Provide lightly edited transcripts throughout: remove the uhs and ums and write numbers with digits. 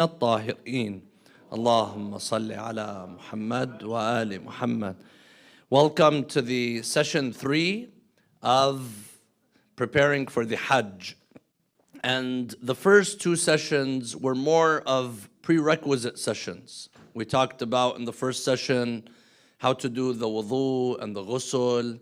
الطاهرين اللهم صل على محمد وآل محمد. Welcome to the session 3 of preparing for the Hajj. And the first 2 sessions were more of prerequisite sessions. We talked about in the first session how to do the wudu and the ghusl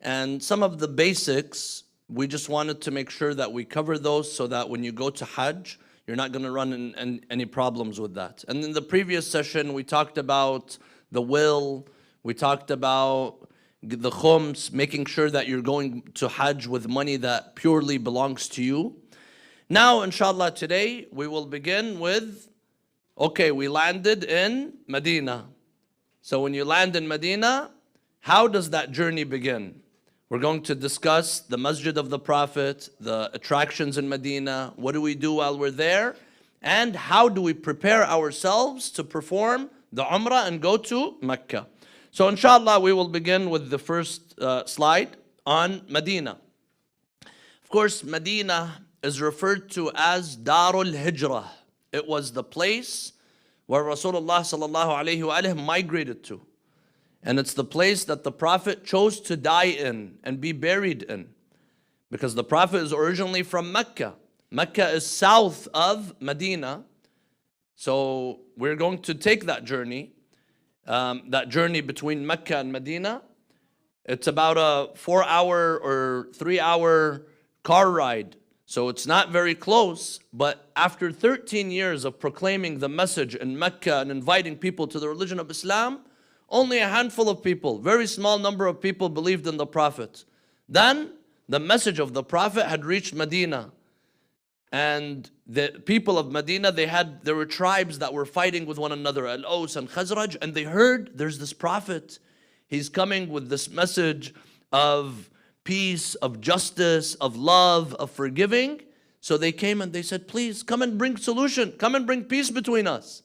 and some of the basics. We just wanted to make sure that we cover those so that when you go to Hajj, you're not going to run in any problems with that. And in the previous session, we talked about the will. We talked about the khums, making sure that you're going to Hajj with money that purely belongs to you. Now, inshallah, today we will begin with, okay, we landed in Medina. So when you land in Medina, how does that journey begin? We're going to discuss the Masjid of the Prophet, the attractions in Medina, what do we do while we're there, and how do we prepare ourselves to perform the Umrah and go to Mecca. So inshallah, we will begin with the first slide on Medina. Of course, Medina is referred to as Darul Hijrah. It was the place where Rasulullah sallallahu alayhi wa migrated to. And it's the place that the Prophet chose to die in and be buried in. Because the Prophet is originally from Mecca. Mecca is south of Medina. So we're going to take that journey between Mecca and Medina. It's about a 4-hour or 3-hour car ride. So it's not very close, but after 13 years of proclaiming the message in Mecca and inviting people to the religion of Islam, only a handful of people, very small number of people believed in the Prophet. Then the message of the Prophet had reached Medina. And the people of Medina, there were tribes that were fighting with one another, Al-Aws and Khazraj, and they heard there's this Prophet. He's coming with this message of peace, of justice, of love, of forgiving. So they came and they said, please come and bring solution. Come and bring peace between us.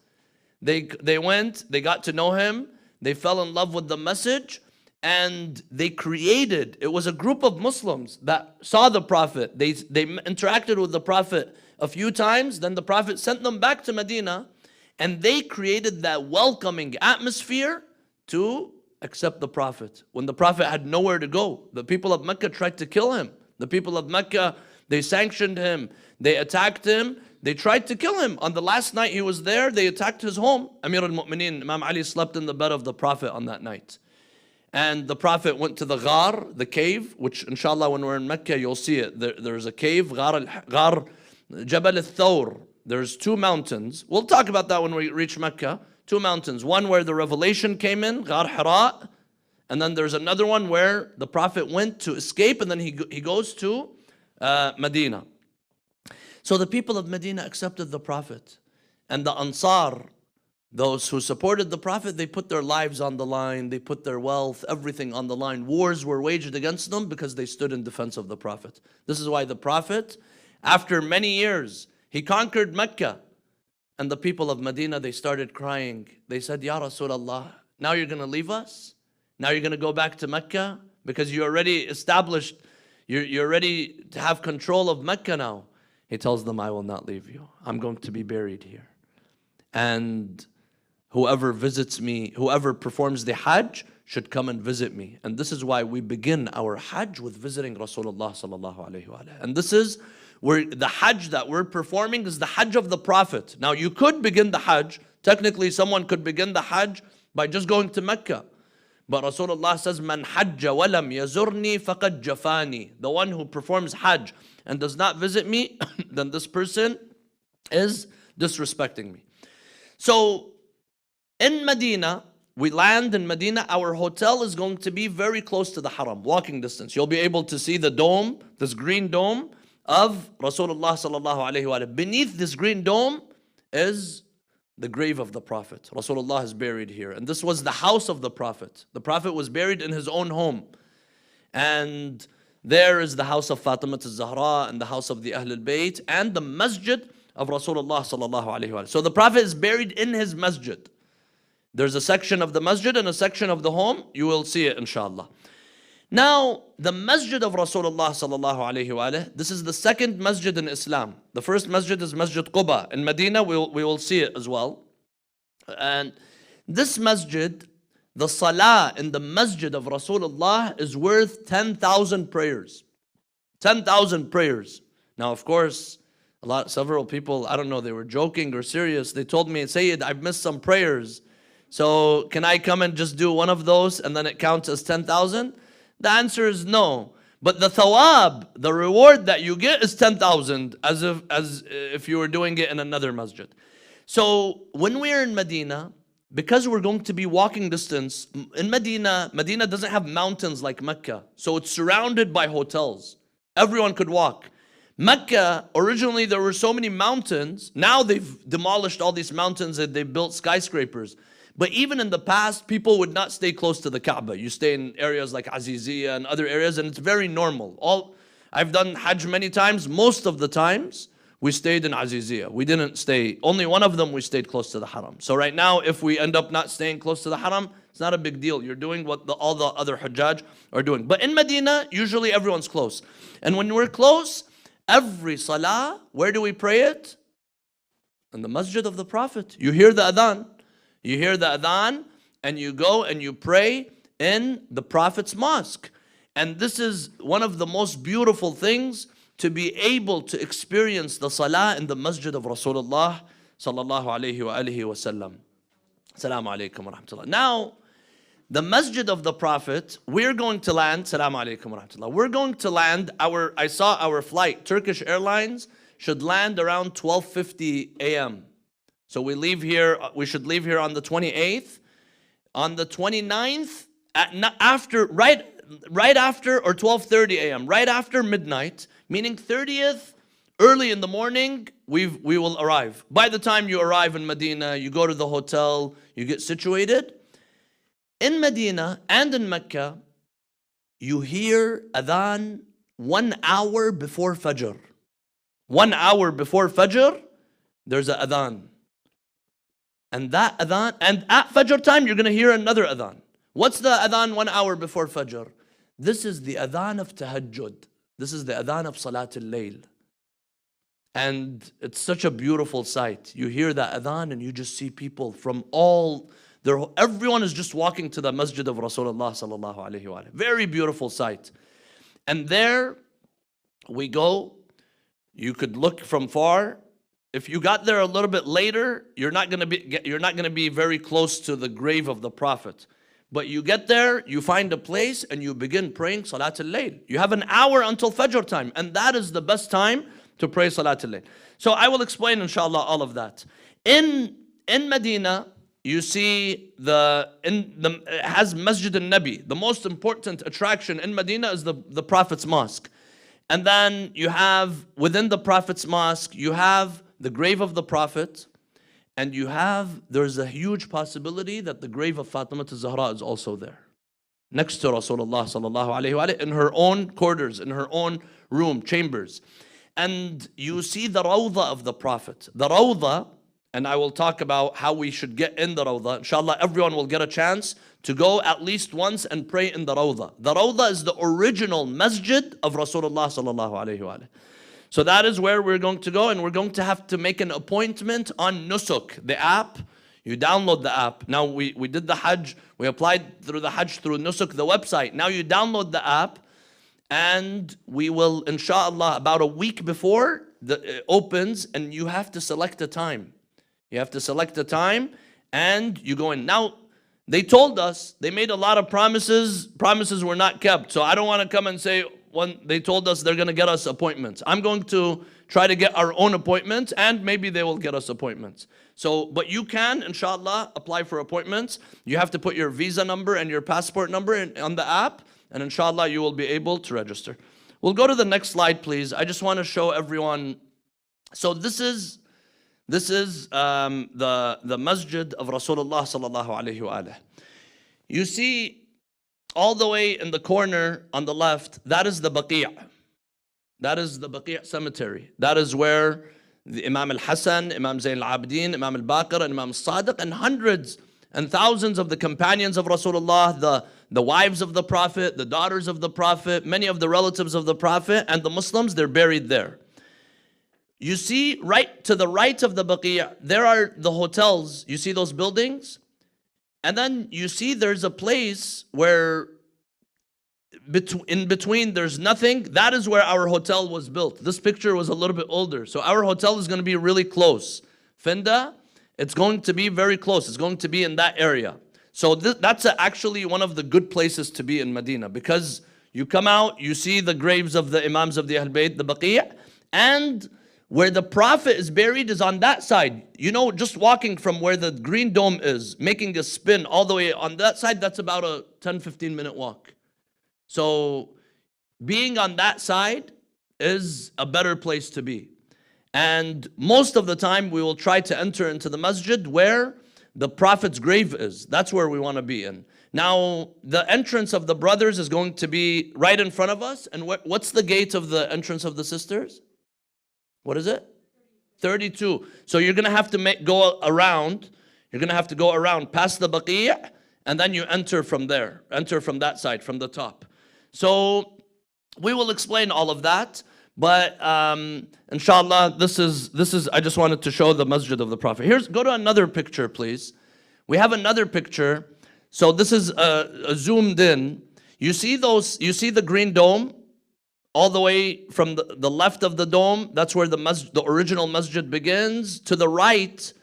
They went, they got to know him. They fell in love with the message, and they created, it was a group of Muslims that saw the Prophet. They interacted with the Prophet a few times, then the Prophet sent them back to Medina, and they created that welcoming atmosphere to accept the Prophet. When the Prophet had nowhere to go, the people of Mecca tried to kill him. The people of Mecca, they sanctioned him, they attacked him, they tried to kill him. On the last night he was there, they attacked his home. Amir al-Mu'mineen, Imam Ali slept in the bed of the Prophet on that night. And the Prophet went to the Ghar, the cave, which inshallah when we're in Mecca you'll see it. There's a cave, Ghar Jabal al-Thawr. There's 2 mountains. We'll talk about that when we reach Mecca. 2 mountains. One where the revelation came in, Ghar Hira. And then there's another one where the Prophet went to escape, and then he goes to Medina. So the people of Medina accepted the Prophet. And the Ansar, those who supported the Prophet, they put their lives on the line, they put their wealth, everything on the line. Wars were waged against them because they stood in defense of the Prophet. This is why the Prophet, after many years, he conquered Mecca. And the people of Medina, they started crying. They said, Ya Rasulullah, now you're going to leave us? Now you're going to go back to Mecca? Because you already established, you're ready to have control of Mecca now. He tells them, I will not leave you. I'm going to be buried here. And whoever visits me, whoever performs the Hajj should come and visit me. And this is why we begin our Hajj with visiting Rasulullah sallallahu alayhi wa. And this is where the Hajj that we're performing is the Hajj of the Prophet. Now you could begin the Hajj. Technically someone could begin the Hajj by just going to Mecca. But Rasulullah says, Man hajja walam yazurni faqad jafani. The one who performs Hajj and does not visit me, then this person is disrespecting me. So in Medina, we land in Medina. Our hotel is going to be very close to the Haram, walking distance. You'll be able to see the dome, this green dome of Rasulullah sallallahu alayhi wa. Beneath this green dome is the grave of the Prophet. Rasulullah is buried here. And this was the house of the Prophet. The Prophet was buried in his own home. And there is the house of Fatima al-Zahra and the house of the Ahl al-Bayt and the masjid of Rasulullah sallallahu alayhi wa. So the Prophet is buried in his masjid. There's a section of the masjid and a section of the home. You will see it inshallah. Now, the masjid of Rasulullah sallallahu alayhi wa alayhi, this is the second masjid in Islam. The first masjid is Masjid Quba. In Medina, we will see it as well. And this masjid, the salah in the masjid of Rasulullah is worth 10,000 prayers. 10,000 prayers. Now, of course, several people, I don't know, they were joking or serious. They told me, Sayyid, I've missed some prayers. So can I come and just do one of those and then it counts as 10,000? The answer is no. But the thawab, the reward that you get is 10,000 as if you were doing it in another masjid. So when we're in Medina, because we're going to be walking distance, in Medina doesn't have mountains like Mecca. So it's surrounded by hotels. Everyone could walk. Mecca, originally there were so many mountains. Now they've demolished all these mountains and they've built skyscrapers. But even in the past, people would not stay close to the Kaaba. You stay in areas like Aziziyah and other areas, and it's very normal. I've done Hajj many times. Most of the times, we stayed in Aziziyah. We didn't stay, only one of them we stayed close to the Haram. So right now, if we end up not staying close to the Haram, it's not a big deal. You're doing what all the other Hajjaj are doing. But in Medina, usually everyone's close. And when we're close, every salah, where do we pray it? In the masjid of the Prophet. You hear the adhan. You hear the adhan and you go and you pray in the Prophet's mosque. And this is one of the most beautiful things, to be able to experience the salah in the masjid of Rasulullah sallallahu alayhi wa alihi wa sallam. Assalamu alaikum wa rahmatullah. Now, the masjid of the Prophet, we're going to land, Assalamu alaikum wa rahmatullah. We're going to land, I saw our flight, Turkish Airlines should land around 12:50 a.m. So we should leave here on the 28th. On the 29th, right after, or 12:30 a.m., right after midnight, meaning 30th, early in the morning, we will arrive. By the time you arrive in Medina, you go to the hotel, you get situated. In Medina and in Mecca, you hear adhan 1 hour before Fajr. 1 hour before Fajr, there's an adhan. And that adhan, and at Fajr time, you're going to hear another adhan. What's the adhan 1 hour before Fajr? This is the adhan of tahajjud. This is the adhan of Salat al-Layl. And it's such a beautiful sight. You hear that adhan and you just see people from everyone is just walking to the masjid of Rasulullah sallallahu alayhi wa sallam. Very beautiful sight. And there we go. You could look from far. If you got there a little bit later, you're not going to be very close to the grave of the Prophet. But you get there, you find a place, and you begin praying Salat al-Layl. You have an hour until Fajr time, and that is the best time to pray Salat al-Layl. So I will explain, inshallah, all of that. In Medina, you see it has Masjid al-Nabi. The most important attraction in Medina is the Prophet's mosque. And then you have, within the Prophet's mosque, you have the grave of the Prophet, and there's a huge possibility that the grave of Fatima Zahra is also there, next to Rasulullah sallallahu alayhi wa sallam, in her own quarters, in her own room, chambers. And you see the Rawda of the Prophet. The Rawda, and I will talk about how we should get in the Rawda. Inshallah, everyone will get a chance to go at least once and pray in the Rawda. The Rawda is the original masjid of Rasulullah sallallahu alayhi wa sallam. So that is where we're going to go, and we're going to have to make an appointment on Nusuk, the app. You download the app. Now we did the Hajj, we applied through the Hajj through Nusuk, the website. Now you download the app, and we will, inshallah, about a week before it opens, and you have to select a time. You have to select a time, and you go in. Now, they told us, they made a lot of promises. Promises were not kept. So I don't want to come and say, they told us they're going to get us appointments. I'm going to try to get our own appointments, and maybe they will get us appointments. So, but you can, inshallah, apply for appointments. You have to put your visa number and your passport number on the app, and inshallah, you will be able to register. We'll go to the next slide, please. I just want to show everyone. So this is the masjid of Rasulullah sallallahu alaihi wa sallam. You see, all the way in the corner on the left, that is the Baqi'. That is the Baqi' cemetery. That is where the Imam al-Hassan, Imam Zayn al-Abidin, Imam al-Baqir, and Imam al-Sadiq, and hundreds, and thousands of the companions of Rasulullah, the wives of the Prophet, the daughters of the Prophet, many of the relatives of the Prophet, and the Muslims, they're buried there. You see, right to the right of the Baqi', there are the hotels. You see those buildings? And then you see there's a place where in between there's nothing. That is where our hotel was built. This picture was a little bit older. So our hotel is going to be really close. Finda, it's going to be very close. It's going to be in that area. So that's actually one of the good places to be in Medina, because you come out, you see the graves of the Imams of the Ahl Bayt, the Baqi', and where the Prophet is buried is on that side. You know, just walking from where the green dome is, making a spin all the way on that side, that's about a 10-15 minute walk. So being on that side is a better place to be. And most of the time we will try to enter into the masjid where the Prophet's grave is. That's where we want to be in. Now, the entrance of the brothers is going to be right in front of us. And what's the gate of the entrance of the sisters? What is it? 32. So you're going to have to go around. You're going to have to go around past the Baqi', and then you enter from there. Enter from that side, from the top. So we will explain all of that. But inshallah, this is I just wanted to show the masjid of the Prophet. Go to another picture, please. We have another picture. So this is zoomed in. You see the green dome all the way from the left of the dome. That's where the original masjid begins. To the right,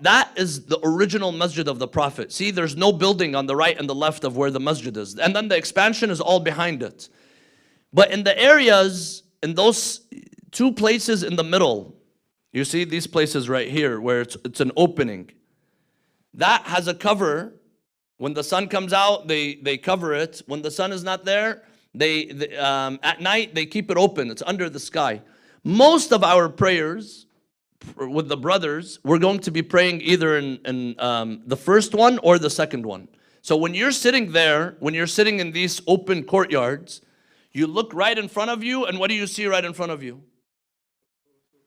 that is the original masjid of the Prophet. See, there's no building on the right and the left of where the masjid is. And then the expansion is all behind it. But in the areas, in those two places in the middle, you see these places right here where it's an opening. That has a cover. When the sun comes out, they cover it. When the sun is not there, at night they keep it open. It's under the sky. Most of our prayers with the brothers, we're going to be praying either in the first one or the second one. So when you're sitting there, when you're sitting in these open courtyards, you look right in front of you, and what do you see right in front of you?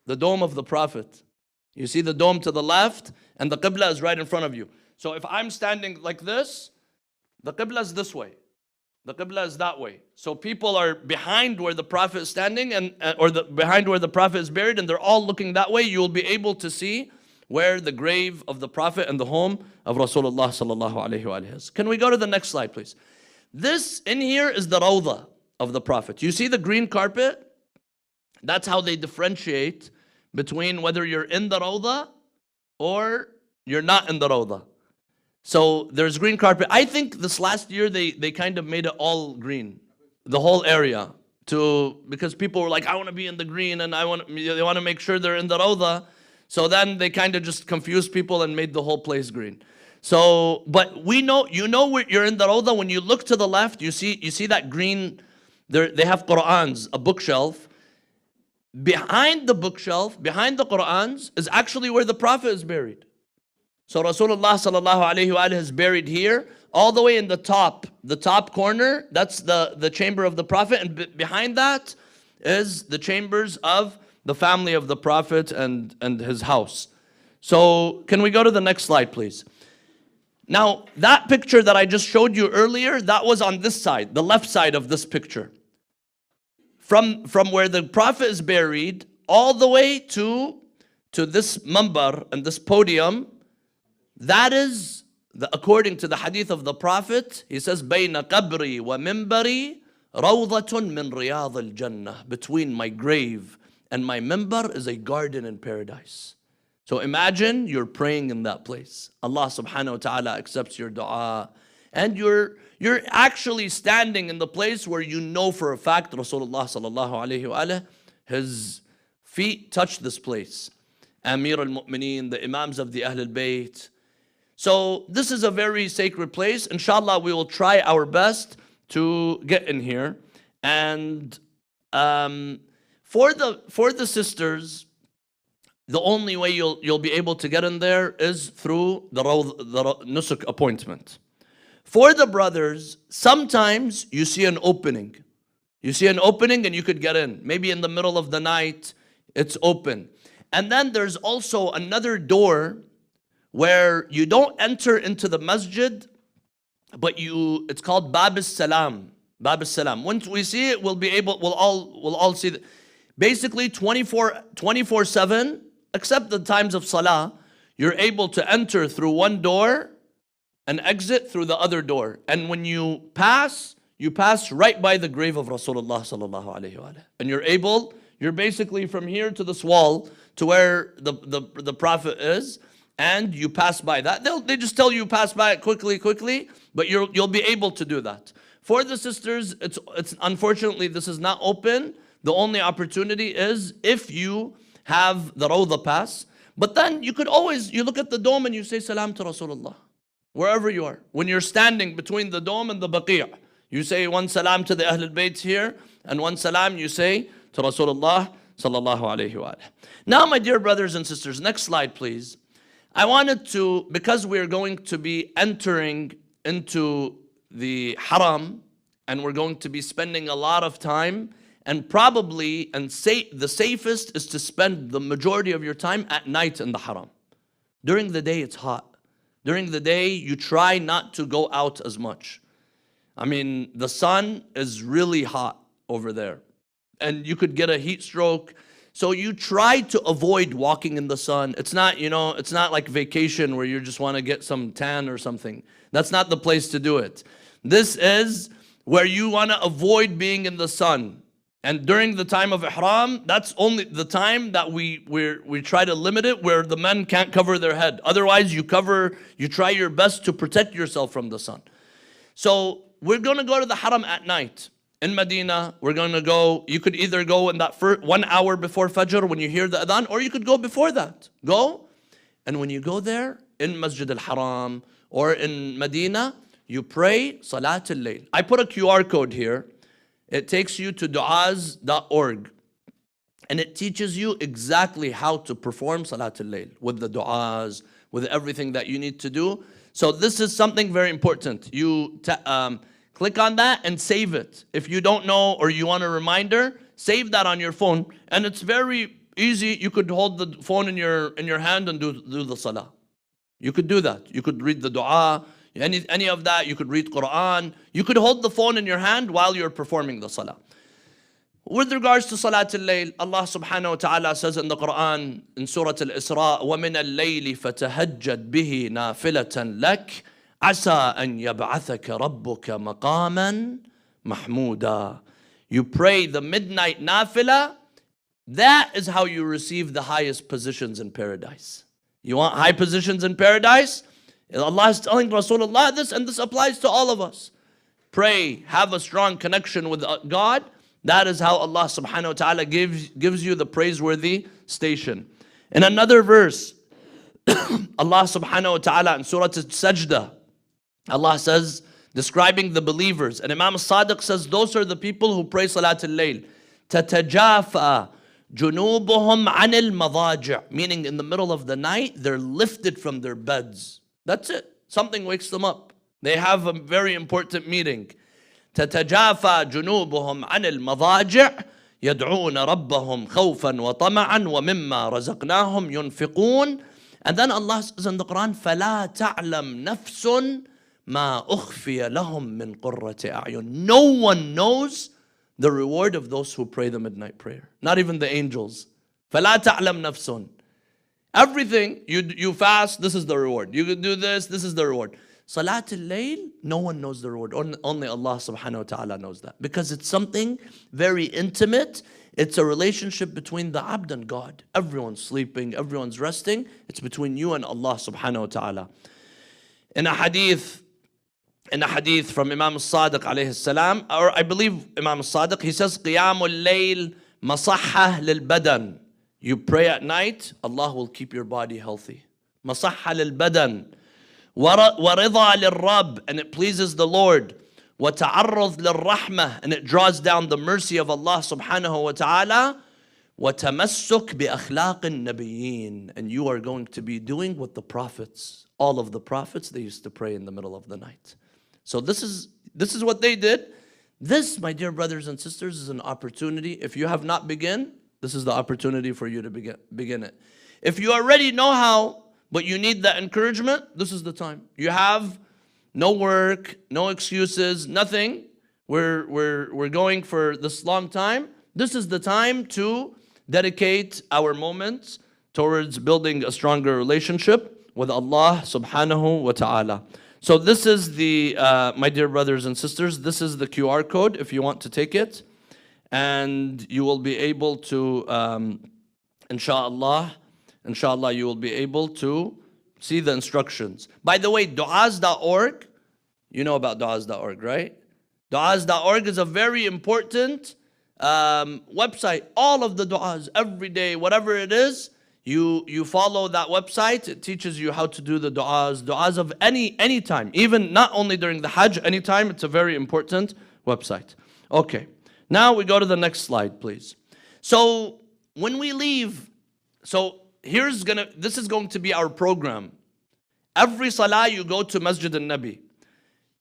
The dome of the Prophet. You see the dome to the left, and the Qibla is right in front of you. So if I'm standing like this, the Qibla is this way. The Qibla is that way. So people are behind where the Prophet is standing, behind where the Prophet is buried, and they're all looking that way. You'll be able to see where the grave of the Prophet and the home of Rasulullah sallallahu alaihi wasallam is. Can we go to the next slide, please? This in here is the Rawdah of the Prophet. You see the green carpet? That's how they differentiate between whether you're in the Rawdah or you're not in the Rawdah. So there's green carpet. I think this last year they kind of made it all green, the whole area, because people were like, I want to be in the green, and they want to make sure they're in the Rawdah. So then they kind of just confused people and made the whole place green. So, but you know where you're in the Rawdah when you look to the left. You see that green. They have Qur'ans, a bookshelf. Behind the bookshelf, behind the Qur'ans, is actually where the Prophet is buried. So Rasulullah sallallahu alaihi wasallam is buried here, all the way in the top corner. That's the chamber of the Prophet, and behind that is the chambers of the family of the Prophet and his house. So can we go to the next slide, please? Now, that picture that I just showed you earlier, that was on this side, the left side of this picture. From where the Prophet is buried, all the way to this mambar and this podium, that is, according to the hadith of the Prophet, he says, بَيْنَ قَبْرِي وَمِنْبَرِي رَوْضَةٌ مِّن رِيَاضِ الْجَنَّةِ. Between my grave and my minbar is a garden in paradise. So imagine you're praying in that place. Allah subhanahu wa ta'ala accepts your dua. And you're actually standing in the place where you know for a fact Rasulullah sallallahu alayhi wa alayhi, his feet touch this place. Amir al-Mu'mineen, the Imams of the Ahl al-Bayt. So this is a very sacred place. Inshallah, we will try our best to get in here. And for the sisters, the only way you'll be able to get in there is through the nusuk appointment. For the brothers, sometimes you see an opening. You see an opening and you could get in. Maybe in the middle of the night, it's open. And then there's also another door where you don't enter into the masjid, but it's called Bab al-Salam. Bab al-Salam. Once we see it, we'll all see that. Basically 24/7, except the times of Salah, you're able to enter through one door and exit through the other door. And when you pass right by the grave of Rasulullah sallallahu alaihi wasallam. And you're basically from here to this wall to where the Prophet is, and you pass by that. They just tell you pass by it quickly, but you'll be able to do that. For the sisters, it's unfortunately this is not open. The only opportunity is if you have the Rawda pass. But then you look at the dome and you say salam to Rasulullah, wherever you are. When you're standing between the dome and the Baqi', you say one salam to the Ahlul Bayt here, and one salam you say to Rasulullah sallallahu alayhi wa. Now, my dear brothers and sisters, next slide please. I wanted to, because we're going to be entering into the Haram, and we're going to be spending a lot of time, and the safest is to spend the majority of your time at night in the Haram. During the day it's hot. During the day you try not to go out as much. I mean, the sun is really hot over there, and you could get a heat stroke. So you try to avoid walking in the sun. It's not like vacation where you just want to get some tan or something. That's not the place to do it. This is where you want to avoid being in the sun. And during the time of Ihram, that's only the time that we try to limit it, where the men can't cover their head. Otherwise, you try your best to protect yourself from the sun. So we're going to go to the Haram at night. In Medina, you could either go in that first 1 hour before Fajr when you hear the adhan, or you could go before that. Go, and when you go there, in Masjid al-Haram or in Medina, you pray Salat al-Layl. I put a QR code here. It takes you to du'as.org, and it teaches you exactly how to perform Salat al-Layl with the du'as, with everything that you need to do. So this is something very important. You click on that and save it. If you don't know or you want a reminder, save that on your phone, and it's very easy. You could hold the phone in your hand and do the salah. You could do that. You could read the dua. Any of that, you could read Quran. You could hold the phone in your hand while you're performing the salah. With regards to Salat al-Layl, Allah subhanahu wa ta'ala says in the Quran, in Surah Al-Isra, وَمِنَ اللَّيْلِ فَتَهَجَّدْ بِهِ نَافِلَةً لَكَ عَسَىٰ أَن يَبْعَثَكَ رَبُّكَ مَقَامًا مَحْمُودًا. You pray the midnight nafilah. That is how you receive the highest positions in paradise. You want high positions in paradise? Allah is telling Rasulullah this, and this applies to all of us. Pray, have a strong connection with God. That is how Allah subhanahu wa ta'ala gives you the praiseworthy station. In another verse, Allah subhanahu wa ta'ala in Surah Al-Sajdah, Allah says, describing the believers, and Imam Sadiq says, those are the people who pray Salat al-Layl. تَتَجَافَى جُنُوبُهُمْ عَنِ الْمَضَاجِعِ. Meaning in the middle of the night, they're lifted from their beds. That's it. Something wakes them up. They have a very important meeting. تَتَجَافَى جُنُوبُهُمْ عَنِ الْمَضَاجِعِ يَدْعُونَ رَبَّهُمْ خَوْفًا وَطَمَعًا وَمِمَّا رَزَقْنَاهُمْ يُنْفِقُونَ. And then Allah says in the Quran, فَلَا تَعْلَمْ نَفْسٌ مَا أُخْفِيَ لَهُم مِّن قُرَّةِ أَعْيُنٍ. No one knows the reward of those who pray the midnight prayer. Not even the angels. فَلَا تَعْلَمْ نَفْسٌ. Everything, you fast, this is the reward. You do this is the reward. Salat al-Layl, no one knows the reward. Only Allah subhanahu wa ta'ala knows that. Because it's something very intimate. It's a relationship between the abd and God. Everyone's sleeping, everyone's resting. It's between you and Allah subhanahu wa ta'ala. In a hadith from Imam al-Sadiq alayhi salam, or I believe Imam al-Sadiq, he says, قِيَامُ اللَّيْلِ مَصَحَّةٌ لِلْبَدَنِ. You pray at night, Allah will keep your body healthy. مَصَحَّةٌ لِلْبَدَنِ وَرِضَى لِلرَّبِّ. And it pleases the Lord. وَتَعَرَّضْ لِلرَّحْمَةِ. And it draws down the mercy of Allah subhanahu wa ta'ala. وَتَمَسُّكْ بِأَخْلَاقِ النَّبِيِّينَ. And you are going to be doing what the prophets, all of the prophets, they used to pray in the middle of the night. So this is what they did. This, my dear brothers and sisters, is an opportunity. If you have not begun, this is the opportunity for you to begin it. If you already know how, but you need that encouragement, this is the time. You have no work, no excuses, nothing. We're going for this long time. This is the time to dedicate our moments towards building a stronger relationship with Allah subhanahu wa ta'ala. So this is the, my dear brothers and sisters, this is the QR code if you want to take it. And you will be able to, inshallah, you will be able to see the instructions. By the way, du'as.org, you know about du'as.org, right? Du'as.org is a very important website. All of the du'as, every day, whatever it is, you follow that website. It teaches you how to do the du'as of any time, even not only during the Hajj, anytime. It's a very important website. Okay, now we go to the next slide, please. So when we leave, so this is going to be our program. Every salah you go to Masjid al-Nabi.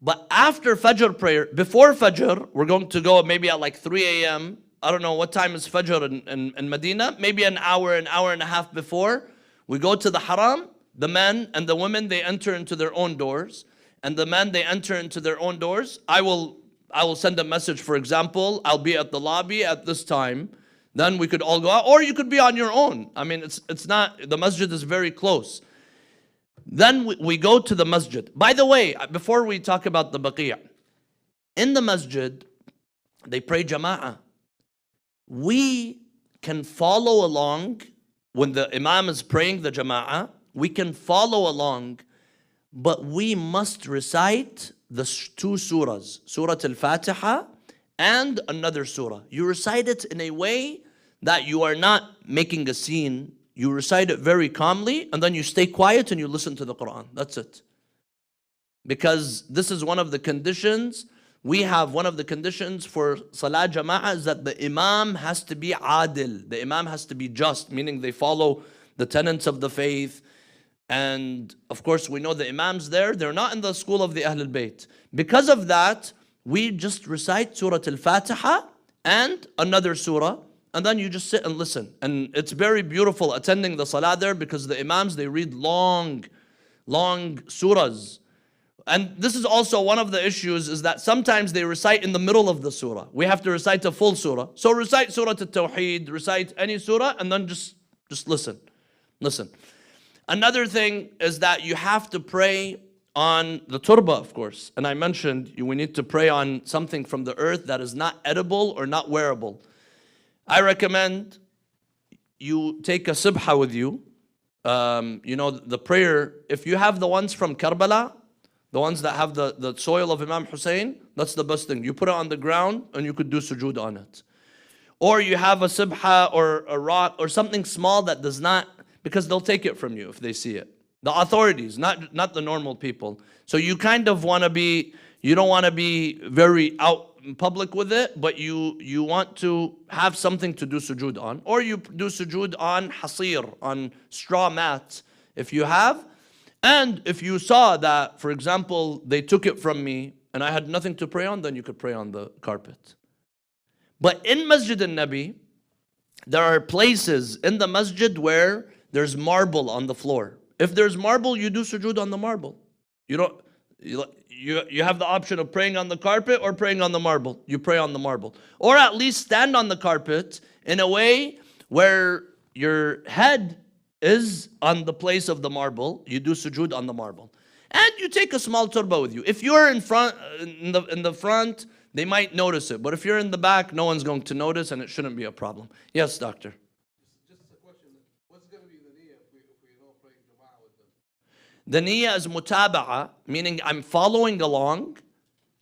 But after Fajr prayer, before Fajr, we're going to go maybe at like 3 a.m. I don't know what time is Fajr in Medina. Maybe an hour and a half before. We go to the Haram. The men and the women, they enter into their own doors. And the men, they enter into their own doors. I will send a message, for example, I'll be at the lobby at this time. Then we could all go out. Or you could be on your own. I mean, it's not, the masjid is very close. Then we go to the masjid. By the way, before we talk about the baqi', in the masjid, they pray jama'ah. We can follow along when the imam is praying the jama'ah. We can follow along, but we must recite the two surahs, Surah Al-Fatiha and another surah. You recite it in a way that you are not making a scene. You recite it very calmly, and then you stay quiet and you listen to the Quran. That's it. Because this is one of the conditions. We have one of the conditions for Salah Jama'ah is that the Imam has to be adil. The Imam has to be just, meaning they follow the tenets of the faith. And of course, we know the Imams there, they're not in the school of the Ahlul Bayt. Because of that, we just recite Surah Al-Fatiha and another surah. And then you just sit and listen. And it's very beautiful attending the salah there because the imams, they read long surahs. And this is also one of the issues is that sometimes they recite in the middle of the surah. We have to recite a full surah. So recite Surah Al-Tawheed, recite any surah, and then just listen. Listen. Another thing is that you have to pray on the turba, of course. And I mentioned we need to pray on something from the earth that is not edible or not wearable. I recommend you take a subha with you. You know, the prayer, if you have the ones from Karbala, the ones that have the soil of Imam Hussein, that's the best thing. You put it on the ground and you could do sujood on it. Or you have a subha or a rock or something small that does not, because they'll take it from you if they see it. The authorities, not the normal people. So you kind of want to be, you don't want to be very out in public with it, but you want to have something to do sujood on. Or you do sujood on hasir, on straw mats, if you have. And if you saw that, for example, they took it from me and I had nothing to pray on, then you could pray on the carpet. But in Masjid al-Nabi, there are places in the masjid where there's marble on the floor. If there's marble, you do sujood on the marble. You have the option of praying on the carpet or praying on the marble. You pray on the marble. Or at least stand on the carpet in a way where your head is on the place of the marble. You do sujood on the marble. And you take a small turba with you. If you're in the front, they might notice it. But if you're in the back, no one's going to notice and it shouldn't be a problem. Yes, doctor. Just a question. What's going to be the niyyah if we don't pray Jama'ah with them? The niyyah is mutaba'a, meaning I'm following along,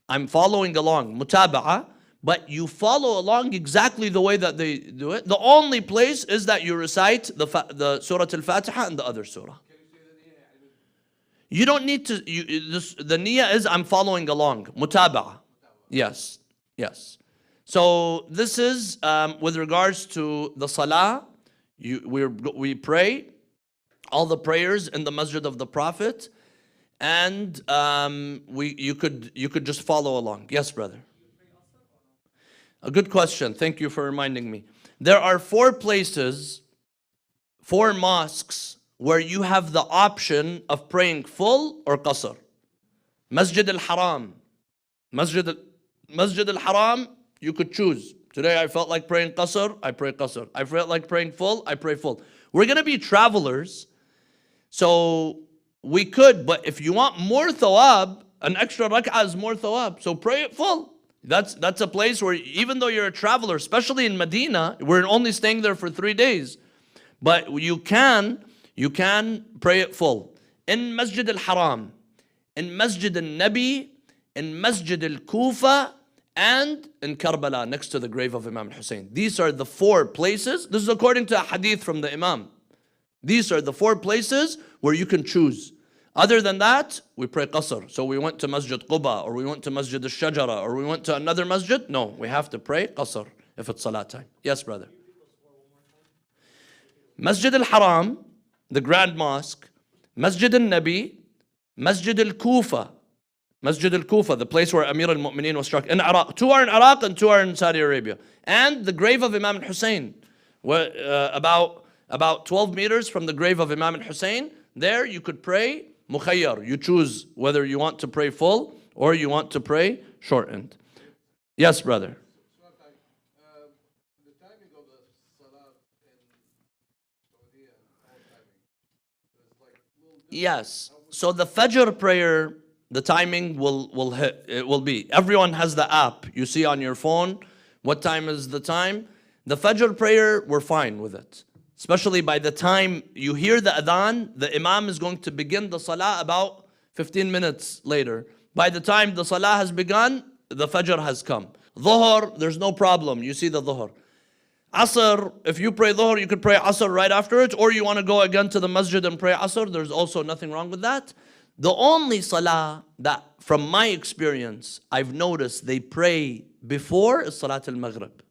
mutaba'a, but you follow along exactly the way that they do it. The only place is that you recite the Surah Al-Fatiha and the other surah. Can you say the niyyah? You don't need to, the niyyah is I'm following along, mutaba'a. Yes. So this is with regards to the salah, we pray all the prayers in the masjid of the Prophet, and you could just follow along. Yes, brother. A good question. Thank you for reminding me. There are 4 places, 4 mosques where you have the option of praying full or qasr. Masjid al-Haram. Masjid al-Haram, you could choose. Today I felt like praying qasr, I pray qasr. I felt like praying full, I pray full. We're going to be travelers, so we could, but if you want more thawab, an extra rak'ah is more thawab, so pray it full. That's a place where even though you're a traveler, especially in Medina, we're only staying there for 3 days, but you can pray it full. In Masjid al-Haram, in Masjid al-Nabi, in Masjid al-Kufa, and in Karbala, next to the grave of Imam Hussein. These are the 4 places. This is according to a hadith from the Imam. These are the 4 places where you can choose. Other than that, we pray qasr. So we went to Masjid Quba, or we went to Masjid al-Shajara, or we went to another masjid. No, we have to pray qasr if it's salat time. Yes, brother. Masjid al-Haram, the Grand Mosque, Masjid al-Nabi, Masjid al-Kufa. Masjid al-Kufa, the place where Amir al-Mu'mineen was struck in Iraq. 2 are in Iraq and 2 are in Saudi Arabia. And the grave of Imam Hussein, where, about 12 meters from the grave of Imam Hussein. There you could pray mukhayyar. You choose whether you want to pray full or you want to pray shortened. Yes, brother. The timing of the salah in Saudi and our timing is like a little different. Yes. So the Fajr prayer, the timing will hit. It will be. Everyone has the app. You see on your phone what time is the time. The Fajr prayer, we're fine with it. Especially by the time you hear the adhan, the imam is going to begin the salah about 15 minutes later. By the time the salah has begun, the Fajr has come. Dhuhr, there's no problem. You see the Dhuhr. Asr, if you pray Dhuhr, you could pray Asr right afterwards, or you want to go again to the masjid and pray Asr, there's also nothing wrong with that. The only salah that, from my experience, I've noticed they pray before is Salat al-Maghrib.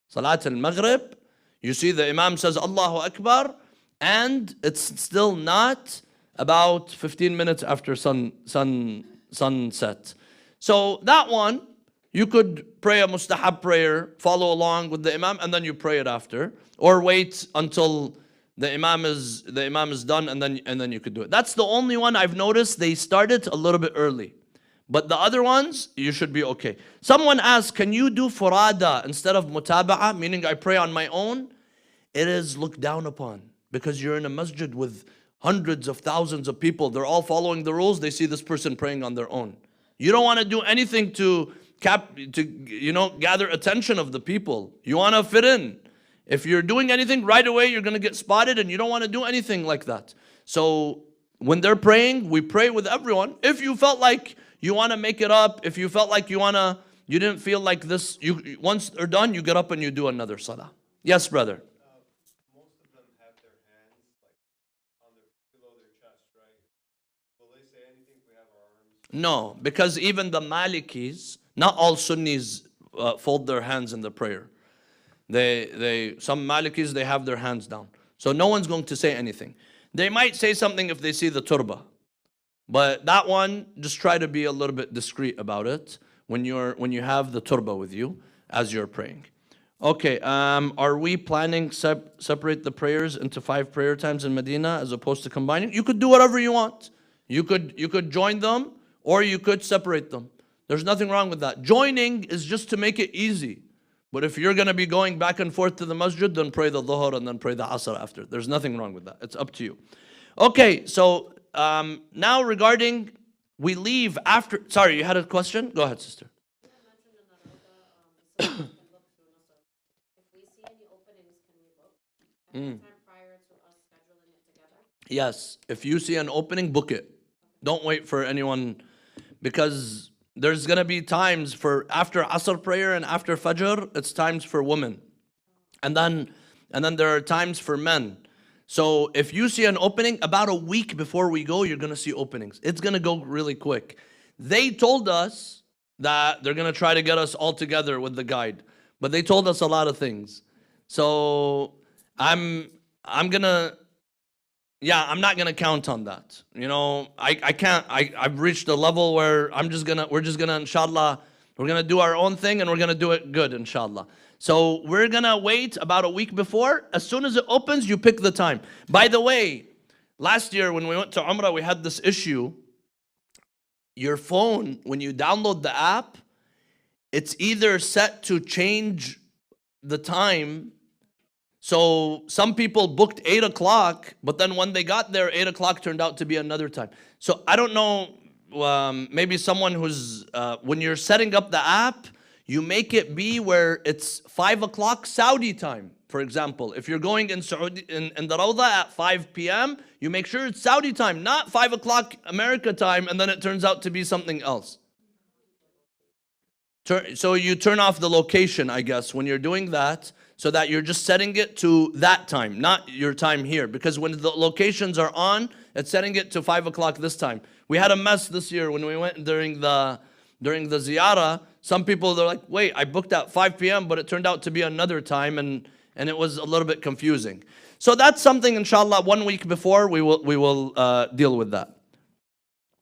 Salat al-Maghrib, you see the Imam says Allahu Akbar, and it's still not about 15 minutes after sunset. So that one, you could pray a mustahab prayer, follow along with the Imam, and then you pray it after, or wait until the Imam is done, and then you could do it. That's the only one I've noticed they started a little bit early. But the other ones, you should be okay. Someone asked, can you do furada instead of mutaba'ah, meaning I pray on my own? It is looked down upon because you're in a masjid with hundreds of thousands of people. They're all following the rules. They see this person praying on their own. You don't want to do anything to gather attention of the people. You want to fit in. If you're doing anything right away, you're going to get spotted, and you don't want to do anything like that. So when they're praying, we pray with everyone. If you felt like you want to make it up, if you felt like you didn't feel like this, once they're done, you get up and you do another salah. Yes, brother. Most of them have their hands like below their chest, right? Will they say anything if we have our arms? No, because even the Malikis, not all Sunnis fold their hands in the prayer. Some Malikis, they have their hands down. So no one's going to say anything. They might say something if they see the turba. But that one, just try to be a little bit discreet about it when you have the turba with you as you're praying. Okay, are we planning separate the prayers into 5 prayer times in Medina as opposed to combining? You could do whatever you want. You could join them or you could separate them. There's nothing wrong with that. Joining is just to make it easy. But if you're going to be going back and forth to the masjid, then pray the dhuhr and then pray the asr after. There's nothing wrong with that. It's up to you. Okay, so now regarding, we leave after, sorry, you had a question? Go ahead, sister. Yes, if you see an opening, book it. Don't wait for anyone, because there's going to be times for after Asr prayer and after Fajr, it's times for women. And then there are times for men. So if you see an opening, about a week before we go, you're going to see openings. It's going to go really quick. They told us that they're going to try to get us all together with the guide. But they told us a lot of things. So I'm not gonna count on that. You know, I can't. I've reached a level where we're just gonna inshallah, we're gonna do our own thing and we're gonna do it good, inshallah. So we're gonna wait about a week before. As soon as it opens, you pick the time. By the way, last year when we went to Umrah, we had this issue. Your phone, when you download the app, it's either set to change the time. So some people booked 8 o'clock, but then when they got there, 8 o'clock turned out to be another time. So I don't know, maybe someone who's, when you're setting up the app, you make it be where it's 5 o'clock Saudi time. For example, if you're going in Saudi, in the Rawda at 5 p.m., you make sure it's Saudi time, not 5 o'clock America time, and then it turns out to be something else. So you turn off the location, I guess, when you're doing that, so that you're just setting it to that time, not your time here. Because when the locations are on, it's setting it to 5 o'clock this time. We had a mess this year when we went during the ziyarah. Some people, they're like, wait, I booked at 5 p.m., but it turned out to be another time, and it was a little bit confusing. So that's something, inshallah, 1 week before, we will deal with that.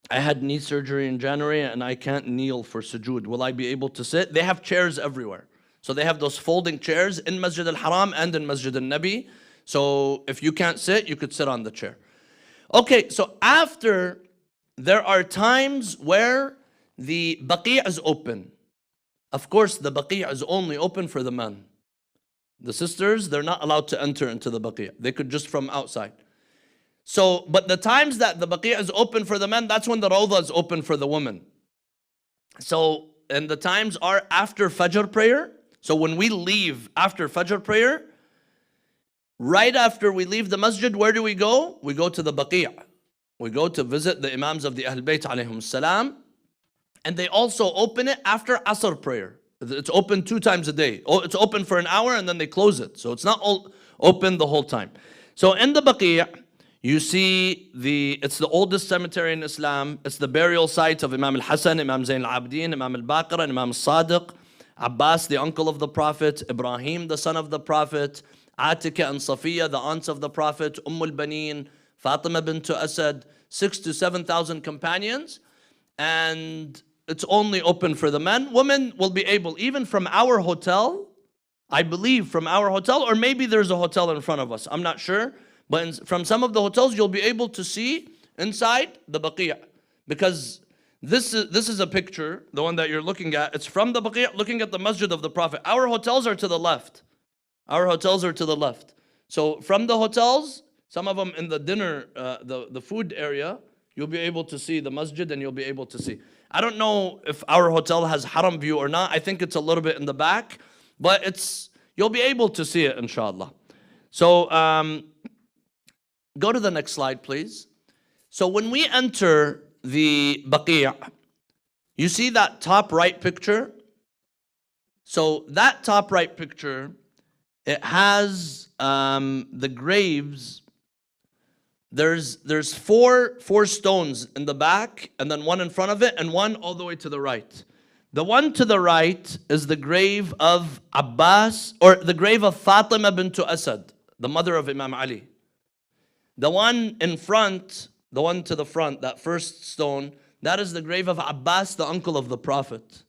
I had knee surgery in January, and I can't kneel for sujood. Will I be able to sit? They have chairs everywhere. So they have those folding chairs in Masjid al-Haram and in Masjid al-Nabi. So if you can't sit, you could sit on the chair. Okay, so after, there are times where the Baqi' is open. Of course, the Baqi' is only open for the men. The sisters, they're not allowed to enter into the Baqi'. They could just from outside. So, but the times that the Baqi' is open for the men, that's when the Rawda is open for the women. So, and the times are after Fajr prayer. So when we leave after Fajr prayer, right after we leave the masjid, where do we go? We go to the Baqi'. We go to visit the Imams of the Ahl Bayt alayhim salam. And they also open it after Asr prayer. It's open 2 times a day. It's open for an hour and then they close it. So it's not all open the whole time. So in the Baqi', you see it's the oldest cemetery in Islam. It's the burial site of Imam al-Hasan, Imam Zayn al-Abidin, Imam al-Baqir, and Imam al-Sadiq, Abbas, the uncle of the Prophet, Ibrahim, the son of the Prophet, Atika and Safiya, the aunts of the Prophet, al-Baneen, Fatima bint Asad, 6,000 to 7,000 companions. And it's only open for the men. Women will be able, even from our hotel, I believe from our hotel, or maybe there's a hotel in front of us, I'm not sure. But from some of the hotels, you'll be able to see inside the Baqi'. Because this is a picture, the one that you're looking at. It's from the Baqi', looking at the masjid of the Prophet. Our hotels are to the left. Our hotels are to the left. So from the hotels, some of them in the dinner, the food area, you'll be able to see the masjid and you'll be able to see. I don't know if our hotel has haram view or not. I think it's a little bit in the back. But you'll be able to see it, inshallah. So, go to the next slide, please. So when we enter the Baqi', you see that top right picture? So that top right picture, it has the graves. There's four stones in the back, and then one in front of it, and one all the way to the right. The one to the right is the grave of Abbas, or the grave of Fatima bint Asad, the mother of Imam Ali. The one in front, the one to the front, that first stone, that is the grave of Abbas, the uncle of the Prophet.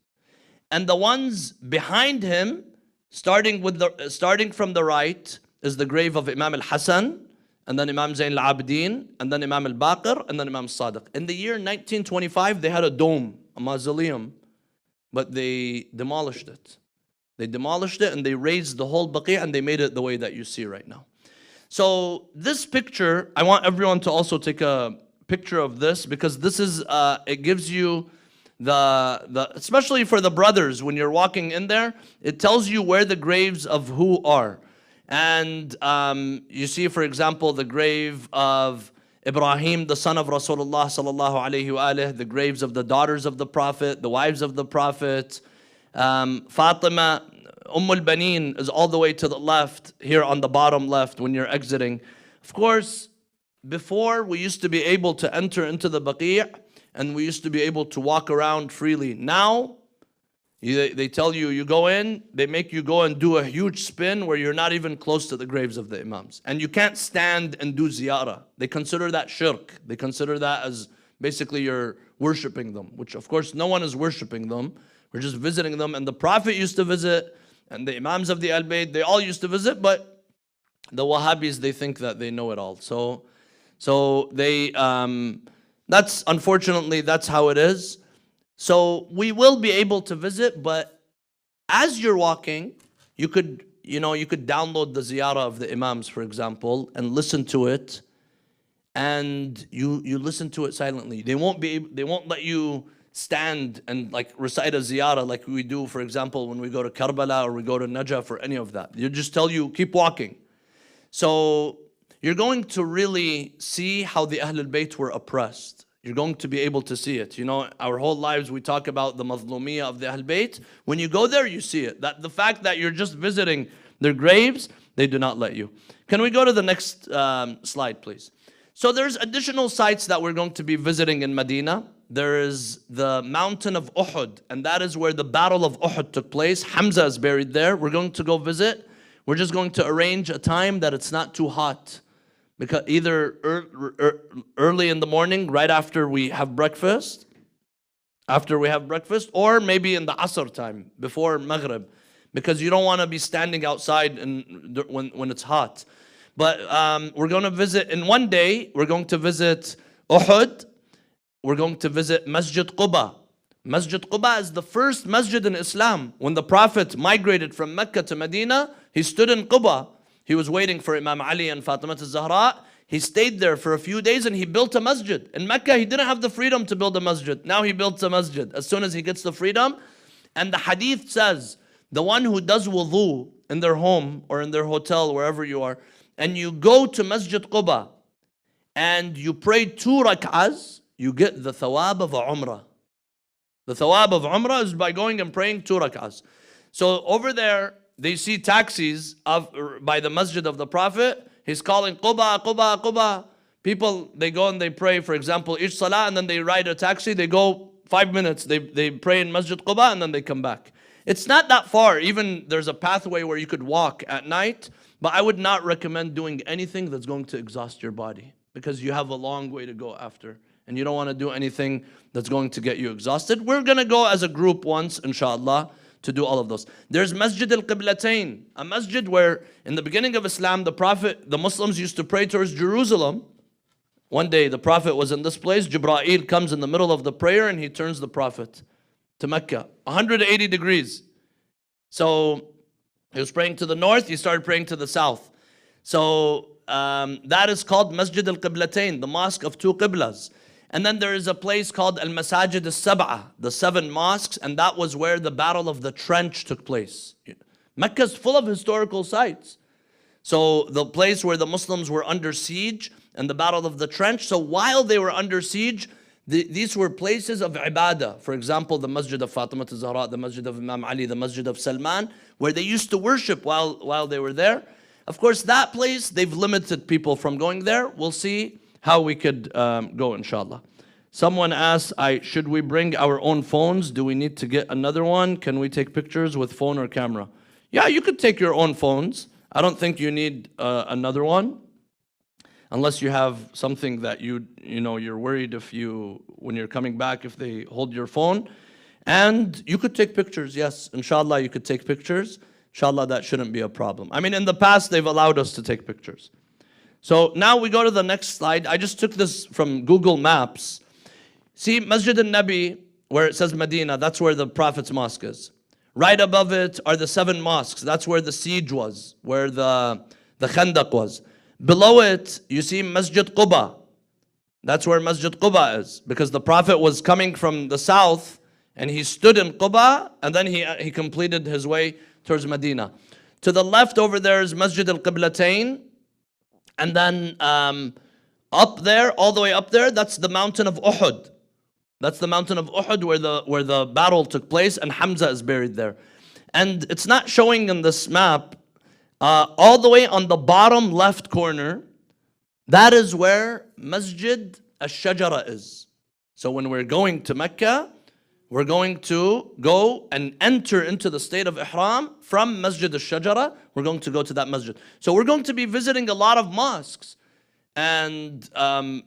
And the ones behind him, starting from the right, is the grave of Imam al-Hasan, and then Imam Zayn al-Abidin, and then Imam al-Baqir, and then Imam al-Sadiq. In the year 1925, they had a dome, a mausoleum, but they demolished it. They demolished it and they raised the whole Baqi' and they made it the way that you see right now. So this picture, I want everyone to also take a picture of this, because this is, it gives you especially for the brothers, when you're walking in there, it tells you where the graves of who are. And you see, for example, the grave of Ibrahim, the son of Rasulullah sallallahu alayhi wa alihi, the graves of the daughters of the Prophet, the wives of the Prophet. Fatima, al-Baneen is all the way to the left, here on the bottom left when you're exiting. Of course, before we used to be able to enter into the Baqi' and we used to be able to walk around freely. Now, they tell you, you go in, they make you go and do a huge spin where you're not even close to the graves of the Imams. And you can't stand and do ziyarah. They consider that shirk. They consider that as basically you're worshiping them, which of course no one is worshiping them. We're just visiting them. And the Prophet used to visit and the Imams of the Al-Bayt, they all used to visit, but the Wahhabis, they think that they know it all. So they, that's unfortunately, that's how it is. So we will be able to visit, but as you're walking, you could download the ziyarah of the Imams, for example, and listen to it. And you listen to it silently. They won't let you stand and like recite a ziyarah like we do, for example, when we go to Karbala or we go to Najaf or any of that. They just tell you, keep walking. So you're going to really see how the Ahlul Bayt were oppressed. You're going to be able to see it. You know, our whole lives we talk about the mazlumiyah of the Ahlul Bayt. When you go there, you see it. That the fact that you're just visiting their graves, they do not let you. Can we go to the next slide, please? So there's additional sites that we're going to be visiting in Medina. There is the mountain of Uhud, and that is where the battle of Uhud took place. Hamza is buried there. We're going to go visit. We're just going to arrange a time that it's not too hot. Because either early in the morning, right after we have breakfast, or maybe in the Asr time, before Maghrib. Because you don't want to be standing outside when it's hot. But we're going to visit, in one day, we're going to visit Uhud. We're going to visit Masjid Quba. Masjid Quba is the first masjid in Islam. When the Prophet migrated from Mecca to Medina, he stood in Quba. He was waiting for Imam Ali and Fatima al-Zahra. He stayed there for a few days and he built a masjid. In Mecca, he didn't have the freedom to build a masjid. Now he built a masjid as soon as he gets the freedom. And the hadith says, the one who does wudu in their home or in their hotel, wherever you are, and you go to Masjid Quba and you pray 2 rak'ahs, you get the thawab of a umrah. The thawab of umrah is by going and praying 2 rak'ahs. So over there, they see taxis by the masjid of the Prophet. He's calling Quba, Quba, Quba. People, they go and they pray, for example, each salah, and then they ride a taxi. They go 5 minutes. They pray in Masjid Quba and then they come back. It's not that far. Even there's a pathway where you could walk at night. But I would not recommend doing anything that's going to exhaust your body, because you have a long way to go after. And you don't want to do anything that's going to get you exhausted. We're going to go as a group once, inshallah, to do all of those. There's Masjid al-Qiblatain, a masjid where in the beginning of Islam, the Muslims used to pray towards Jerusalem. One day the Prophet was in this place. Jibreel comes in the middle of the prayer and he turns the Prophet to Mecca, 180 degrees. So he was praying to the north, he started praying to the south. So that is called Masjid al-Qiblatain, the mosque of 2 qiblas. And then there is a place called Al-Masajid al-Sab'ah, the 7 mosques, and that was where the Battle of the Trench took place. Mecca is full of historical sites. So the place where the Muslims were under siege and the Battle of the Trench. So while they were under siege, these were places of ibadah. For example, the Masjid of Fatima al-Zahra, the Masjid of Imam Ali, the Masjid of Salman, where they used to worship while they were there. Of course, that place, they've limited people from going there. We'll see how we could go, inshallah. Someone asked, should we bring our own phones? Do we need to get another one? Can we take pictures with phone or camera? Yeah, you could take your own phones. I don't think you need another one. Unless you have something that you're worried when you're coming back, if they hold your phone. And you could take pictures, yes. Inshallah, you could take pictures. Inshallah, that shouldn't be a problem. I mean, in the past, they've allowed us to take pictures. So now we go to the next slide. I just took this from Google Maps. See, Masjid al-Nabi, where it says Medina, that's where the Prophet's mosque is. Right above it are the 7 mosques. That's where the siege was, where the Khandaq was. Below it, you see Masjid Quba. That's where Masjid Quba is, because the Prophet was coming from the south and he stood in Quba and then he completed his way towards Medina. To the left over there is Masjid al-Qiblatain, and then up there, all the way up there, that's the mountain of Uhud. That's the mountain of Uhud where the battle took place, and Hamza is buried there. And it's not showing in this map. All the way on the bottom left corner, that is where Masjid al-Shajara is. So when we're going to Mecca, we're going to go and enter into the state of Ihram from Masjid al-Shajara. We're going to go to that masjid. So we're going to be visiting a lot of mosques. And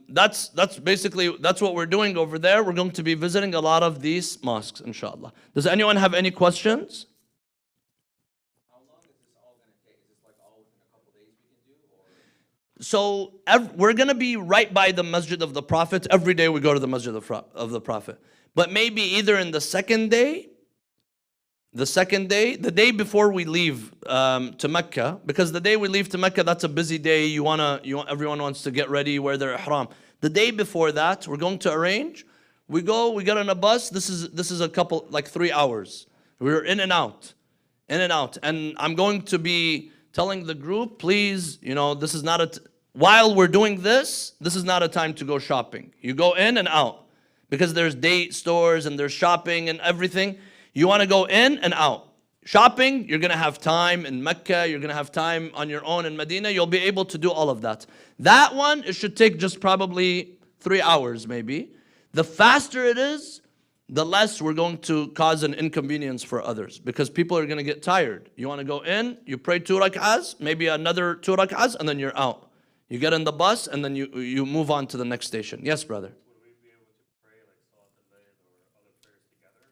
that's what we're doing over there. We're going to be visiting a lot of these mosques, inshallah. Does anyone have any questions? we're going to be right by the Masjid of the Prophet. Every day we go to the Masjid of the Prophet. But maybe either in the second day, the day before we leave to Mecca, because the day we leave to Mecca, that's a busy day. Everyone wants to get ready, wear their ihram. The day before that, we're going to arrange. We get on a bus. This is a couple, like 3 hours. We're in and out. And I'm going to be telling the group, please, this is not while we're doing this is not a time to go shopping. You go in and out because there's date stores and there's shopping and everything. You want to go in and out. Shopping, you're going to have time in Mecca. You're going to have time on your own in Medina. You'll be able to do all of that. That one, it should take just probably 3 hours maybe. The faster it is, the less we're going to cause an inconvenience for others because people are going to get tired. You want to go in, you pray 2 rak'ahs, maybe another 2 rak'ahs, and then you're out. You get in the bus and then you move on to the next station. Yes, brother. Would we be able to pray like Salat al-Layl or other prayers together?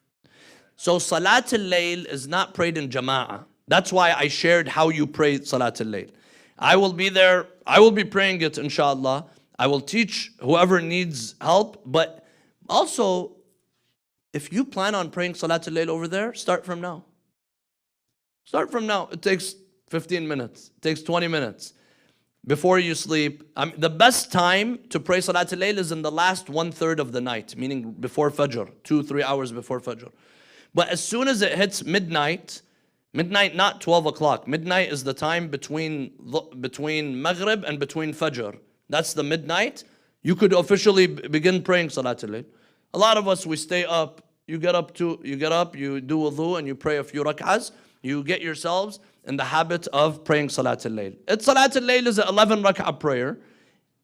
So Salat al-Layl is not prayed in Jama'ah. That's why I shared how you pray Salat al-Layl. I will be there. I will be praying it, inshallah. I will teach whoever needs help. But also, if you plan on praying Salat al-Layl over there, start from now. Start from now. It takes 15 minutes. It takes 20 minutes. Before you sleep. The best time to pray Salat al-Layl is in the last 1/3 of the night, meaning before Fajr, 2-3 hours before Fajr. But as soon as it hits midnight, not 12 o'clock. Midnight is the time between Maghrib and between Fajr. That's the midnight. You could officially begin praying Salat al-Layl. A lot of us, we stay up. You get up, you do wudu, and you pray a few rak'ahs. You get yourselves in the habit of praying Salat al-Layl. Salat al-Layl is an 11 rak'ah prayer.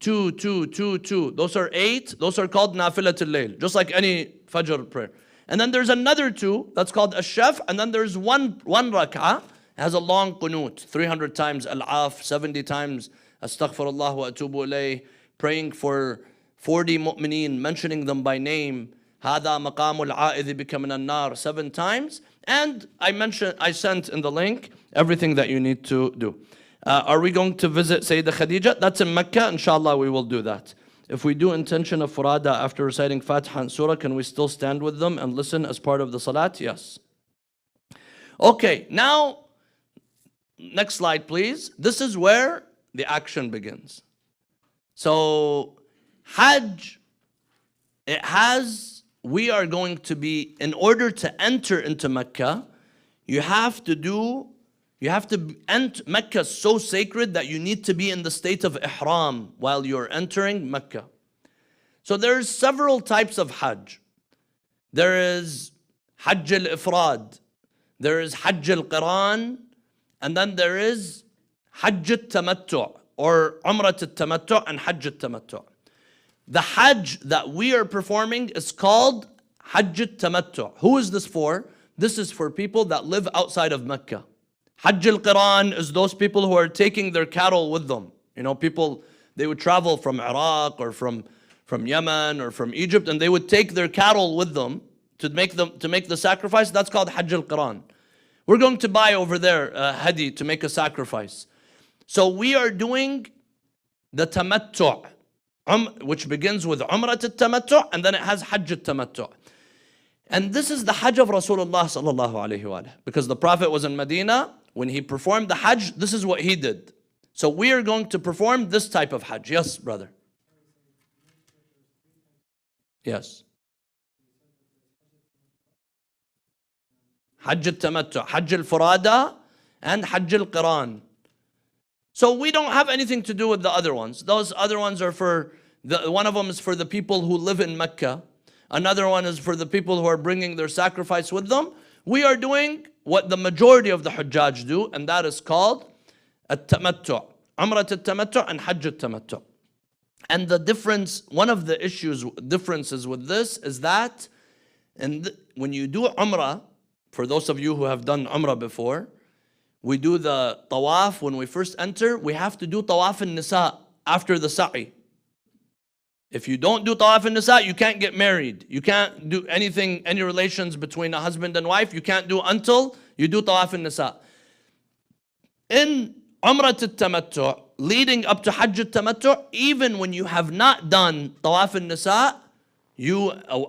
2, 2, 2, 2. Those are 8. Those are called Nafilat al-Layl, just like any Fajr prayer. And then there's another 2, that's called Ash-Shaf. And then there's one rak'ah, has a long qunut, 300 times Al-Af, 70 times Astaghfirullah wa atubu ilayh, praying for 40 mu'mineen, mentioning them by name. هذا مقام العائذ بك من النار 7 times. And I sent in the link everything that you need to do. Are we going to visit Sayyidah Khadija? That's in Mecca. Inshallah, we will do that. If we do intention of Furada after reciting Fatiha and Surah, can we still stand with them and listen as part of the Salat? Yes. Okay, now, next slide, please. This is where the action begins. So, Hajj, we are going to be, in order to enter into Mecca, Mecca is so sacred that you need to be in the state of ihram while you're entering Mecca. So there's several types of Hajj. There is Hajj al-Ifrad, there is Hajj al-Qiran, and then there is Hajj al-Tamattu' or Umrah al-Tamattu' and Hajj al-Tamattu'. The Hajj that we are performing is called Hajj al-Tamattu'. Who is this for? This is for people that live outside of Mecca. Hajj al-Qiran is those people who are taking their cattle with them. People, they would travel from Iraq or from Yemen or from Egypt, and they would take their cattle with them to make the sacrifice. That's called Hajj al-Qiran. We're going to buy over there a hadi to make a sacrifice. So we are doing the Tamattu', which begins with Umrah al-Tamattu', and then it has Hajj al-Tamattu'. And this is the Hajj of Rasulullah sallallahu alayhi wa sallam. Because the Prophet was in Medina, when he performed the Hajj, this is what he did. So we are going to perform this type of Hajj. Yes, brother. Yes. Hajj al-Tamattu', Hajj al-Furada, and Hajj al-Qiran. So we don't have anything to do with the other ones. Those other ones are one of them is for the people who live in Mecca. Another one is for the people who are bringing their sacrifice with them. We are doing what the majority of the Hujjaj do, and that is called At-Tamattu', Umrah al-Tamattu' and Hajj al-Tamattu'. And the difference, one of the differences with this is that when you do Umrah, for those of you who have done Umrah before, we do the tawaf when we first enter. We have to do tawaf al-Nisa after the sa'i. If you don't do tawaf al-Nisa, you can't get married. You can't do any relations between a husband and wife. You can't do until you do tawaf al-Nisa. In Umrah al-Tamattu', leading up to Hajj al-Tamattu', even when you have not done Tawaf al-Nisa,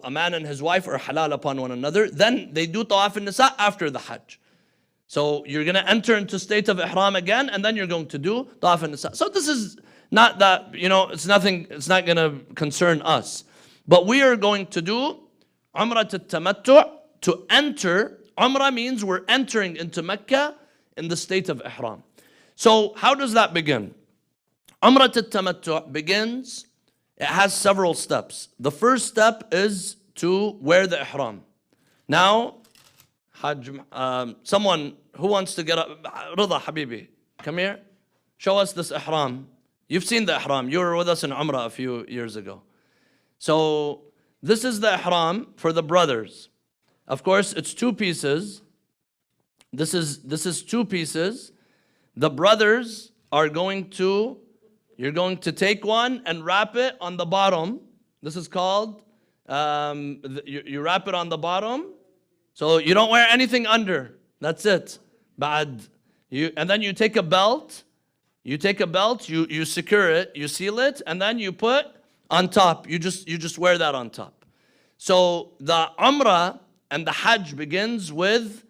a man and his wife are halal upon one another, then they do Tawaf al-Nisa after the Hajj. So you're going to enter into state of Ihram again, and then you're going to do Tawaf al-Nisa. So this is not that, it's nothing, it's not going to concern us. But we are going to do Umrah al-Tamattu' to enter. Umrah means we're entering into Mecca in the state of Ihram. So how does that begin? Umrah al-Tamattu' begins, it has several steps. The first step is to wear the Ihram. Now, Hajj, someone who wants to get up, Rida Habibi, come here. Show us this Ihram. You've seen the Ihram. You were with us in Umrah a few years ago. So this is the Ihram for the brothers. Of course, it's two pieces. This is two pieces. The brothers are you're going to take one and wrap it on the bottom. This is called, you wrap it on the bottom. So you don't wear anything under. That's it. Bad. And then you take a belt. You secure it, you seal it, and then you put on top. You just wear that on top. So the Umrah and the Hajj begins with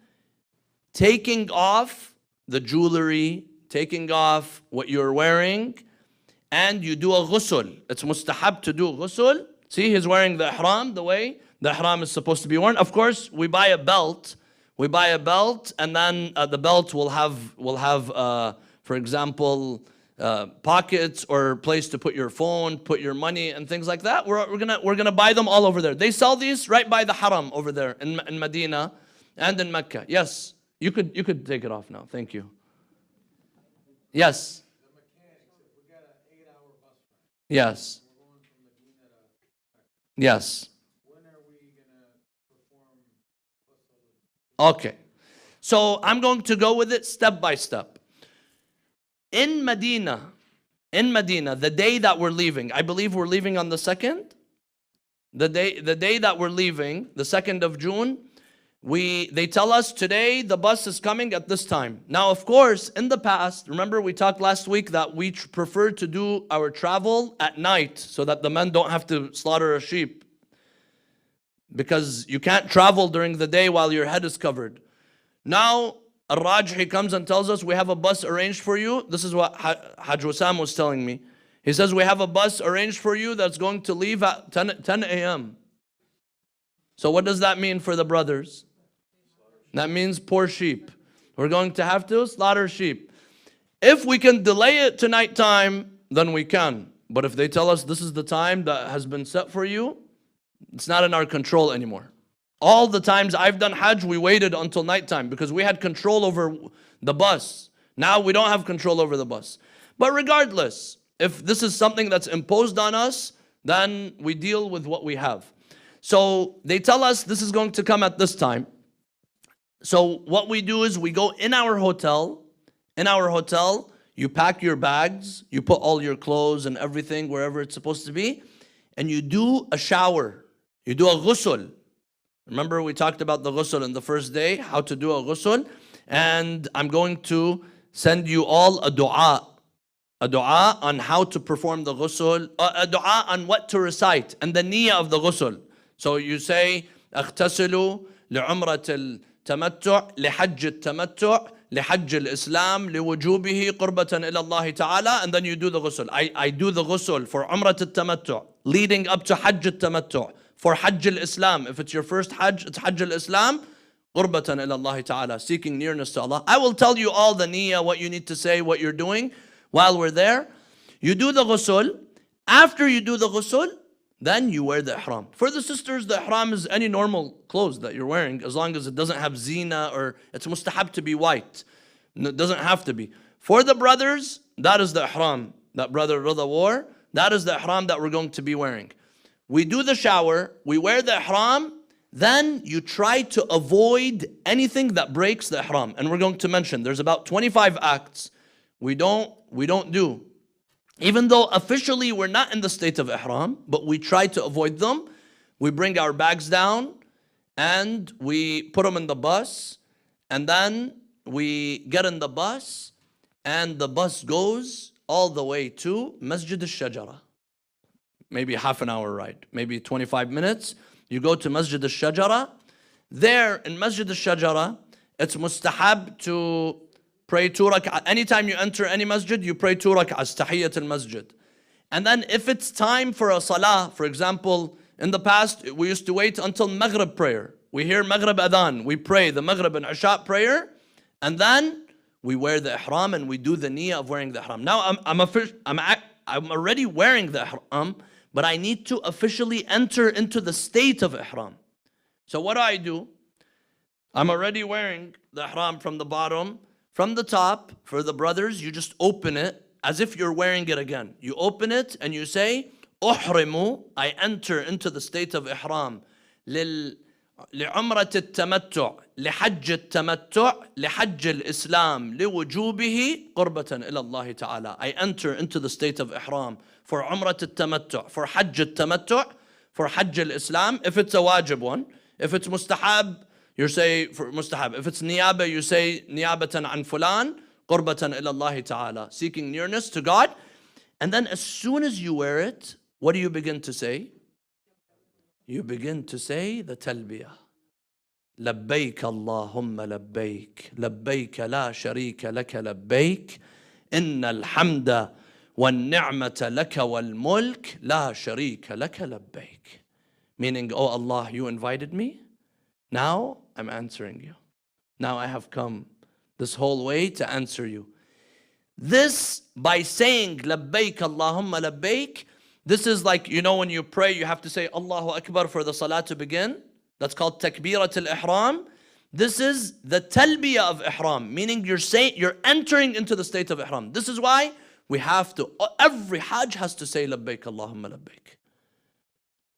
taking off the jewelry, taking off what you're wearing, and you do a ghusl. It's mustahab to do ghusl. See, he's wearing the ihram the way the ihram is supposed to be worn. Of course, we buy a belt. And then the belt will have, for example, pockets or place to put your phone, put your money, and things like that. We're gonna buy them all over there. They sell these right by the Haram over there in Medina and in Mecca. Yes, you could take it off now. Thank you. Yes. The mechanics, if we got an 8-hour bus ride, Yes. we're going from Medina to Mecca. Yes. When are we gonna perform? Okay. So I'm going to go with it step by step. In Medina, the day that we're leaving, I believe we're leaving on the 2nd. The day that we're leaving, the 2nd of June, they tell us today the bus is coming at this time. Now, of course, in the past, remember we talked last week that we prefer to do our travel at night so that the men don't have to slaughter a sheep. Because you can't travel during the day while your head is covered. Now, Al-Rajhi comes and tells us we have a bus arranged for you. This is what Hajj Wassam was telling me. He says we have a bus arranged for you that's going to leave at 10 a.m. So what does that mean for the brothers? That means poor sheep. We're going to have to slaughter sheep. If we can delay it to nighttime, then we can. But if they tell us this is the time that has been set for you, it's not in our control anymore. All the times I've done Hajj, we waited until nighttime because we had control over the bus. Now we don't have control over the bus. But regardless, if this is something that's imposed on us, then we deal with what we have. So they tell us this is going to come at this time. So what we do is we go in our hotel. In our hotel, you pack your bags, you put all your clothes and everything wherever it's supposed to be, and you do a shower. You do a ghusl. Remember we talked about the ghusl in the first day, how to do a ghusl. And I'm going to send you all a dua on how to perform the ghusl, a dua on what to recite, and the niyyah of the ghusl. So you say, اغتسلوا لعمرة التمتع لحج التمتع لحج الإسلام لوجوبه قربة إلى الله تعالى, and then you do the ghusl. I do the ghusl for عمرة التمتع leading up to Hajj التمتع. For Hajj al-Islam, if it's your first Hajj, it's Hajj al-Islam, قربة إلى الله تعالى, seeking nearness to Allah. I will tell you all the niyyah, what you need to say, what you're doing while we're there. You do the ghusl. After you do the ghusl, then you wear the ihram. For the sisters, the ihram is any normal clothes that you're wearing, as long as it doesn't have zina or it's mustahab to be white. It doesn't have to be. For the brothers, that is the ihram that Brother Rida wore. That is the ihram that we're going to be wearing. We do the shower, we wear the ihram, then you try to avoid anything that breaks the ihram. And we're going to mention, there's about 25 acts we don't do. Even though officially we're not in the state of ihram, but we try to avoid them. We bring our bags down and we put them in the bus, and then we get in the bus and the bus goes all the way to Masjid al-Shajara. Maybe half an hour ride, maybe 25 minutes. You go to Masjid al-Shajara. There in Masjid al-Shajara, it's mustahab to pray 2 rak'ah. Anytime you enter any masjid, you pray 2 rak'ahs, tahiyyat al-masjid. And then if it's time for a salah, for example, in the past, we used to wait until Maghrib prayer. We hear Maghrib adhan, we pray the Maghrib and Isha prayer, and then we wear the ihram and we do the niyyah of wearing the ihram. Now I'm already wearing the ihram, but I need to officially enter into the state of ihram. So what do? I'm already wearing the ihram from the bottom. From the top, for the brothers, you just open it as if you're wearing it again. You open it and you say, أحرم, I enter into the state of ihram. لعمرة التمتع لحج التمتع لحج الإسلام لوجوبه قربة إلى الله تعالى. I enter into the state of ihram for عمرة التمتع, for حج التمتع, for حج الإسلام. If it's a wajib one, if it's mustahab, you say for mustahab. If it's niyaba, you say niyabatan an fulan, qurbatan ila Allah ta'ala, seeking nearness to God. And then as soon as you wear it, what do you begin to say? You begin to say the talbiyah. لبيك اللهم لبيك لبيك لا شريك لك لبيك إن الحمد والنعمة لك والملك لا شريك لك لبيك. Meaning, oh Allah, you invited me. Now I'm answering you. Now I have come this whole way to answer you. This, by saying labbaik Allahumma labbaik, this is like, you know, when you pray, you have to say Allahu Akbar for the salah to begin. That's called takbirat al-ihram. This is the talbiyah of ihram, meaning you're entering into the state of ihram. This is why we have to, every hajj has to say labbaik Allahumma labbaik.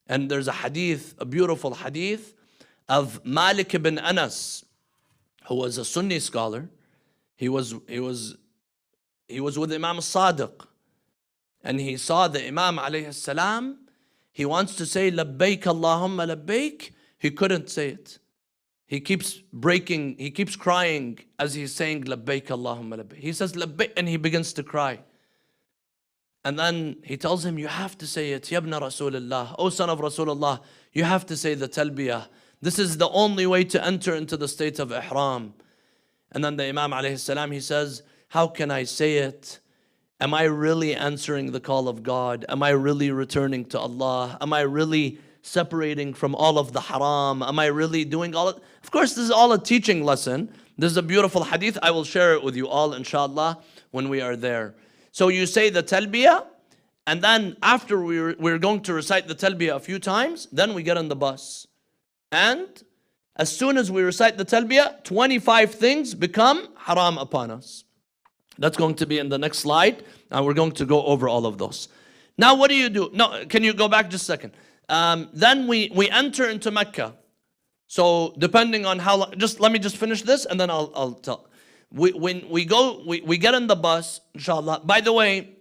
And there's a hadith, a beautiful hadith of Malik ibn Anas, who was a Sunni scholar. He was with Imam Sadiq, and he saw the Imam alayhi salam. He wants to say labbaik Allahumma labbaik. He couldn't say it. He keeps breaking, he keeps crying as he's saying labbaik Allahumma labbaik. He says labbaik and he begins to cry. And then he tells him, you have to say it. Yabna Rasulullah, O son of Rasulullah, you have to say the talbiyah. This is the only way to enter into the state of ihram. And then the Imam alayhi salam, he says, how can I say it? Am I really answering the call of God? Am I really returning to Allah? Am I really separating from all of the haram? Am I really doing all of course, this is all a teaching lesson. This is a beautiful hadith. I will share it with you all, inshallah, when we are there. So you say the talbiyah, and then after we're going to recite the talbiyah a few times, then we get on the bus. And as soon as we recite the talbiyah, 25 things become haram upon us. That's going to be in the next slide. Now we're going to go over all of those. Now what do? No, can you go back just a second? Then we enter into Mecca. So depending on how long, let me just finish this and then I'll tell. When we get in the bus, inshallah. By the way,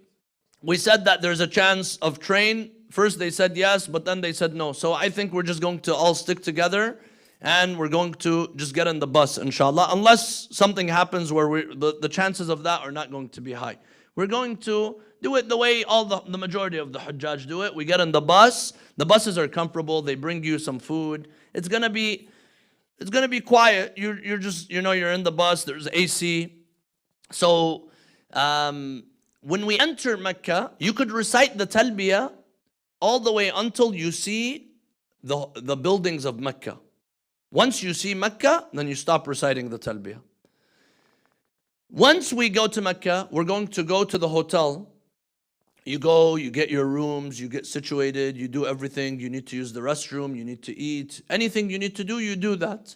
we said that there's a chance of train. First they said yes, but then they said no. So I think we're just going to all stick together and we're going to just get in the bus, inshallah. Unless something happens where the chances of that are not going to be high. We're going to do it the way all the majority of the Hujjaj do it. We get in the bus. The buses are comfortable. They bring you some food. It's gonna be quiet. You're just, you're in the bus. There's AC. So when we enter Mecca, you could recite the talbiyah all the way until you see the buildings of Mecca. Once you see Mecca, then you stop reciting the talbiyah. Once we go to Mecca, we're going to go to the hotel. You go, you get your rooms, you get situated, you do everything. You need to use the restroom, you need to eat. Anything you need to do, you do that.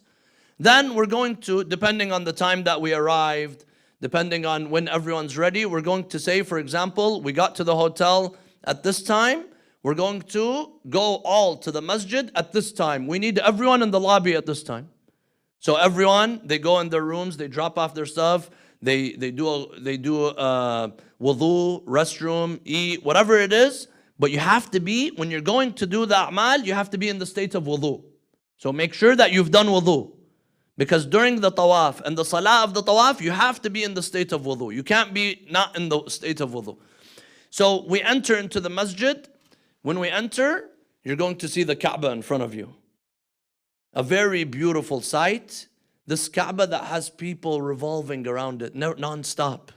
Then we're going to, depending on the time that we arrived, depending on when everyone's ready, we're going to say, for example, we got to the hotel at this time. We're going to go all to the masjid at this time. We need everyone in the lobby at this time. So everyone, they go in their rooms, they drop off their stuff, they do wudu, restroom, eat, whatever it is. But you have to be, when you're going to do the a'mal, you have to be in the state of wudu. So make sure that you've done wudu. Because during the tawaf and the salah of the tawaf, you have to be in the state of wudu. You can't be not in the state of wudu. So we enter into the masjid. When we enter, you're going to see the Kaaba in front of you. A very beautiful sight. This Kaaba that has people revolving around it non-stop.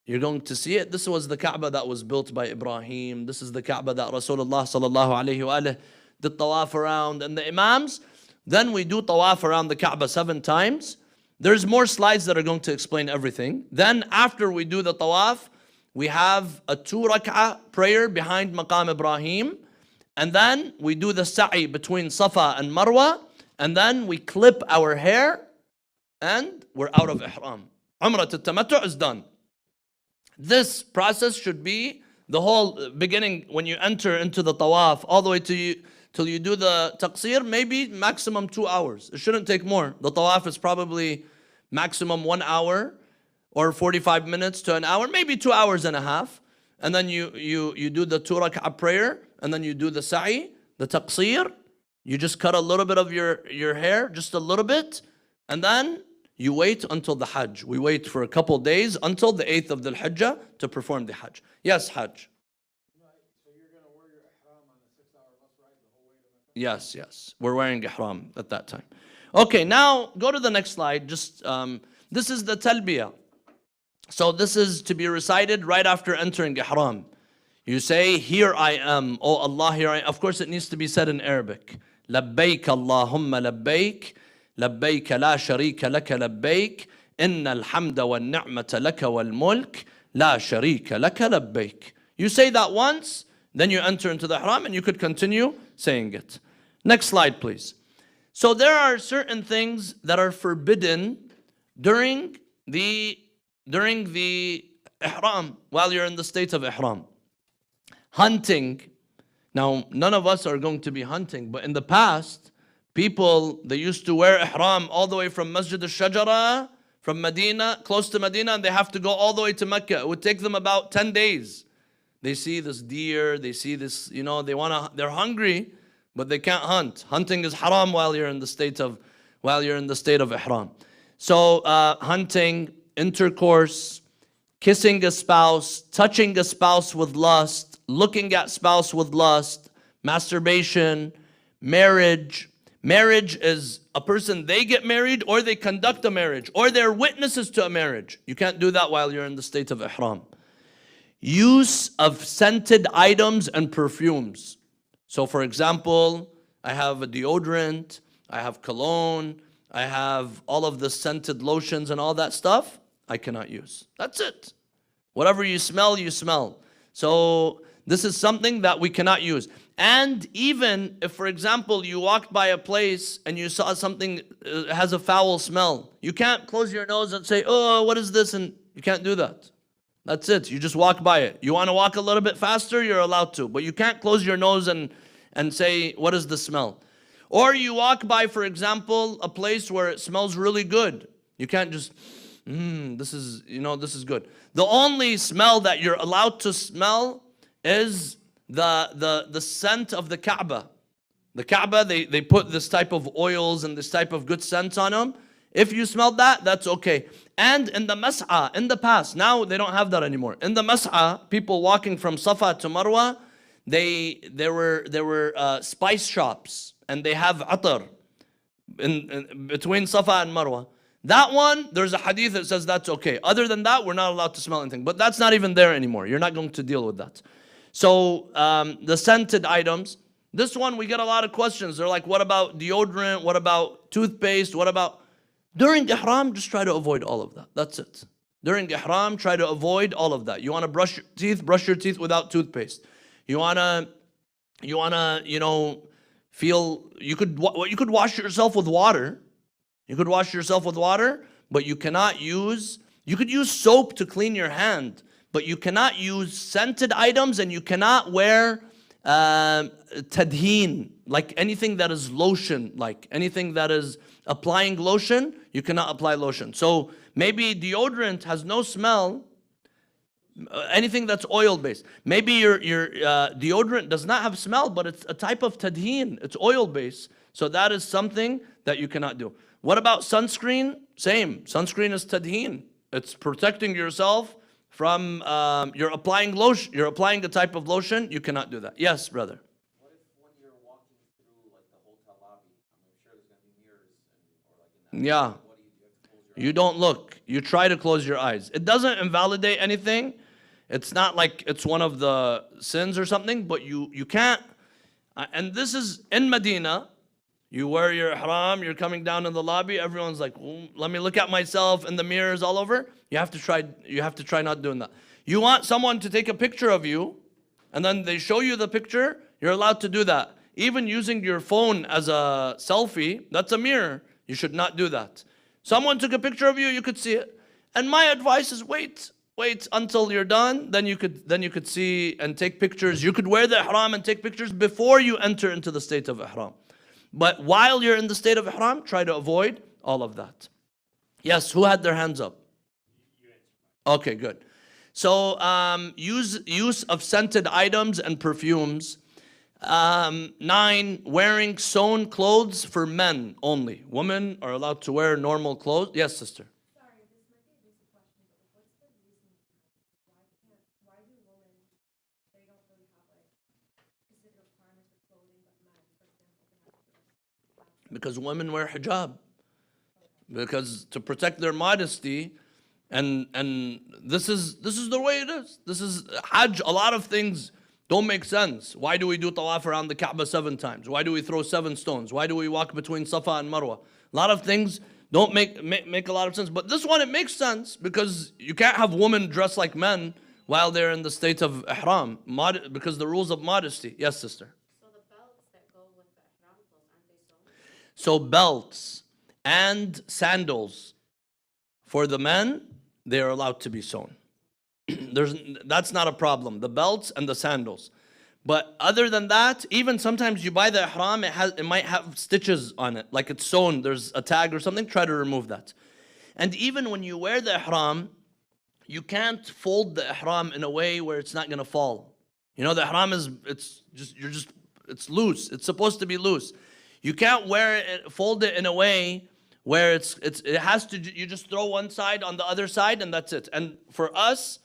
You're going to see it. This was the Kaaba that was built by Ibrahim. This is the Kaaba that Rasulullah sallallahu alayhi wa did tawaf around. And the Imams, then we do tawaf around the Kaaba 7 times. There's more slides that are going to explain everything. Then after we do the tawaf, we have a 2 rak'ah prayer behind Maqam Ibrahim. And then we do the sa'i between Safa and Marwa. And then we clip our hair and we're out of ihram. Umrah al-tamattu' is done. This process should be the whole beginning when you enter into the tawaf, all the way till you do the taqsir, maybe maximum 2 hours. It shouldn't take more. The tawaf is probably maximum 1 hour or 45 minutes to an hour, maybe 2 hours and a half. And then you do the 2 rak'ah prayer, and then you do the sa'i, the taqsir. You just cut a little bit of your hair, just a little bit, and then you wait until the Hajj. We wait for a couple days until the 8th of the Hijjah to perform the Hajj. Yes, Hajj. So you're going to wear your ihram on the 6-hour bus ride the whole way to Mecca? Yes. We're wearing ihram at that time. Okay, now go to the next slide. This is the talbiyah. So this is to be recited right after entering ihram. You say, here I am, oh Allah, here I am. Of course, it needs to be said in Arabic. لبيك اللهم لبيك لبيك لا شريك لك لبيك إن الحمد والنعمة لك والملك لا شريك لك لبيك. You say that once, then you enter into the ihram and you could continue saying it. Next slide, please. So there are certain things that are forbidden during the ihram, while you're in the state of ihram. Hunting. Now, none of us are going to be hunting, but in the past, people, they used to wear ihram all the way from Masjid al-Shajara, from Medina, close to Medina, and they have to go all the way to Mecca. It would take them about 10 days. They see this deer, they see this, they're hungry, but they can't hunt. Hunting is haram while you're in the state of ihram. So, hunting, intercourse, kissing a spouse, touching a spouse with lust, looking at spouse with lust, masturbation, marriage. Marriage is a person, they get married or they conduct a marriage or they're witnesses to a marriage. You can't do that while you're in the state of ihram. Use of scented items and perfumes. So for example, I have a deodorant, I have cologne, I have all of the scented lotions and all that stuff, I cannot use. That's it. Whatever you smell, you smell. So this is something that we cannot use. And even if, for example, you walked by a place and you saw something has a foul smell, you can't close your nose and say, oh, what is this? And you can't do that. That's it. You just walk by it. You want to walk a little bit faster, you're allowed to. But you can't close your nose and say, what is the smell? Or you walk by, for example, a place where it smells really good. You can't just, this is good. The only smell that you're allowed to smell is the scent of the Kaaba. The Kaaba, they put this type of oils and this type of good scents on them. If you smell that, that's okay. And in the Mas'a, in the past, now they don't have that anymore. In the Mas'a, people walking from Safa to Marwa, there were spice shops, and they have atar in between Safa and Marwa. That one, there's a hadith that says that's okay. Other than that, we're not allowed to smell anything. But that's not even there anymore. You're not going to deal with that. So the scented items. This one, we get a lot of questions. They're like, what about deodorant? What about toothpaste? What about... During ihram, just try to avoid all of that. That's it. During ihram, try to avoid all of that. You want to brush your teeth without toothpaste. You wanna, feel, you could wash yourself with water. You could wash yourself with water, but you could use soap to clean your hand, but you cannot use scented items, and you cannot wear tadheen, like anything that is lotion, like anything that is applying lotion, you cannot apply lotion. So maybe deodorant has no smell, Anything that's oil based. Maybe your deodorant does not have smell, but it's a type of tadheen. It's oil based. So that is something that you cannot do. What about sunscreen? Same. Sunscreen is tadheen. It's protecting yourself from, you're applying lotion. You're applying a type of lotion. You cannot do that. Yes, brother. What if when you're walking through like the hotel lobby, I'm sure there's gonna be mirrors or like in that. Yeah. What do? You have to close your You don't look. You try to close your eyes. It doesn't invalidate anything. It's not like it's one of the sins or something, but you can't. And this is in Medina. You wear your ihram, you're coming down in the lobby, everyone's like, let me look at myself in the mirrors all over. You have to try not doing that. You want someone to take a picture of you, and then they show you the picture, you're allowed to do that. Even using your phone as a selfie, that's a mirror. You should not do that. Someone took a picture of you, you could see it. And my advice is wait until you're done, then you could see and take pictures. You could wear the ihram and take pictures before you enter into the state of ihram. But while you're in the state of ihram, try to avoid all of that. Yes, who had their hands up? Okay, good. So use of scented items and perfumes. 9, wearing sewn clothes for men only. Women are allowed to wear normal clothes. Yes, sister. Sorry, this might be a basic question, but what's the reason why do women, they don't really have like specific requirements for clothing, but men, for example, they have to have Because women wear hijab. Because to protect their modesty, and this is the way it is. This is Hajj. A lot of things don't make sense. Why do we do tawaf around the Kaaba 7 times? Why do we throw 7 stones? Why do we walk between Safa and Marwa? A lot of things don't make a lot of sense. But this one, it makes sense because you can't have women dress like men while they're in the state of ihram, because the rules of modesty. Yes, sister. So the belts that go with the ihram clothes, aren't they sewn? So belts and sandals for the men, they are allowed to be sewn. That's not a problem. The belts and the sandals. But other than that, even sometimes you buy the ihram, it might have stitches on it, like it's sewn, there's a tag or something, try to remove that. And even when you wear the ihram, you can't fold the ihram in a way where it's not gonna fall. You know, the ihram it's loose. It's supposed to be loose. You can't fold it in a way where it has to, you just throw one side on the other side and that's it. And for us,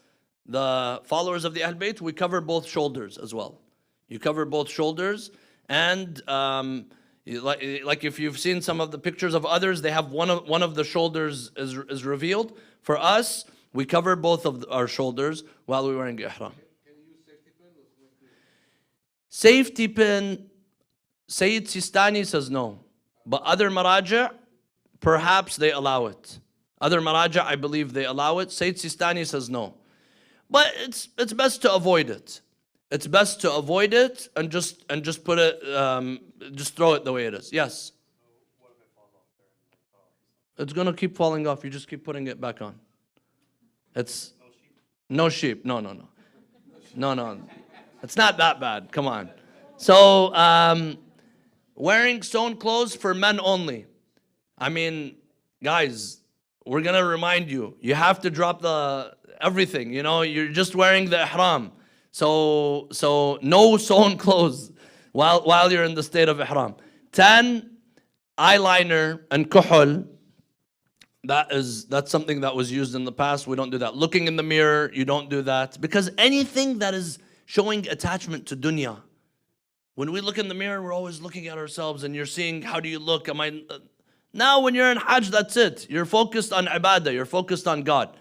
the followers of the Ahl Bayt, we cover both shoulders as well. You cover both shoulders, and like if you've seen some of the pictures of others, they have one of the shoulders is revealed. For us, we cover both of our shoulders while we're wearing ihram. Can you use safety pin or something? Safety pin, Sayyid Sistani says no, but other maraja, perhaps they allow it. Other maraja, I believe they allow it. Sayyid Sistani says no. But it's best to avoid it. It's best to avoid it and just put it, just throw it the way it is. Yes. It's gonna keep falling off. You just keep putting it back on. It's no sheep. No. It's not that bad. Come on. So wearing sewn clothes for men only. I mean, guys, we're gonna remind you. You have to drop everything. You know, you're just wearing the ihram. So no sewn clothes while you're in the state of ihram. 10, eyeliner and kuhul. That's something that was used in the past. We don't do that. Looking in the mirror, you don't do that. Because anything that is showing attachment to dunya. When we look in the mirror, we're always looking at ourselves and you're seeing, how do you look? Now when you're in Hajj, that's it. You're focused on ibadah. You're focused on God.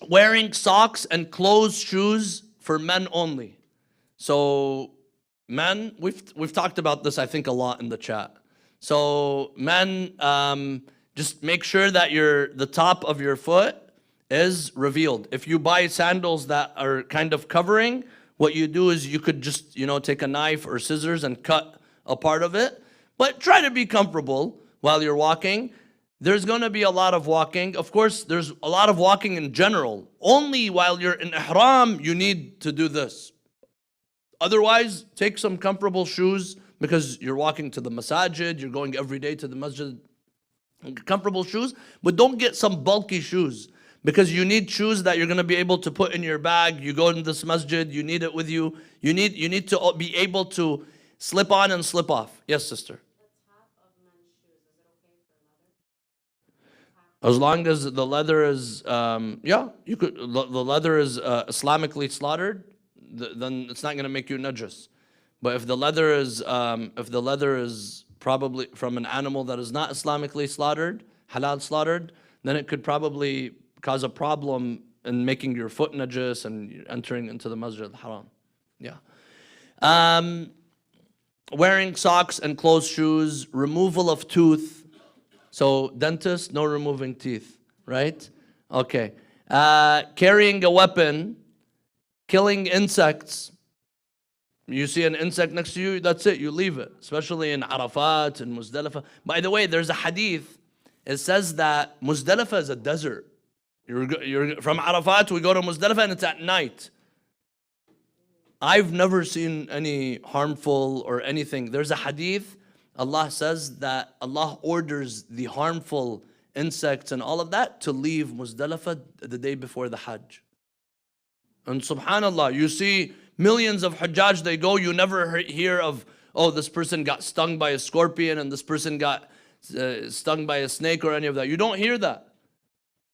Wearing socks and closed shoes for men only. So men, we've talked about this, I think, a lot in the chat. So men, just make sure that the top of your foot is revealed. If you buy sandals that are kind of covering, what you do is you could just, take a knife or scissors and cut a part of it. But try to be comfortable while you're walking. There's going to be a lot of walking. Of course, there's a lot of walking in general. Only while you're in ihram, you need to do this. Otherwise, take some comfortable shoes because you're walking to the masajid, you're going every day to the masjid. Comfortable shoes, but don't get some bulky shoes because you need shoes that you're going to be able to put in your bag. You go in this masjid, you need it with you. You need to be able to slip on and slip off. Yes, sister. As long as the leather is, yeah, you could. The leather is Islamically slaughtered, then it's not going to make you najis. But if the leather is probably from an animal that is not Islamically slaughtered, halal slaughtered, then it could probably cause a problem in making your foot najis and entering into the masjid al-haram. Yeah. Wearing socks and closed shoes, removal of tooth. So dentist, no removing teeth, right? Okay. Carrying a weapon, killing insects. You see an insect next to you, that's it, you leave it. Especially in Arafat and Muzdalifah. By the way, there's a hadith. It says that Muzdalifah is a desert. You're from Arafat, we go to Muzdalifah and it's at night. I've never seen any harmful or anything. There's a hadith, Allah says that Allah orders the harmful insects and all of that to leave Muzdalifah the day before the Hajj. And subhanAllah, you see millions of Hajjaj, they go, you never hear of, oh, this person got stung by a scorpion and this person got stung by a snake or any of that. You don't hear that.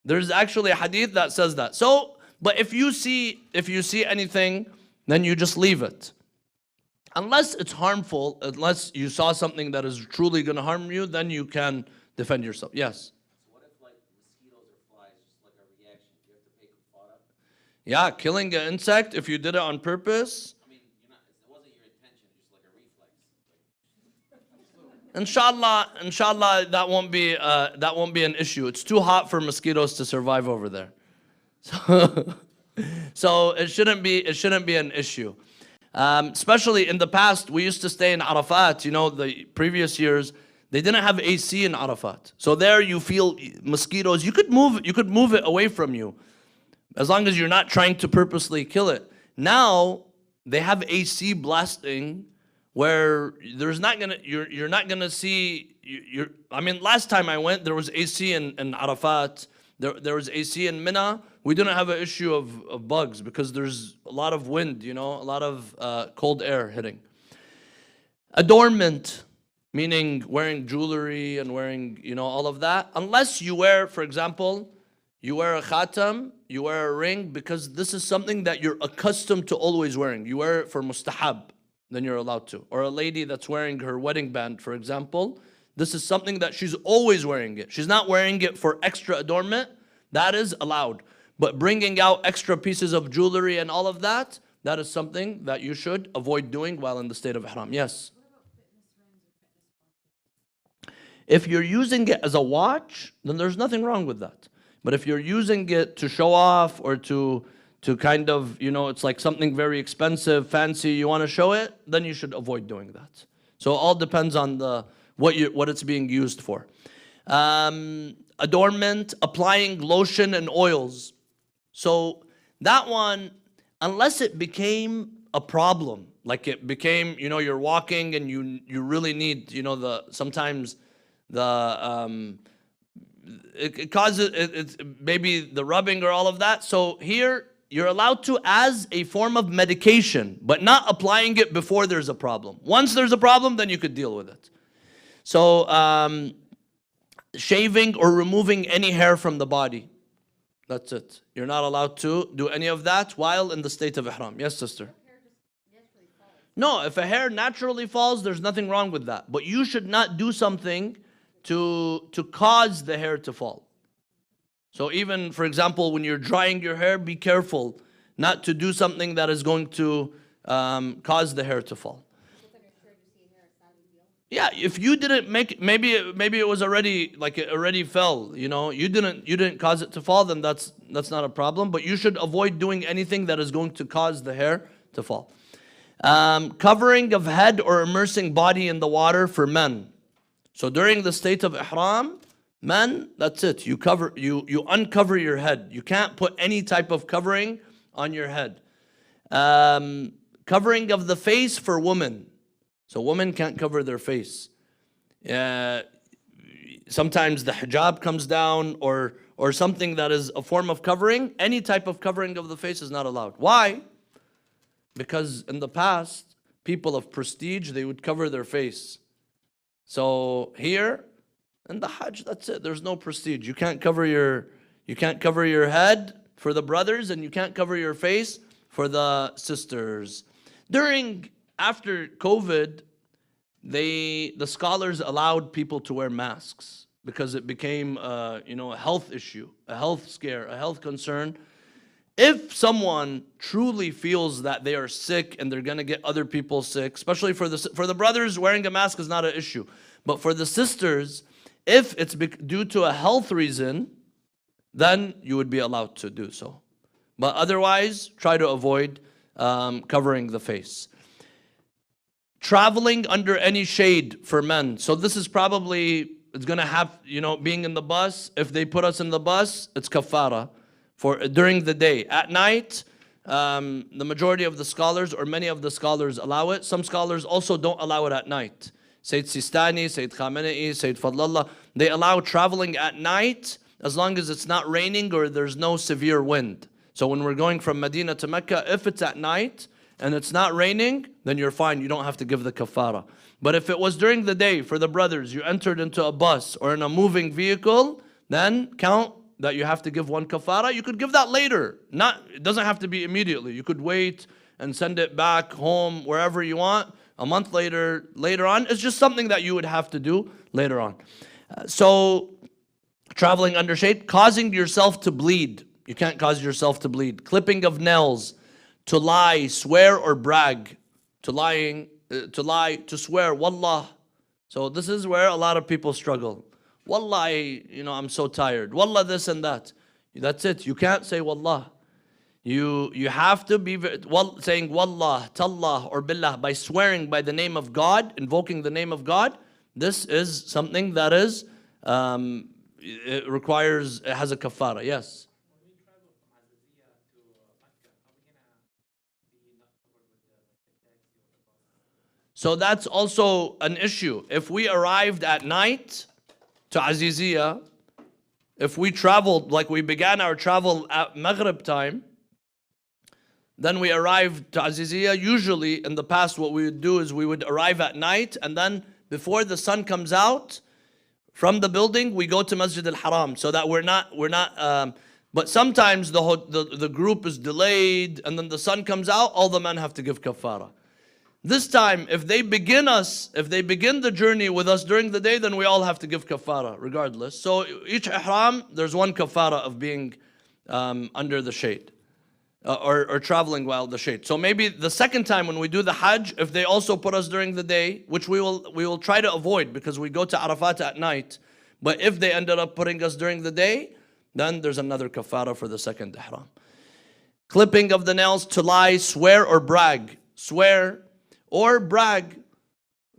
There's actually a hadith that says that. So, but if you see anything, then you just leave it. Unless it's harmful, unless you saw something that is truly going to harm you, then you can defend yourself. Yes? So what if like mosquitoes or flies, just like a reaction? Do you have to pay kafara? Yeah, killing an insect, if you did it on purpose, I mean, it wasn't your intention, just like a reflex. inshallah, that won't be an issue. It's too hot for mosquitoes to survive over there. So it shouldn't be an issue. Especially in the past, we used to stay in Arafat. You know, the previous years, they didn't have AC in Arafat. So there you feel mosquitoes. You could move it away from you, as long as you're not trying to purposely kill it. Now they have AC blasting, where you're not gonna see. I mean, last time I went, there was AC in Arafat. There was AC in Mina. We didn't have an issue of bugs because there's a lot of wind, you know, a lot of cold air hitting. Adornment, meaning wearing jewelry and wearing, you know, all of that. Unless you wear, for example, you wear a khatam, you wear a ring, because this is something that you're accustomed to always wearing. You wear it for mustahab, then you're allowed to. Or a lady that's wearing her wedding band, for example, this is something that she's always wearing it. She's not wearing it for extra adornment. That is allowed. But bringing out extra pieces of jewelry and all of that, that is something that you should avoid doing while in the state of ihram. Yes? If you're using it as a watch, then there's nothing wrong with that. But if you're using it to show off or to kind of, you know, it's like something very expensive, fancy, you want to show it, then you should avoid doing that. So it all depends on what it's being used for. Adornment, applying lotion and oils. So that one, unless it became a problem, like it became, you know, you're walking and you really need, you know, sometimes it causes it's maybe the rubbing or all of that. So here you're allowed to as a form of medication, but not applying it before there's a problem. Once there's a problem, then you could deal with it. So shaving or removing any hair from the body. That's it. You're not allowed to do any of that while in the state of ihram. Yes, sister? No, if a hair naturally falls, there's nothing wrong with that. But you should not do something to cause the hair to fall. So even, for example, when you're drying your hair, be careful not to do something that is going to cause the hair to fall. Yeah, if you didn't make, maybe it was already, like it already fell, you know, you didn't cause it to fall, then that's not a problem. But you should avoid doing anything that is going to cause the hair to fall. Covering of head or immersing body in the water for men. So during the state of ihram, men, that's it. You uncover your head. You can't put any type of covering on your head. Covering of the face for women. So women can't cover their face. sometimes the hijab comes down, or something that is a form of covering. Any type of covering of the face is not allowed. Why? Because in the past, people of prestige, they would cover their face. So here, in the Hajj, that's it. There's no prestige. You can't cover your head for the brothers, and you can't cover your face for the sisters. After COVID, the scholars allowed people to wear masks because it became a health issue, a health scare, a health concern. If someone truly feels that they are sick and they're gonna get other people sick, especially for the brothers, wearing a mask is not an issue. But for the sisters, if it's due to a health reason, then you would be allowed to do so. But otherwise, try to avoid covering the face. Traveling under any shade for men. So this is probably, it's gonna have, being in the bus. If they put us in the bus, it's kafara for during the day. At night, the majority of the scholars, or many of the scholars, allow it. Some scholars also don't allow it at night. Sayyid Sistani, Sayyid Khamenei, Sayyid Fadlallah, they allow traveling at night as long as it's not raining or there's no severe wind. So when we're going from Medina to Mecca, if it's at night and it's not raining, then you're fine. You don't have to give the kafara. But if it was during the day, for the brothers, you entered into a bus or in a moving vehicle, then count that you have to give one kafara. You could give that later. It doesn't have to be immediately. You could wait and send it back home, wherever you want, a month later on. It's just something that you would have to do later on. So, traveling under shade, causing yourself to bleed. You can't cause yourself to bleed. Clipping of nails, to lie, swear, or brag. To lie, to swear, wallah. So this is where a lot of people struggle. Wallah, I'm so tired. Wallah, this and that. That's it. You can't say wallah. You have to be saying wallah, tallah, or billah, by swearing by the name of God, invoking the name of God. This is something that is, it has a kafara. Yes? When we travel from Azaziyah to Mecca, are we gonna be not covered with the taxi or the bus? So that's also an issue. If we arrived at night to Aziziyah, if we traveled, like we began our travel at Maghrib time, then we arrived to Aziziyah. Usually in the past, what we would do is we would arrive at night, and then before the sun comes out from the building, we go to Masjid al-Haram, so that we're not. But sometimes the group is delayed, and then the sun comes out. All the men have to give kafara. This time, if they begin the journey with us during the day, then we all have to give kafara, regardless. So each ihram, there's one kafara of being under the shade. Or traveling while the shade. So maybe the second time when we do the Hajj, if they also put us during the day, which we will try to avoid because we go to Arafat at night. But if they ended up putting us during the day, then there's another kafara for the second ihram. Clipping of the nails, to lie, swear, or brag. Swear or brag.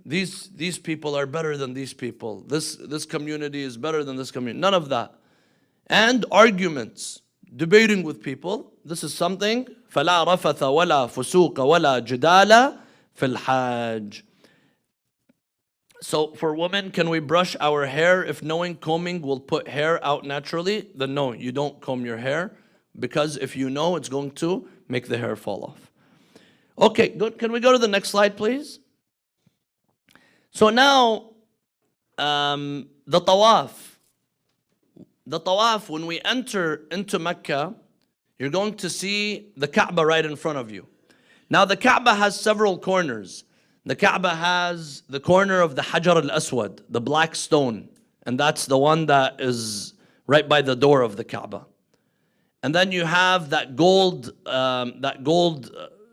These people are better than these people. This community is better than this community. None of that. And arguments. Debating with people. This is something. فَلَا رَفَثَ وَلَا فُسُوقَ وَلَا جِدَالَ فِي الْحَاجِ. So for women, can we brush our hair if knowing combing will put hair out naturally? Then no, you don't comb your hair, because if you know it's going to make the hair fall off. Okay, good. Can we go to the next slide, please? So now, the tawaf. The tawaf, when we enter into Mecca, you're going to see the Kaaba right in front of you. Now the Kaaba has several corners. The Kaaba has the corner of the Hajar al-Aswad, the black stone. And that's the one that is right by the door of the Kaaba. And then you have that gold,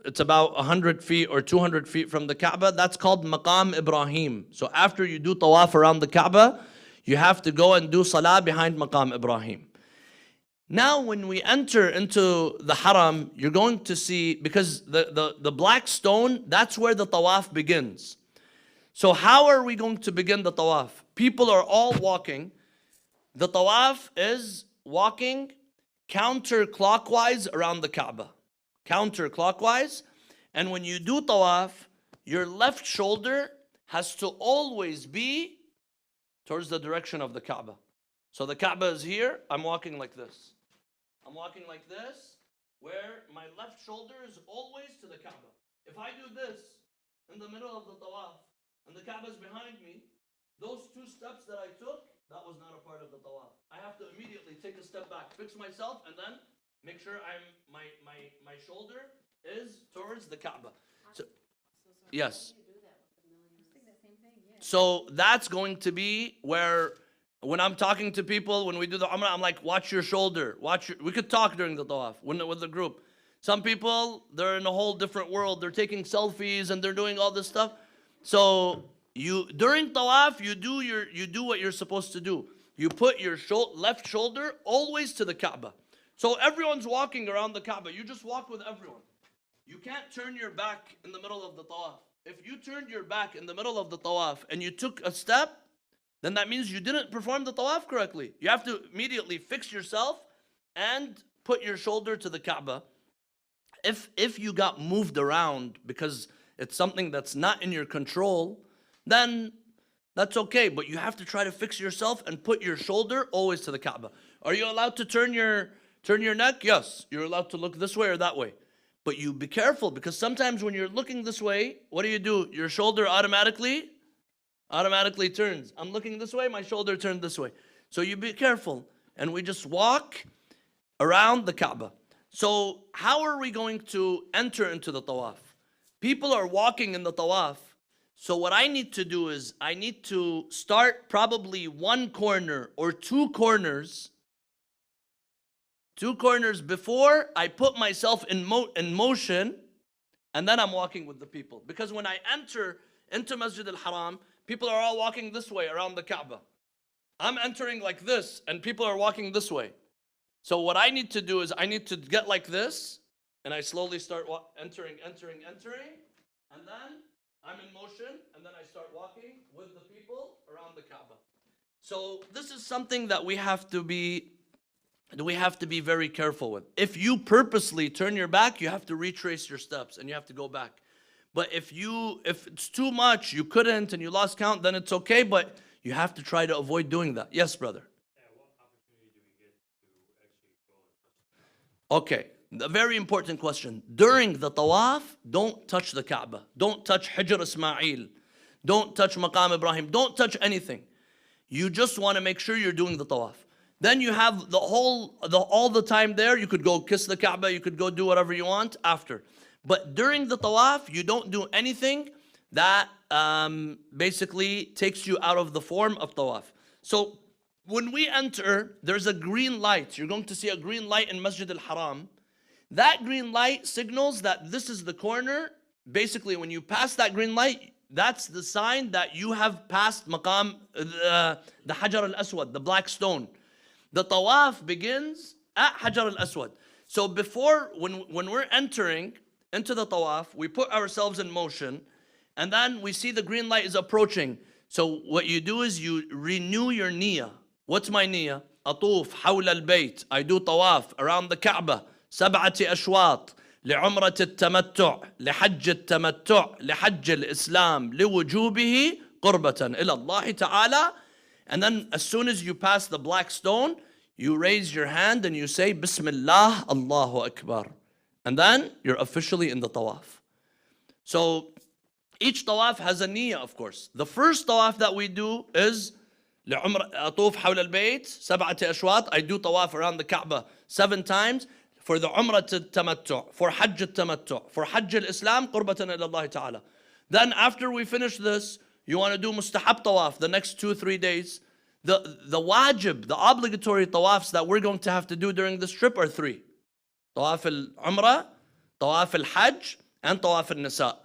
it's about 100 feet or 200 feet from the Kaaba. That's called Maqam Ibrahim. So after you do tawaf around the Kaaba, you have to go and do salah behind Maqam Ibrahim. Now when we enter into the haram, you're going to see, because the black stone, that's where the tawaf begins. So how are we going to begin the tawaf? People are all walking. The tawaf is walking counterclockwise around the Kaaba. Counterclockwise. And when you do tawaf, your left shoulder has to always be towards the direction of the Kaaba. So the Kaaba is here, I'm walking like this. I'm walking like this, where my left shoulder is always to the Kaaba. If I do this in the middle of the tawaf, and the Kaaba is behind me, those 2 steps that I took, that was not a part of the tawaf. I have to immediately take a step back, fix myself, and then make sure my shoulder is towards the Kaaba. So, yes. So that's going to be where, when I'm talking to people, when we do the Umrah, I'm like, watch your shoulder. We could talk during the tawaf with the group. Some people, they're in a whole different world. They're taking selfies and they're doing all this stuff. So during tawaf, you do what you're supposed to do. You put your left shoulder always to the Kaaba. So everyone's walking around the Kaaba. You just walk with everyone. You can't turn your back in the middle of the tawaf. If you turned your back in the middle of the tawaf and you took a step, then that means you didn't perform the tawaf correctly. You have to immediately fix yourself and put your shoulder to the Kaaba. If you got moved around because it's something that's not in your control, then that's okay. But you have to try to fix yourself and put your shoulder always to the Kaaba. Are you allowed to turn your neck? Yes. You're allowed to look this way or that way. But you be careful, because sometimes when you're looking this way, what do? Your shoulder automatically turns. I'm looking this way, my shoulder turned this way. So you be careful. And we just walk around the Kaaba. So how are we going to enter into the tawaf? People are walking in the tawaf. So what I need to do is I need to start probably 1 corner or 2 corners. 2 corners before I put myself in motion, and then I'm walking with the people. Because when I enter into Masjid al-Haram, people are all walking this way around the Kaaba. I'm entering like this, and people are walking this way. So what I need to do is I need to get like this, and I slowly start entering, and then I'm in motion, and then I start walking with the people around the Kaaba. So this is something that we have to be very careful with. If you purposely turn your back, you have to retrace your steps and you have to go back. But if it's too much, you couldn't and you lost count, then it's okay, but you have to try to avoid doing that. Yes, brother. What opportunity do we get to actually go and touch? Okay, a very important question. During the tawaf, don't touch the Kaaba. Don't touch Hijr Ismail. Don't touch Maqam Ibrahim. Don't touch anything. You just want to make sure you're doing the tawaf. Then you have all the time there. You could go kiss the Kaaba. You could go do whatever you want after. But during the tawaf, you don't do anything that basically takes you out of the form of tawaf. So when we enter, there's a green light. You're going to see a green light in Masjid al-Haram. That green light signals that this is the corner. Basically, when you pass that green light, that's the sign that you have passed maqam, the Hajar al-Aswad, the black stone. The tawaf begins at Hajar al-Aswad. So before, when we're entering into the tawaf, we put ourselves in motion, and then we see the green light is approaching. So what you do is you renew your niyyah. What's my niyyah? أطوف حول البيت. I do tawaf around the Kaaba. 7 أشواط لعمرة التمتع لحج التمتع لحج الإسلام لوجوبه قربة إلى الله تعالى. And then as soon as you pass the black stone, you raise your hand and you say, Bismillah, Allahu Akbar. And then you're officially in the tawaf. So each tawaf has a niyyah, of course. The first tawaf that we do is أطوف حول البيت 7 أشواط. I do tawaf around the Kaaba 7 times for the Umrah al-Tamattu', for Hajj al-Tamattu', for Hajj al-Islam, qurbatan ila Allah ta'ala. Then after we finish this, you want to do mustahab tawaf the next 2-3 days. The wajib, the obligatory tawafs that we're going to have to do during this trip are 3. Tawaf al-Umrah, Tawaf al-Hajj, and Tawaf al-Nisa.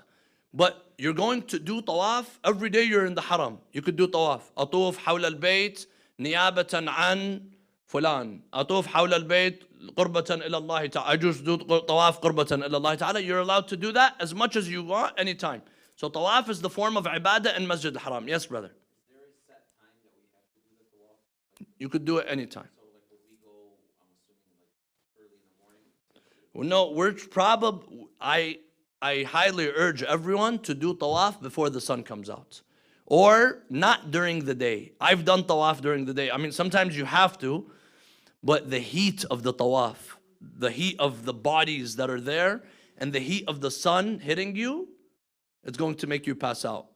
But you're going to do tawaf every day you're in the haram. You could do tawaf. أطوف حول البيت نيابة عن فلان. أطوف حول البيت قربة إلى الله تعالى. I just do tawaf قربة إلى الله تعالى. You're allowed to do that as much as you want, anytime. So tawaf is the form of ibadah in Masjid al-Haram. Yes, brother. Is there a set time that we have to do the tawaf? You could do it anytime. So like would we go, I'm assuming like early in the morning? No, we're probably, I highly urge everyone to do tawaf before the sun comes out. or not during the day. I've done tawaf during the day. I mean, sometimes you have to, but the heat of the tawaf, the heat of the bodies that are there, and the heat of the sun hitting you, it's going to make you pass out.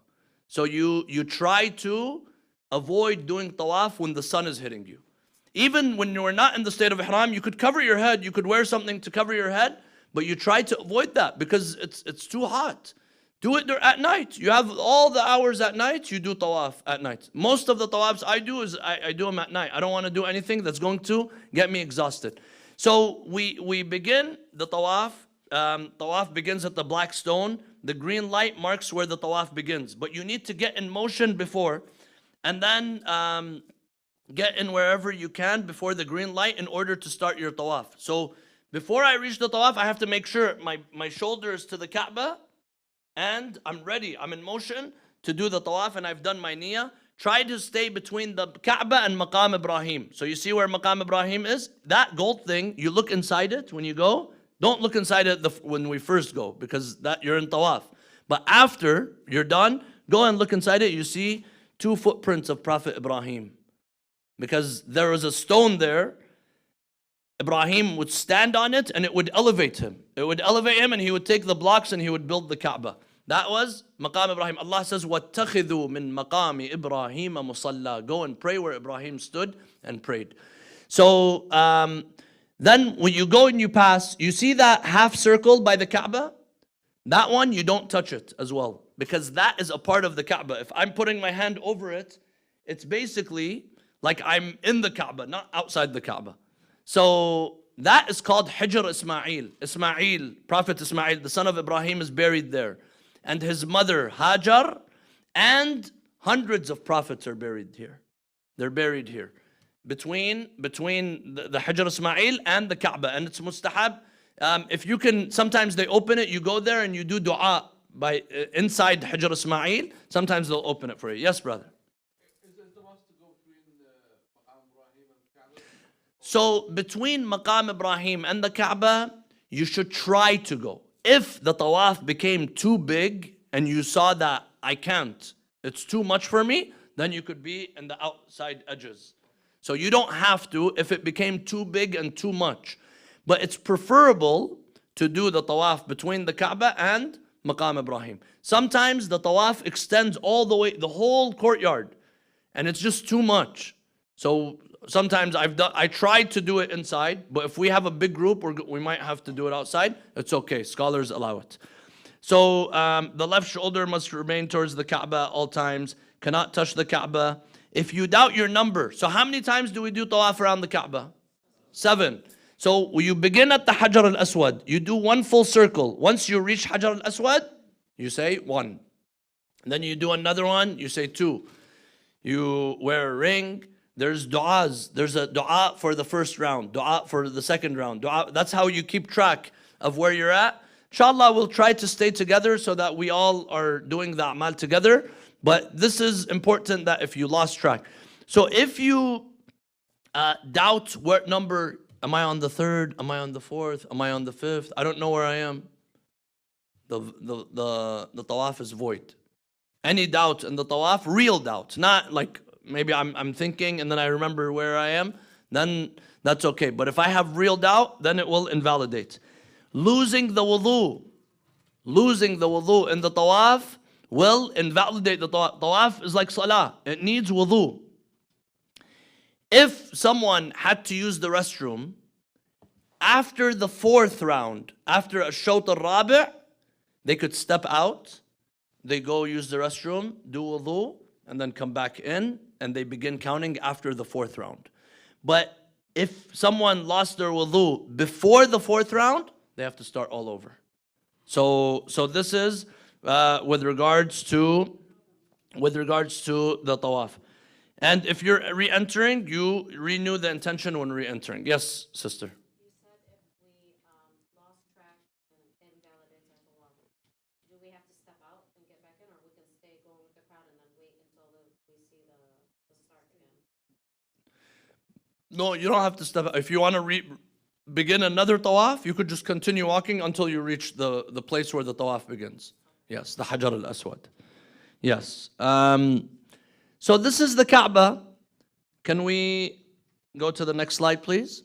So you try to avoid doing tawaf when the sun is hitting you. Even when you are not in the state of ihram, you could cover your head, you could wear something to cover your head, but you try to avoid that because it's too hot. Do it at night. You have all the hours at night, you do tawaf at night. Most of the tawafs I do is I do them at night. I don't want to do anything that's going to get me exhausted. So we begin the tawaf. Tawaf begins at the black stone. The green light marks where the tawaf begins. But you need to get in motion before, and then get in wherever you can before the green light in order to start your tawaf. So before I reach the tawaf, I have to make sure my shoulder is to the Kaaba, and I'm ready. I'm in motion to do the tawaf, and I've done my niyyah. Try to stay between the Kaaba and Maqam Ibrahim. So you see where Maqam Ibrahim is? That gold thing, you look inside it when you go. Don't look inside it when we first go, because that you're in tawaf. But after you're done, go and look inside it. You see 2 footprints of Prophet Ibrahim. Because there was a stone there. Ibrahim would stand on it and it would elevate him. It would elevate him and he would take the blocks and he would build the Kaaba. That was Maqam Ibrahim. Allah says, وَاتَّخِذُوا مِن مَقَامِ إِبْرَاهِيمَ مُصَلَّى. Go and pray where Ibrahim stood and prayed. So then when you go and you pass, you see that half circle by the Kaaba? That one, you don't touch it as well, because that is a part of the Kaaba. If I'm putting my hand over it, it's basically like I'm in the Kaaba, not outside the Kaaba. So that is called Hijr Ismail. Ismail, Prophet Ismail, the son of Ibrahim, is buried there. And his mother, Hajar, and hundreds of prophets are buried here. They're buried here. Between the Hijr Ismail and the Kaaba. And it's mustahab. If you can, sometimes they open it, you go there and you do dua by inside Hijr Ismail. Sometimes they'll open it for you. Yes, brother. Is it the must to go between Maqam Ibrahim and Kaaba? So between Maqam Ibrahim and the Kaaba, you should try to go. If the tawaf became too big and you saw that I can't, it's too much for me, then you could be in the outside edges. So you don't have to if it became too big and too much. But it's preferable to do the tawaf between the Kaaba and Maqam Ibrahim. Sometimes the tawaf extends all the way, the whole courtyard, and it's just too much. So sometimes I tried to do it inside, but if we have a big group, we might have to do it outside. It's okay, scholars allow it. So the left shoulder must remain towards the Kaaba at all times, cannot touch the Kaaba. If you doubt your number, so how many times do we do tawaf around the Kaaba? 7. So you begin at the Hajar al-Aswad, you do 1 full circle. Once you reach Hajar al-Aswad, you say 1. And then you do another one, you say 2. You wear a ring. There's du'as. There's a du'a for the first round, du'a for the second round. Du'a. That's how you keep track of where you're at. Inshallah, we'll try to stay together so that we all are doing the a'mal together. But this is important that if you lost track. So if you doubt what number, am I on the 3rd? Am I on the 4th? Am I on the 5th? I don't know where I am. The tawaf is void. Any doubt in the tawaf, real doubt, not like maybe I'm thinking and then I remember where I am, then that's okay. But if I have real doubt, then it will invalidate. Losing the wudu in the tawaf will invalidate the tawaf. Tawaf is like salah, it needs wudu. If someone had to use the restroom after the 4th round, after a shawt al-rabi', they could step out, they go use the restroom, do wudu, and then come back in, and they begin counting after the 4th round. But if someone lost their wudu before the 4th round, they have to start all over. So this is with regards to the tawaf. And if you're re-entering, you renew the intention when re-entering. Yes, sister. You said if we lost track and invalidates our tawaf, do we have to step out and get back in, or we can stay going with the crowd and then wait until we see the start again? No, you don't have to step out. If you want to begin another tawaf, you could just continue walking until you reach the place where the tawaf begins. Yes, the Hajar al-Aswad. Yes. So this is the Kaaba. Can we go to the next slide, please?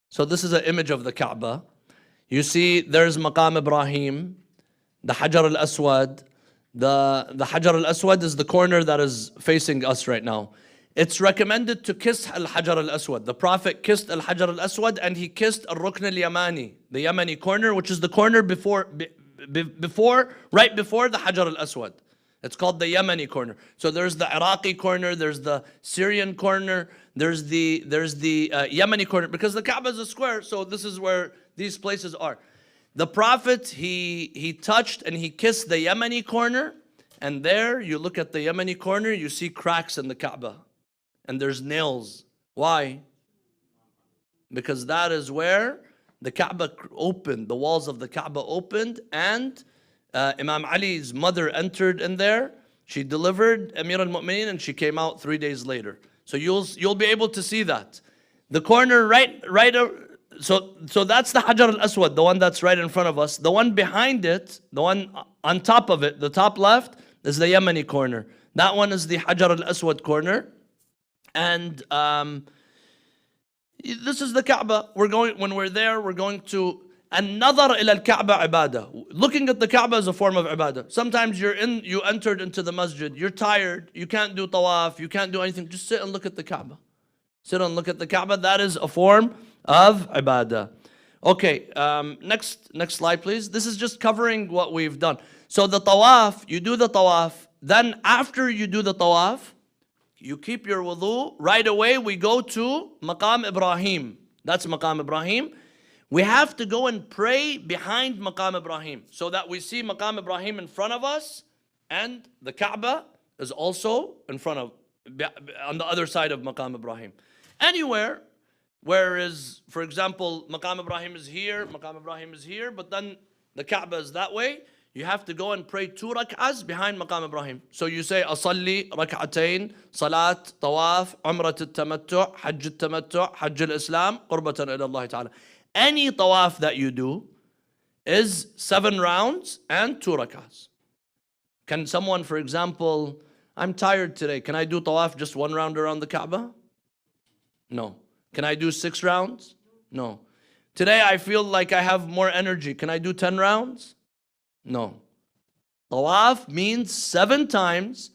So this is an image of the Kaaba. You see, there's Maqam Ibrahim, the Hajar al-Aswad. The Hajar al-Aswad is the corner that is facing us right now. It's recommended to kiss al-Hajar al-Aswad. The Prophet kissed al-Hajar al-Aswad and he kissed al-Rukn al-Yamani, the Yemeni corner, which is the corner right before the Hajar al-Aswad. It's called the Yemeni corner. So there's the Iraqi corner, there's the Syrian corner, there's the Yemeni corner, because the Kaaba is a square, so this is where these places are. The Prophet, he touched and he kissed the Yemeni corner, and there you look at the Yemeni corner, you see cracks in the Kaaba, and there's nails. Why? Because that is where the Kaaba opened, the walls of the Kaaba opened, and Imam Ali's mother entered in there. She delivered Amir al-Mu'mineen and she came out 3 days later. So you'll be able to see that. The corner so that's the Hajar al-Aswad, the one that's right in front of us. The one behind it, the one on top of it, the top left, is the Yemeni corner. That one is the Hajar al-Aswad corner. And this is the Kaaba. When we're there, we're going to النظر إلى الكعبة عبادة. Looking at the Kaaba is a form of ibadah. Sometimes you entered into the masjid, you're tired, you can't do tawaf, you can't do anything, just sit and look at the Kaaba. Sit and look at the Kaaba, that is a form of ibadah. Okay, next slide please. This is just covering what we've done. So the tawaf, you do the tawaf, then after you do the tawaf, you keep your wudu, right away we go to Maqam Ibrahim. That's Maqam Ibrahim. We have to go and pray behind Maqam Ibrahim so that we see Maqam Ibrahim in front of us, and the Kaaba is also on the other side of Maqam Ibrahim. Anywhere, whereas, for example, Maqam Ibrahim is here, but then the Kaaba is that way, you have to go and pray 2 rak'ahs behind Maqam Ibrahim. So you say, Asalli rak'atayn, salat, tawaf, umrat al-tamattu', hajj al-tamattu', hajj al-islam, qurbatan ila Allah ta'ala. Any tawaf that you do is 7 rounds and 2 rak'ahs. Can someone, for example, I'm tired today, can I do tawaf just 1 round around the Kaaba? No. Can I do 6 rounds? No. Today I feel like I have more energy, can I do 10 rounds? No. Tawaf means 7 times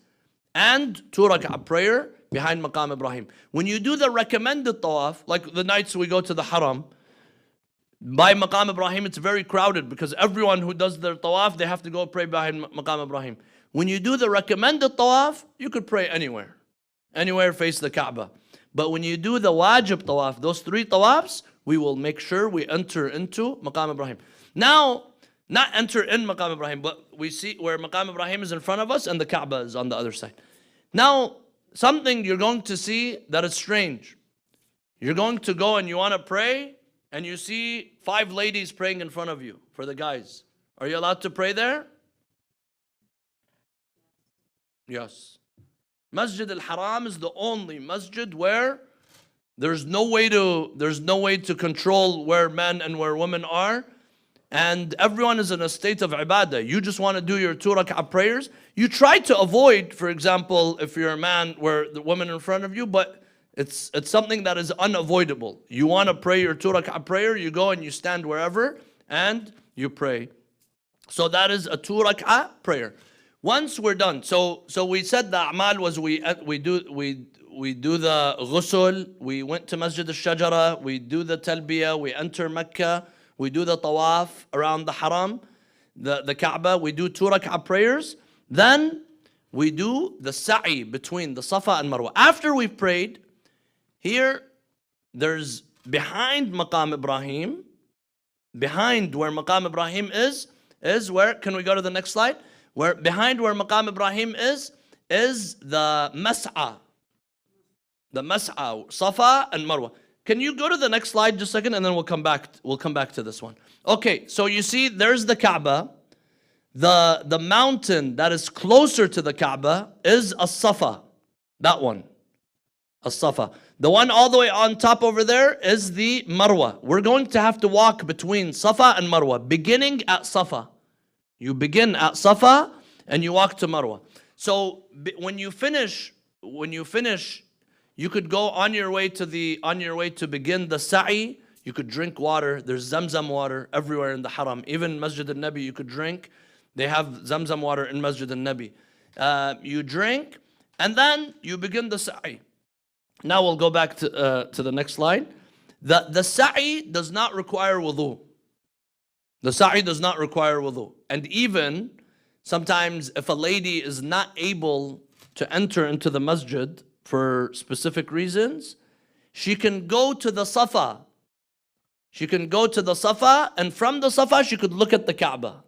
and 2 rak'ah prayer behind Maqam Ibrahim. When you do the recommended tawaf, like the nights we go to the Haram, by Maqam Ibrahim, it's very crowded because everyone who does their tawaf, they have to go pray behind Maqam Ibrahim. When you do the recommended tawaf, you could pray anywhere. Anywhere face the Kaaba. But when you do the wajib tawaf, those 3 tawafs, we will make sure we enter into Maqam Ibrahim. Now, not enter in Maqam Ibrahim, but we see where Maqam Ibrahim is in front of us and the Kaaba is on the other side. Now, something you're going to see that is strange. You're going to go and you want to pray, and you see 5 ladies praying in front of you for the guys. Are you allowed to pray there? Yes. Masjid al-Haram is the only masjid where there's no way to control where men and where women are, and everyone is in a state of ibadah. You just want to do your 2 rak'ah prayers. You try to avoid, for example, if you're a man, where the woman in front of you, but it's something that is unavoidable. You want to pray your 2 rak'ah prayer, you go and you stand wherever and you pray. So that is a 2 rak'ah prayer. Once we're done, so we said the a'mal was we do the ghusl, we went to Masjid al-Shajara, we do the talbiyah, we enter Mecca, we do the tawaf around the Haram, the Kaaba, we do 2 rak'ah prayers, then we do the sa'i between the Safa and Marwa. After we've prayed, here, there's behind Maqam Ibrahim, behind where Maqam Ibrahim is where, can we go to the next slide? Behind where Maqam Ibrahim is the Mas'a. The Mas'a, Safa and Marwa. Can you go to the next slide just a second, and then we'll come back to this one. Okay, so you see there's the Kaaba. The mountain that is closer to the Kaaba is As-Safa. That one. As-Safa. The one all the way on top over there is the Marwa. We're going to have to walk between Safa and Marwa, beginning at Safa. You begin at Safa and you walk to Marwa. So when you finish, you could go on your way to begin the sa'i. You could drink water. There's Zamzam water everywhere in the haram. Even Masjid al-Nabi you could drink. They have Zamzam water in Masjid al-Nabi. You drink, and then you begin the sa'i. Now we'll go back to the next slide. The sa'i does not require wudu. The sa'i does not require wudu. And even sometimes if a lady is not able to enter into the masjid for specific reasons, she can go to the Safa. She can go to the Safa, and from the Safa she could look at the Kaaba.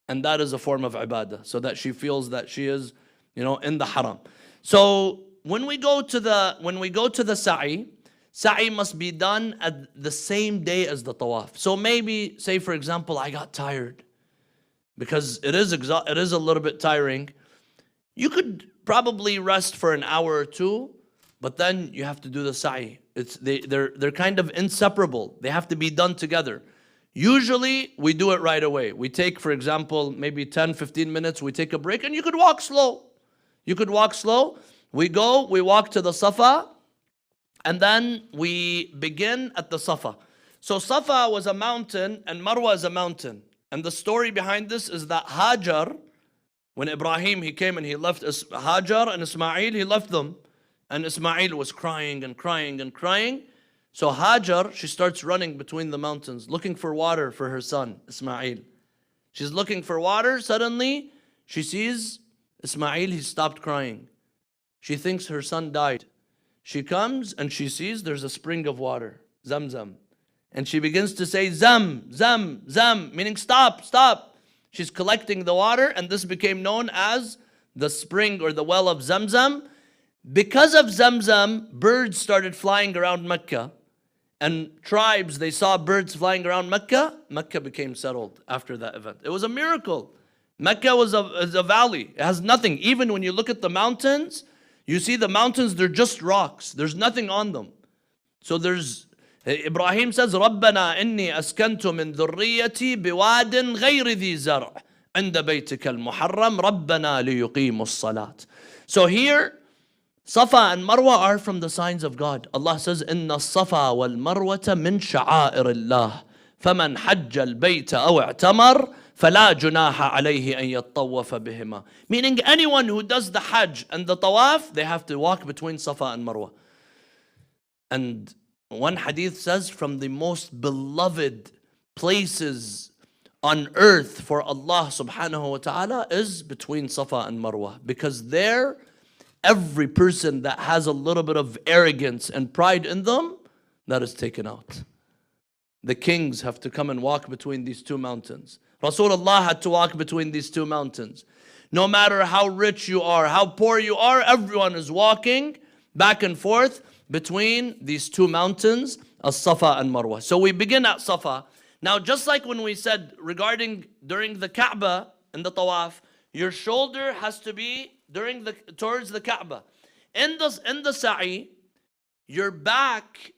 And that is a form of ibadah, so that she feels that she is, in the haram. So when we go to the sa'i must be done at the same day as the tawaf. So maybe, say for example, I got tired, because it is a little bit tiring. You could probably rest for an hour or two, but then you have to do the sa'i. They're kind of inseparable. They have to be done together. Usually we do it right away. We take, for example, maybe 10, 15 minutes, we take a break, and you could walk slow. We walk to the Safa, and then we begin at the Safa. So Safa was a mountain and Marwa is a mountain. And the story behind this is that Hajar, when Ibrahim, he came and he left Hajar and Ismail, he left them. And Ismail was crying and crying and crying. So Hajar, she starts running between the mountains, looking for water for her son, Ismail. She's looking for water. Suddenly, she sees Ismail, he stopped crying. She thinks her son died. She comes and she sees there's a spring of water, Zamzam. And she begins to say, Zam, Zam, Zam, meaning stop, stop. She's collecting the water, and this became known as the spring or the well of Zamzam. Because of Zamzam, birds started flying around Mecca. And tribes, they saw birds flying around Mecca. Mecca became settled after that event. It was a miracle. Mecca is a valley. It has nothing. Even when you look at the mountains, you see the mountains, they're just rocks. There's nothing on them. So Ibrahim says, رَبَّنَا إِنِّي أَسْكَنْتُ مِنْ ذُرِّيَّتِي بِوَادٍ غَيْرِ ذِي زَرْعٍ عِنْدَ بَيْتِكَ الْمُحَرَّمْ رَبَّنَا لِيُقِيمُوا الصَّلَاةِ. So here, Safa and Marwa are from the signs of God. Allah says, إِنَّ الصَّفَا وَالْمَرْوَةَ مِنْ شَعَائِرِ اللَّهِ فَمَنْ حَجَّ الْبَيْتَ أَوْ اعْتَمَرَ فَلَا جُنَاحَ عَلَيْهِ أَنْ يَطَّوَّفَ بِهِمَا. Meaning anyone who does the Hajj and the Tawaf, they have to walk between Safa and Marwa. And one hadith says, from the most beloved places on earth for Allah subhanahu wa ta'ala is between Safa and Marwa. Because there, every person that has a little bit of arrogance and pride in them, that is taken out. The kings have to come and walk between these two mountains. Rasulullah had to walk between these two mountains. No matter how rich you are, how poor you are, everyone is walking back and forth between these two mountains, As-Safa and Marwa. So we begin at Safa. Now, just like when we said regarding during the Kaaba and the Tawaf, your shoulder has to be towards the Kaaba. In the Sa'i, your back,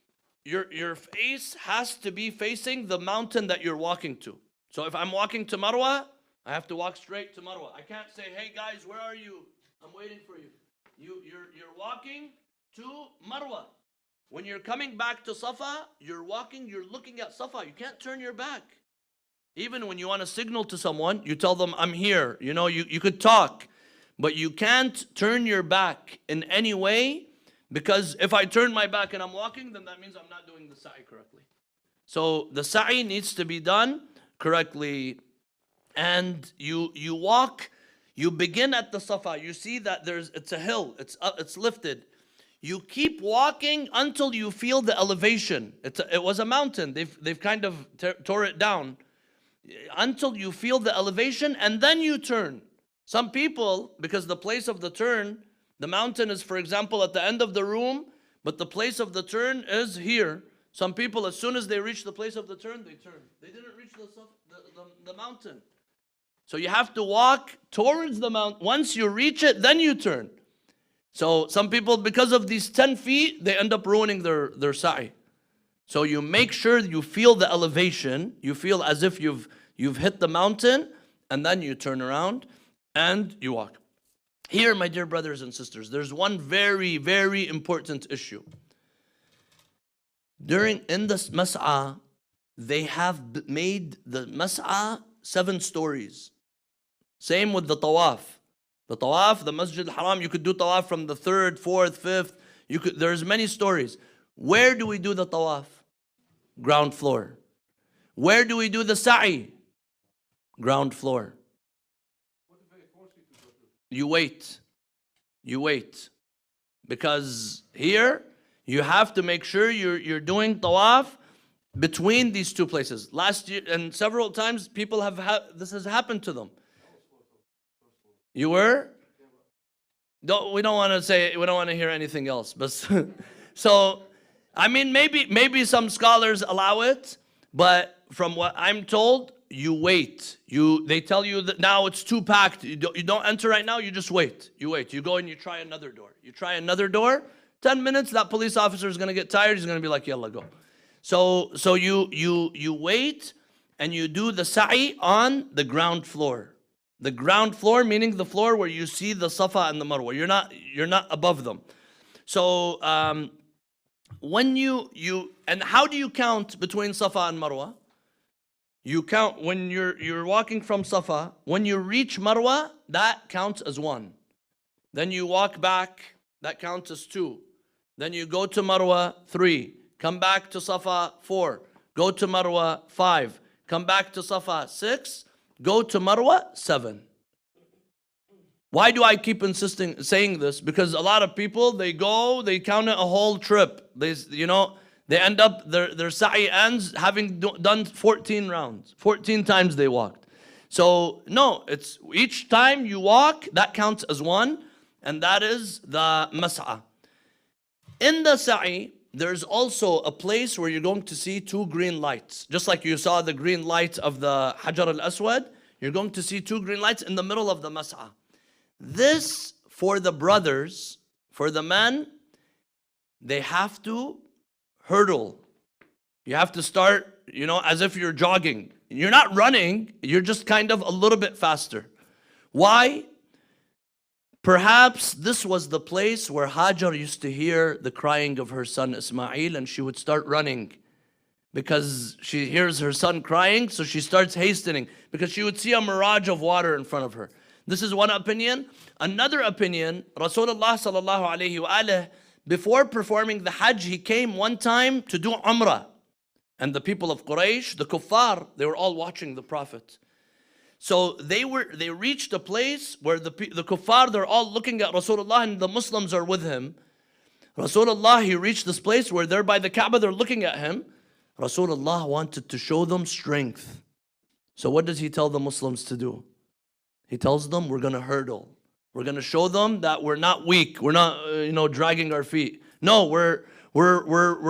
your face has to be facing the mountain that you're walking to. So if I'm walking to Marwa, I have to walk straight to Marwa. I can't say, hey guys, where are you? I'm waiting for you. You're walking to Marwa. When you're coming back to Safa, you're looking at Safa. You can't turn your back. Even when you want to signal to someone, you tell them, I'm here. You could talk, but you can't turn your back in any way, because if I turn my back and I'm walking, then that means I'm not doing the sa'i correctly. So the sa'i needs to be done correctly. And you walk, you begin at the Safa. You see that it's a hill, it's lifted. You keep walking until you feel the elevation. It was a mountain. They've kind of tore it down. Until you feel the elevation, and then you turn. Some people, because the place of the turn, the mountain is, for example, at the end of the room, but the place of the turn is here. Some people, as soon as they reach the place of the turn, they turn. They didn't reach the mountain. So you have to walk towards the mountain. Once you reach it, then you turn. So some people, because of these 10 feet, they end up ruining their sa'i. So you make sure you feel the elevation. You feel as if you've hit the mountain, and then you turn around and you walk. Here, my dear brothers and sisters, there's one very, very important issue. In this mas'ah, they have made the mas'ah 7 stories. Same with the tawaf. The tawaf, the Masjid al-Haram, you could do tawaf from the 3rd, 4th, 5th. There's many stories. Where do we do the tawaf? Ground floor. Where do we do the sa'i? Ground floor. You wait. You wait. Because here, you have to make sure you're doing tawaf between these 2 places. Last year, and several times, people this has happened to them. You were? We don't want to hear anything else. But so, I mean, maybe some scholars allow it, but from what I'm told, you wait. They tell you that now it's too packed. You don't enter right now. You just wait. You wait. You go and you try another door. You try another door. 10 minutes. That police officer is going to get tired. He's going to be like, "Yalla, go." So you wait and you do the sa'i on the ground floor. The ground floor meaning the floor where you see the Safa and the Marwa. You're not above them. So when and how do you count between Safa and Marwa? You count when you're walking from Safa. When you reach Marwa, that counts as 1. Then you walk back, that counts as 2. Then you go to Marwa, 3. Come back to Safa, 4. Go to Marwa, 5. Come back to Safa, 6. Go to Marwa, 7. Why do I keep saying this? Because a lot of people, they count it a whole trip. They end up, their sa'i ends having done 14 rounds. 14 times they walked. So, no, it's each time you walk, that counts as 1, and that is the mas'ah. In the sa'i, there's also a place where you're going to see 2 green lights. Just like you saw the green light of the Hajar al-Aswad, you're going to see 2 green lights in the middle of the mas'ah. This, for the brothers, for the men, they have to hurdle. You have to start, as if you're jogging. You're not running, you're just kind of a little bit faster. Why? Perhaps this was the place where Hajar used to hear the crying of her son Ismail, and she would start running because she hears her son crying, so she starts hastening because she would see a mirage of water in front of her. This is one opinion. Another opinion, Rasulullah sallallahu alayhi wa alihi, before performing the Hajj, he came one time to do Umrah. And the people of Quraysh, the kuffar, they were all watching the Prophet. So they reached a place where the kuffar, they're all looking at Rasulullah and the Muslims are with him. Rasulullah, he reached this place where they're by the Kaaba, they're looking at him. Rasulullah wanted to show them strength. So what does he tell the Muslims to do? He tells them, we're going to hurdle. We're going to show them that we're not weak. We're not, dragging our feet. No, we're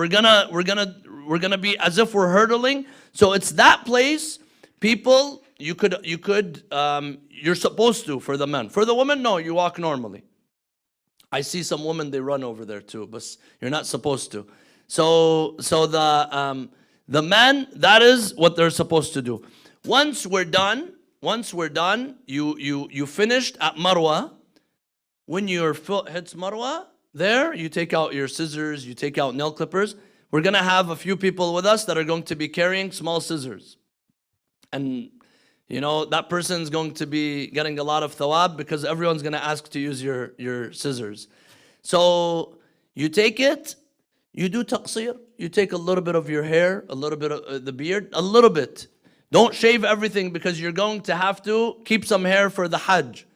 gonna be as if we're hurdling. So it's that place, people. You're supposed to for the men. For the women, no, you walk normally. I see some women, they run over there too, but you're not supposed to. So the men, that is what they're supposed to do. Once we're done, you finished at Marwa. When your foot hits Marwa, there, you take out your scissors, you take out nail clippers. We're going to have a few people with us that are going to be carrying small scissors. And, that person's going to be getting a lot of thawab because everyone's going to ask to use your scissors. So, you take it, you do taqsir, you take a little bit of your hair, a little bit of the beard, a little bit. Don't shave everything because you're going to have to keep some hair for the Hajj.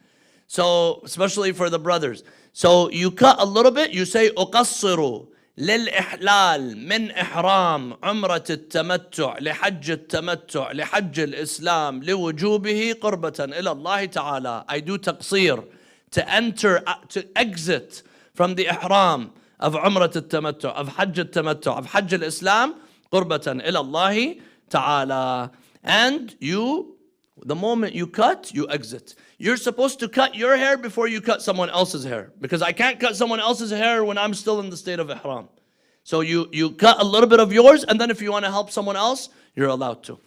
So, especially for the brothers. So, you cut a little bit, you say, أقصر للإحلال من إحرام عمرة التمتع لحج التمتع لحج الإسلام لوجوبه قربة إلى الله تعالى. I do taqsir to exit from the ihram of عمرة التمتع, of حج التمتع, of حج الإسلام قربة إلى الله تعالى. And the moment you cut, you exit. You're supposed to cut your hair before you cut someone else's hair. Because I can't cut someone else's hair when I'm still in the state of ihram. So you cut a little bit of yours, and then if you want to help someone else, you're allowed to.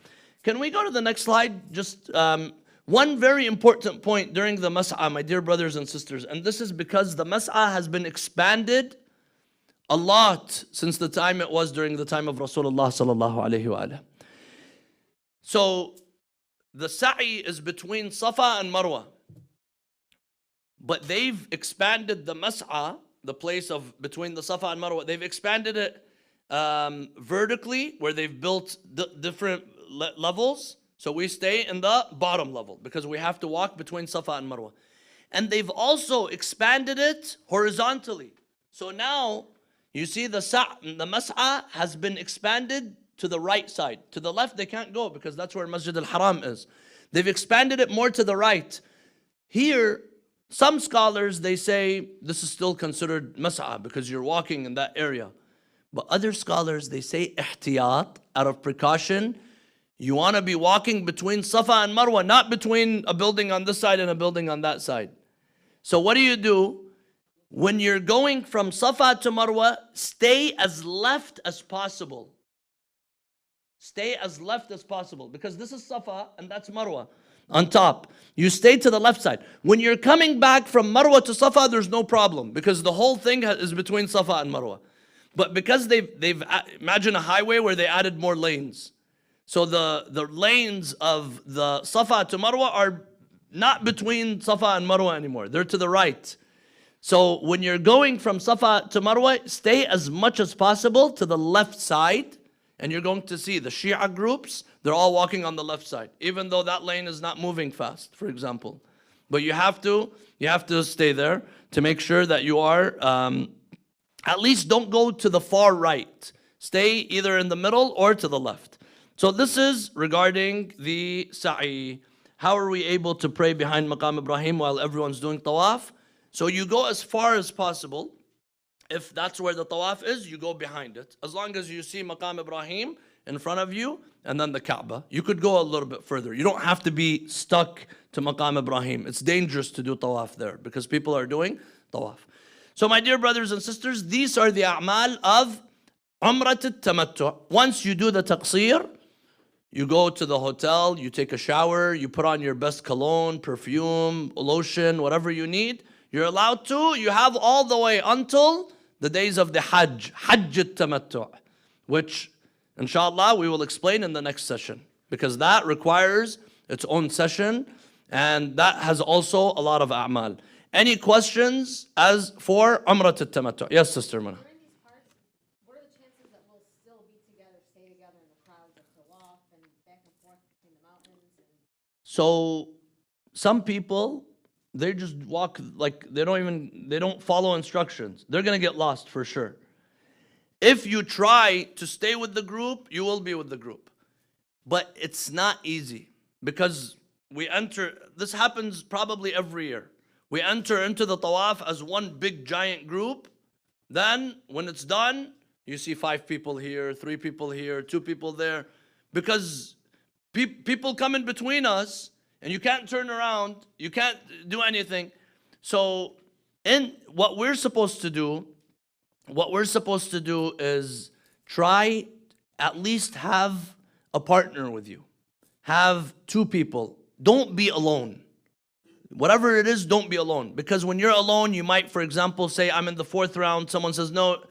Can we go to the next slide? Just One very important point during the mas'ah, my dear brothers and sisters, and this is because the mas'ah has been expanded a lot since the time it was during the time of Rasulullah sallallahu alaihi wasallam. So the sa'i is between Safa and Marwa. But they've expanded the mas'ah, the place of between the Safa and Marwa, they've expanded it vertically, where they've built different levels. So we stay in the bottom level because we have to walk between Safa and Marwa. And they've also expanded it horizontally. So now you see the mas'ah has been expanded to the right side. To the left they can't go because that's where Masjid al-Haram is. They've expanded it more to the right. Here, some scholars, they say this is still considered mas'ah because you're walking in that area. But other scholars, they say ihtiyat, out of precaution. You want to be walking between Safa and Marwa, not between a building on this side and a building on that side. So what do? When you're going from Safa to Marwa, stay as left as possible. Stay as left as possible because this is Safa and that's Marwa on top. You stay to the left side. When you're coming back from Marwa to Safa, there's no problem because the whole thing is between Safa and Marwa. But because they've imagine a highway where they added more lanes. So the lanes of the Safa to Marwa are not between Safa and Marwa anymore. They're to the right. So when you're going from Safa to Marwa, stay as much as possible to the left side. And you're going to see the Shia groups, they're all walking on the left side. Even though that lane is not moving fast, for example. But you have to stay there to make sure that you are, at least don't go to the far right. Stay either in the middle or to the left. So this is regarding the sa'i. How are we able to pray behind Maqam Ibrahim while everyone's doing tawaf? So you go as far as possible. If that's where the tawaf is, you go behind it. As long as you see Maqam Ibrahim in front of you and then the Kaaba. You could go a little bit further. You don't have to be stuck to Maqam Ibrahim. It's dangerous to do tawaf there because people are doing tawaf. So my dear brothers and sisters, these are the a'mal of Umrat al-Tamattu'. Once you do the taqsir, you go to the hotel, you take a shower, you put on your best cologne, perfume, lotion, whatever you need. You're allowed to. You have all the way until the days of the Hajj, Hajj al-Tamattu', which inshallah we will explain in the next session because that requires its own session and that has also a lot of a'mal. Any questions as for Umrat al-Tamattu'? Yes, Sister Mana. During these parts, what are the chances that we'll still be together, stay together in the crowds of Tawaf and back and forth between the mountains? So some people, they just walk like they don't follow instructions. They're going to get lost for sure. If you try to stay with the group, you will be with the group. But it's not easy because this happens probably every year. We enter into the tawaf as one big giant group. Then when it's done, you see 5 people here, 3 people here, 2 people there. Because people come in between us and you can't turn around, you can't do anything. So what we're supposed to do is try at least have a partner with you. Have 2 people. Don't be alone. Whatever it is, don't be alone. Because when you're alone, you might, for example, say, I'm in the 4th round. Someone says, no.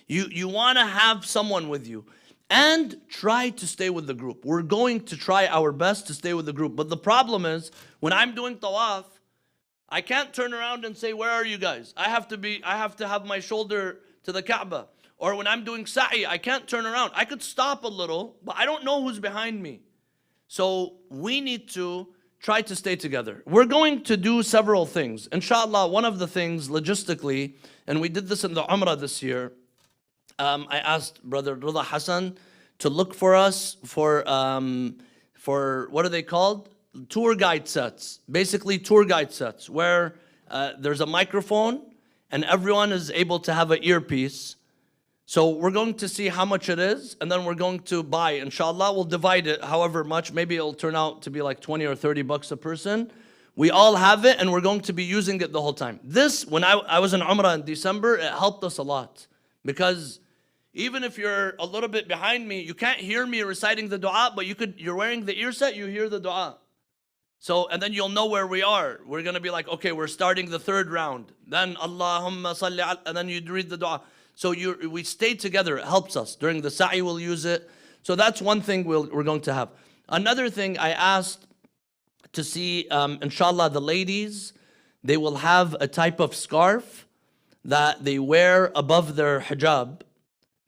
You want to have someone with you. And try to stay with the group. We're going to try our best to stay with the group. But the problem is, when I'm doing tawaf, I can't turn around and say, where are you guys? I have to have my shoulder to the Kaaba. Or when I'm doing sa'i, I can't turn around. I could stop a little, but I don't know who's behind me. So we need to try to stay together. We're going to do several things. Inshallah, one of the things logistically, and we did this in the Umrah this year, I asked Brother Rida Hassan to look for us for what are they called? Tour guide sets. Basically tour guide sets where there's a microphone and everyone is able to have an earpiece. So we're going to see how much it is and then we're going to buy. Inshallah, we'll divide it however much. Maybe it'll turn out to be like 20 or 30 bucks a person. We all have it and we're going to be using it the whole time. This, when I was in Umrah in December, it helped us a lot. Because even if you're a little bit behind me, you can't hear me reciting the dua, but you're wearing the ear set, you hear the dua. So, and then you'll know where we are. We're going to be like, okay, we're starting the third round. Then Allahumma salli al, and then you read the dua. So we stay together. It helps us. During the sa'i, we'll use it. So that's one thing we're going to have. Another thing I asked to see, inshallah, the ladies, they will have a type of scarf that they wear above their hijab,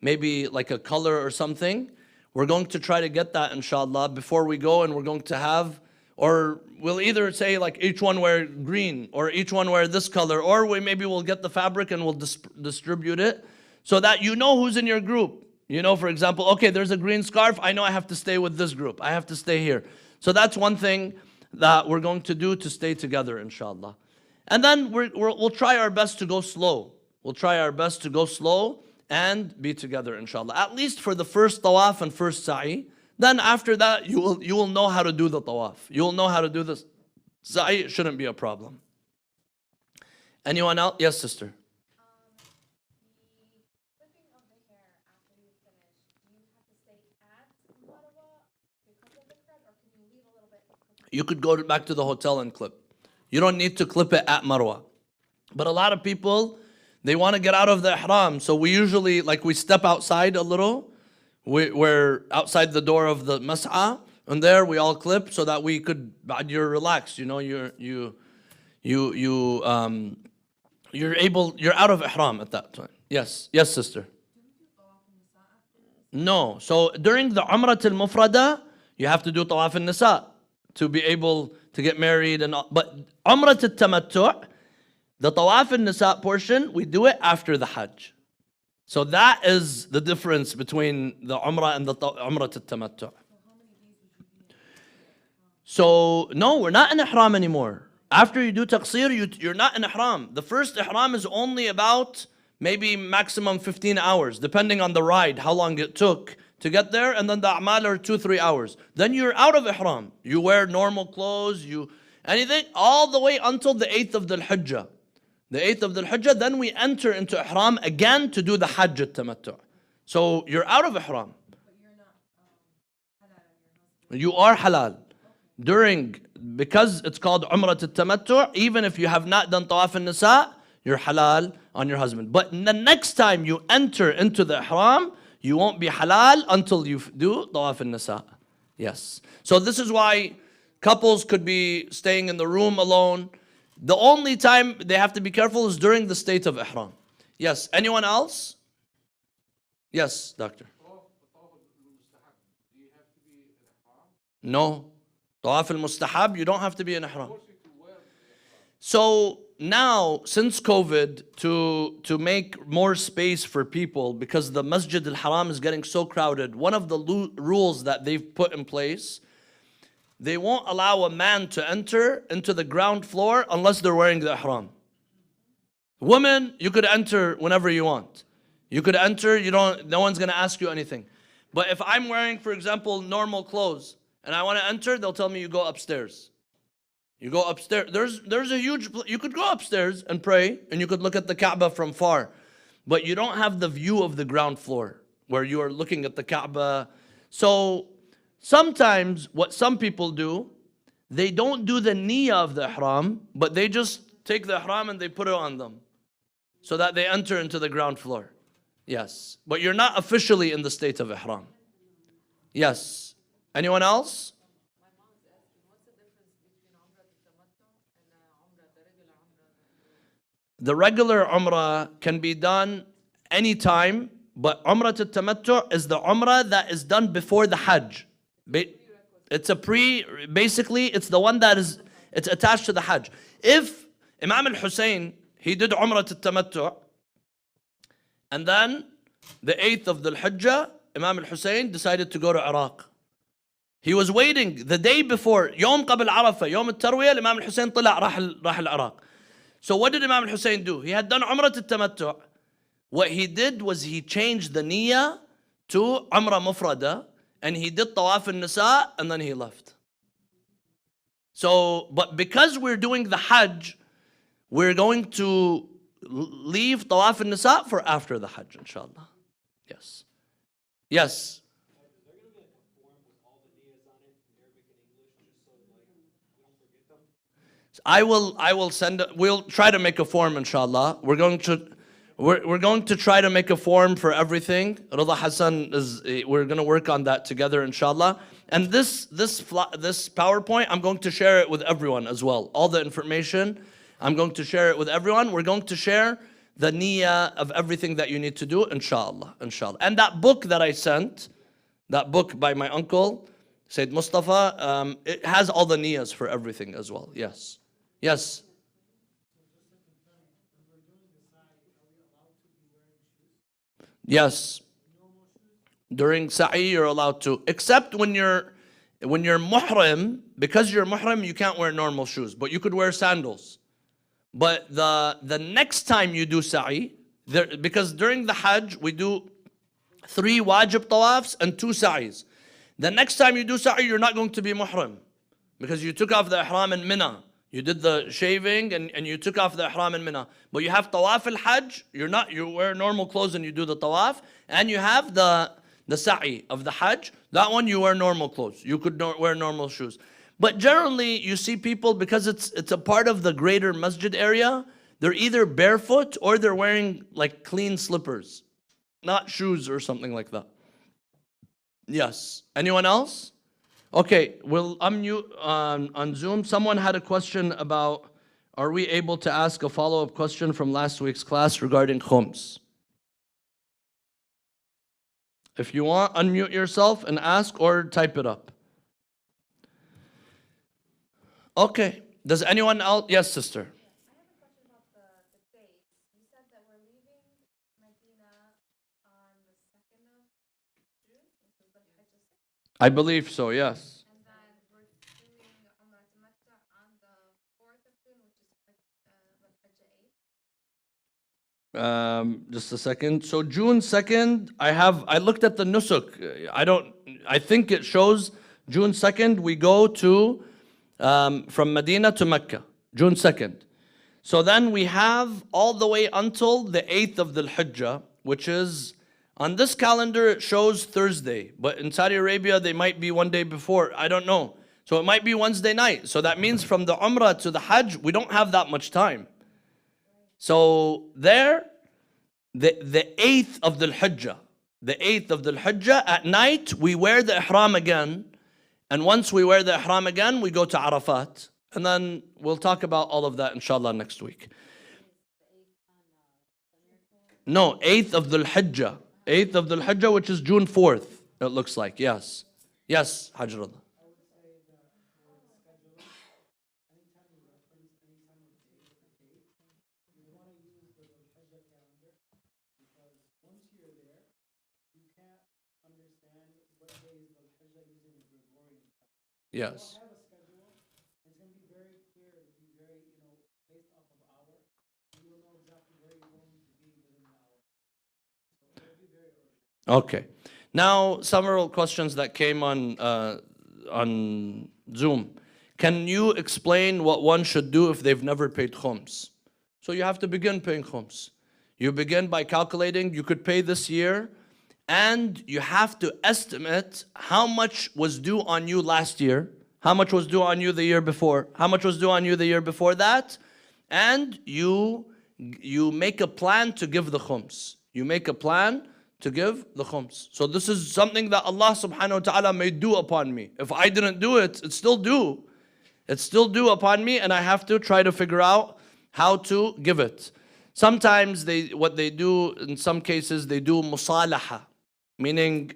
maybe like a color or something. We're going to try to get that, inshallah, before we go, and we're going to have, or we'll either say like each one wear green, or each one wear this color, or maybe we'll get the fabric and we'll distribute it, so that you know who's in your group. You know, for example, okay, there's a green scarf, I know I have to stay with this group, I have to stay here. So that's one thing that we're going to do to stay together, inshallah. And then we'll try our best to go slow. We'll try our best to go slow and be together, inshallah. At least for the first tawaf and first sa'i. Then after that, you will know how to do the tawaf. You will know how to do the sa'i. It shouldn't be a problem. Anyone else? Yes, sister. The clipping of the hair after you finish, do you have to stay at Marwa because of the crud, or can you leave a little bit? You could go back to the hotel and clip. You don't need to clip it at Marwa. But a lot of people, they want to get out of the ihram. So we usually, like, we step outside a little. We're outside the door of the mas'a, and there we all clip so that we could, you're relaxed, you know, you're out of ihram at that time. Yes, sister. No, so during the Umrah al-Mufrada, you have to do Tawaf al-Nisa to be able to get married and all. But Umrah al-Tamattu', the Tawaf al-Nisa portion, we do it after the Hajj. So that is the difference between the Umrah and the Umrah al-Tamattu'. So no, we're not in ihram anymore. After you do taqsir, you're not in ihram. The first ihram is only about maybe maximum 15 hours, depending on the ride, how long it took to get there, and then the a'mal are 2-3 hours. Then you're out of ihram. You wear normal clothes, anything, all the way until the 8th of Dhul Hijjah. The 8th of Dhul Hijjah, then we enter into ihram again to do the Hajj al-Tamattu'. So you're out of ihram. But you're not halal on your husband. You are halal. Because it's called Umrah al-Tamattu', even if you have not done Tawaf al-Nisa, you're halal on your husband. But the next time you enter into the ihram, you won't be halal until you do Tawaf al-Nisa. Yes. So this is why couples could be staying in the room alone. The only time they have to be careful is during the state of ihram. Yes. Anyone else? Yes, doctor. Tawaf al-mustahab, do you have to be in ihram? No. Tawaf al-mustahab, you don't have to be in ihram. Forced you to wear the ihram. So now, since COVID, to make more space for people, because the Masjid al-Haram is getting so crowded, one of the rules that they've put in place, they won't allow a man to enter into the ground floor unless they're wearing the ihram. Women, you could enter whenever you want. You could enter, no one's gonna ask you anything. But if I'm wearing, for example, normal clothes, and I want to enter, they'll tell me you go upstairs. You go upstairs. There's a huge, you could go upstairs and pray, and you could look at the Kaaba from far. But you don't have the view of the ground floor, where you are looking at the Kaaba. So sometimes what some people do, they don't do the niyyah of the ihram, but they just take the ihram and they put it on them, so that they enter into the ground floor. Yes. But you're not officially in the state of ihram. Yes. Anyone else? My mom is asking, what's the difference between Umrah al-Tamattu' and the regular Umrah? The regular Umrah can be done anytime, but Umrah al-Tamattu' is the Umrah that is done before the Hajj. It's basically, it's the one that is, it's attached to the Hajj. If Imam al-Hussein, he did Umrah al-Tamattu', and then the 8th of Dhul Hijjah, Imam al-Hussein decided to go to Iraq. He was waiting the day before, يوم قبل عرفة, يوم التروية, Imam al-Hussein طلع راح العراق. So what did Imam al-Hussein do? He had done Umrah al-Tamattu'. What he did was he changed the niyyah to Umrah Mufrada, and he did Tawaf al-Nisa, and then he left. So, but because we're doing the Hajj, we're going to leave Tawaf al-Nisa for after the Hajj, inshallah. Yes. Yes. Is there going to be like a form with all the niyyahs on it in Arabic and English, just so like we don't I will send, we'll try to make a form, inshallah. We're going to try to make a form for everything. Rida Hassan we're going to work on that together, inshallah. And this PowerPoint, I'm going to share it with everyone as well. All the information, I'm going to share it with everyone. We're going to share the niyyah of everything that you need to do, inshallah, inshallah. And that book that I sent, that book by my uncle, Sayyid Mustafa, it has all the niyyahs for everything as well. Yes. Yes. Yes. During sa'i you're allowed to, except when you're muhrim. Because you're muhrim, you can't wear normal shoes, but you could wear sandals. But the next time you do sa'i, because during the Hajj we do 3 wajib tawafs and 2 sa'is. The next time you do sa'i, you're not going to be muhrim, because you took off the ihram in Mina. You did the shaving and you took off the ihram in Mina. But you have tawaf al-Hajj, you wear normal clothes and you do the tawaf, and you have the sa'i of the Hajj. That one you wear normal clothes. You could wear normal shoes. But generally you see people, because it's a part of the greater masjid area, they're either barefoot or they're wearing like clean slippers, not shoes or something like that. Yes. Anyone else? Okay, we'll unmute on Zoom. Someone had a question about, are we able to ask a follow-up question from last week's class regarding khums? If you want, unmute yourself and ask, or type it up. Okay, does anyone else? Yes, sister. I have a question about the dates. You said that we're leaving Medina on the 2nd of June, which is the Hajj 6th, I believe so, yes. and then we're doing Umrah to Mecca on the 4th of June, which is the Hajj 8th. Just a second. So June 2nd, I looked at the nusuk. I think it shows June 2nd, we go to, from Medina to Mecca, June 2nd. So then we have all the way until the 8th of the Hijjah, which is, on this calendar it shows Thursday, but in Saudi Arabia they might be one day before, I don't know. So it might be Wednesday night. So that means from the Umrah to the Hajj, we don't have that much time. So there, the 8th of the Hijjah, the 8th of the Hijjah, at night we wear the ihram again. And once we wear the ihram again, we go to Arafat. And then we'll talk about all of that inshallah next week. No, 8th of the Hijjah. 8th of the Hijjah, which is June 4th, it looks like. Yes. Yes, Hajj Rada. Yes. Okay. Now, several questions that came on Zoom. Can you explain what one should do if they've never paid khums? So you have to begin paying khums. You begin by calculating, you could pay this year, and you have to estimate how much was due on you last year, how much was due on you the year before, how much was due on you the year before that, and you make a plan to give the khums. You make a plan to give the khums. So this is something that Allah subhanahu wa ta'ala may do upon me. If I didn't do it, it's still due. It's still due upon me, and I have to try to figure out how to give it. Sometimes what they do, in some cases, they do musalaha, meaning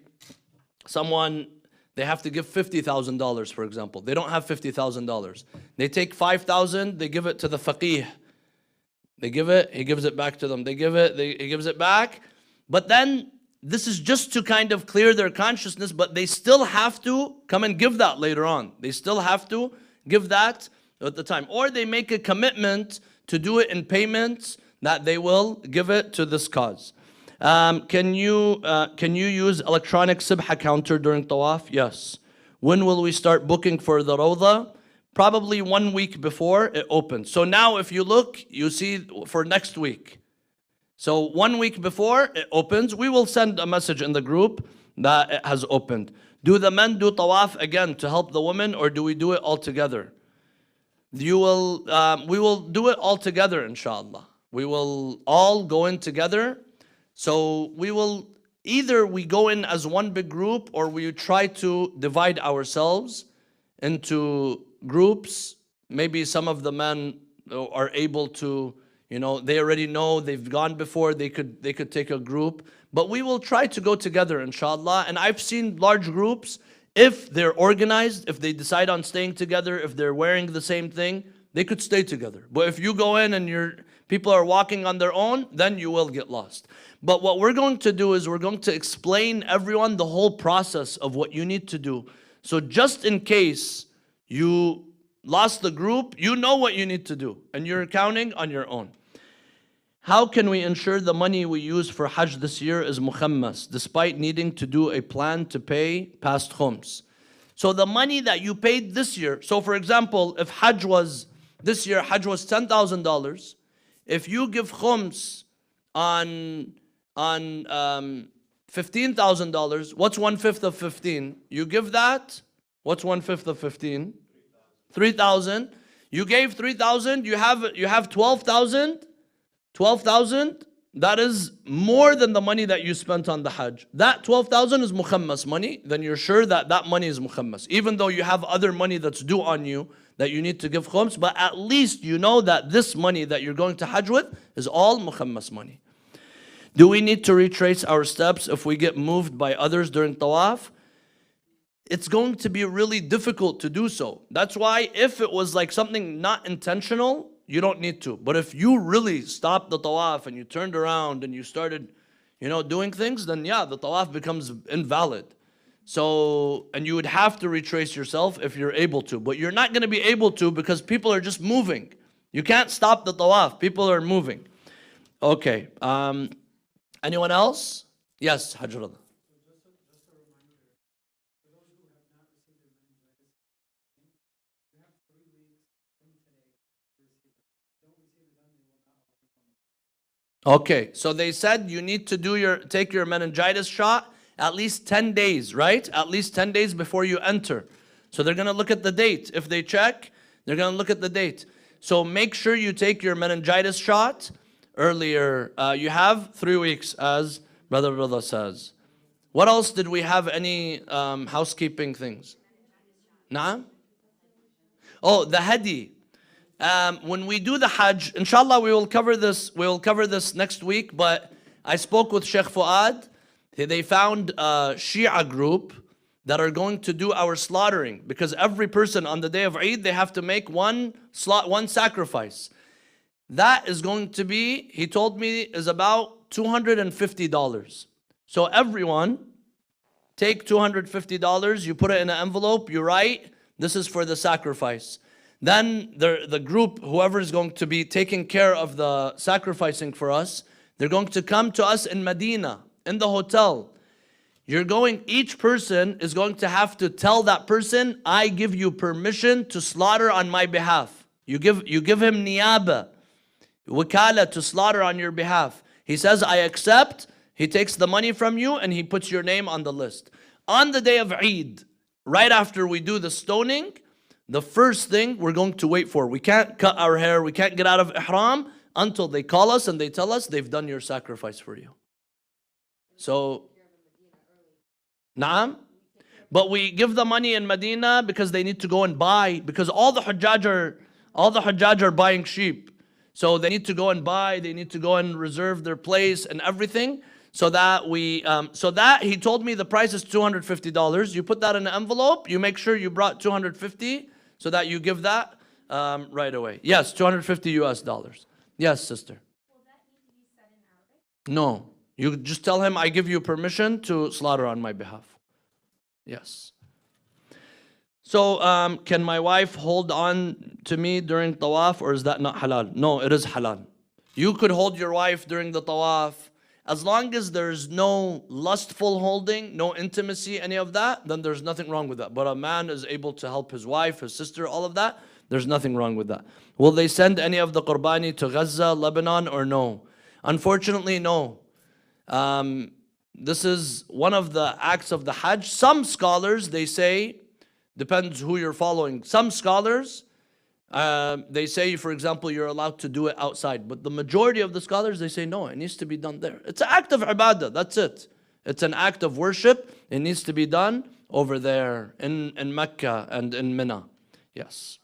they have to give $50,000, for example. They don't have $50,000. They take $5,000, they give it to the faqih. They give it, he gives it back to them. They give it, he gives it back. But then, this is just to kind of clear their consciousness, but they still have to come and give that later on. They still have to give that at the time. Or they make a commitment to do it in payments, that they will give it to this cause. Can you use electronic sibha counter during tawaf? Yes. When will we start booking for the Rawda? Probably 1 week before it opens. So now if you look, you see for next week. So 1 week before it opens, we will send a message in the group that it has opened. Do the men do tawaf again to help the women, or do we do it all together? we will do it all together, inshallah. We will all go in together. So either we go in as one big group, or we try to divide ourselves into groups. Maybe some of the men are able to, they already know, they've gone before, they could take a group. But we will try to go together, inshallah. And I've seen large groups, if they're organized, if they decide on staying together, if they're wearing the same thing, they could stay together. But if you go in and people are walking on their own, then you will get lost. But what we're going to do is we're going to explain everyone the whole process of what you need to do. So just in case you lost the group, you know what you need to do, and you're counting on your own. How can we ensure the money we use for Hajj this year is mukhammas, despite needing to do a plan to pay past khums? So the money that you paid this year, so for example, if this year Hajj was $10,000, if you give khums on $15,000, what's 1/5 of 15? You give that, what's 1/5 of 15? 3,000. You gave 3,000, you have 12,000. 12,000, that is more than the money that you spent on the Hajj. That 12,000 is mukhammas money, then you're sure that money is mukhammas. Even though you have other money that's due on you that you need to give khums, but at least you know that this money that you're going to Hajj with is all mukhammas money. Do we need to retrace our steps if we get moved by others during tawaf? It's going to be really difficult to do so. That's why if it was like something not intentional, you don't need to. But if you really stopped the tawaf and you turned around and you started, doing things, then yeah, the tawaf becomes invalid. So, and you would have to retrace yourself if you're able to. But you're not going to be able to because people are just moving. You can't stop the tawaf. People are moving. Okay. Anyone else? Yes, Hajj Rada. Okay, so they said you need to take your meningitis shot at least 10 days, right? At least 10 days before you enter. So they're going to look at the date. If they check, they're going to look at the date. So make sure you take your meningitis shot earlier. You have 3 weeks, as Brother says. What else did we have? Any housekeeping things? Nah? Oh, the hadi. When we do the Hajj, inshallah we will cover this next week, but I spoke with Sheikh Fuad. They found a Shia group that are going to do our slaughtering, because every person on the day of Eid, they have to make one sacrifice. That is going to be, he told me, is about $250. So everyone, take $250, you put it in an envelope, you write, this is for the sacrifice. Then the group, whoever is going to be taking care of the sacrificing for us, they're going to come to us in Medina, in the hotel. Each person is going to have to tell that person, I give you permission to slaughter on my behalf. You give him niyaba, wakala, to slaughter on your behalf. He says, I accept. He takes the money from you and he puts your name on the list. On the day of Eid, right after we do the stoning, the first thing we're going to wait for, we can't cut our hair, we can't get out of ihram until they call us and they tell us they've done your sacrifice for you. So, naam. But we give the money in Medina because they need to go and buy, because all the Hujjaj are buying sheep. So they need to go and buy, they need to go and reserve their place and everything. So that he told me the price is $250. You put that in an envelope, you make sure you brought $250 so that you give that right away. Yes, $250 US. Yes, sister. Will that need to be said in Arabic? No, you just tell him I give you permission to slaughter on my behalf. Yes. So can my wife hold on to me during tawaf, or is that not halal? No, it is halal. You could hold your wife during the tawaf. As long as there's no lustful holding, no intimacy, any of that, then there's nothing wrong with that. But a man is able to help his wife, his sister, all of that, there's nothing wrong with that. Will they send any of the qurbani to Gaza, Lebanon, or no? Unfortunately, no. This is one of the acts of the Hajj. Some scholars, they say, depends who you're following. Some scholars, They say, for example, you're allowed to do it outside. But the majority of the scholars, they say, no, it needs to be done there. It's an act of ibadah, that's it. It's an act of worship. It needs to be done over there in Mecca and in Mina. Yes.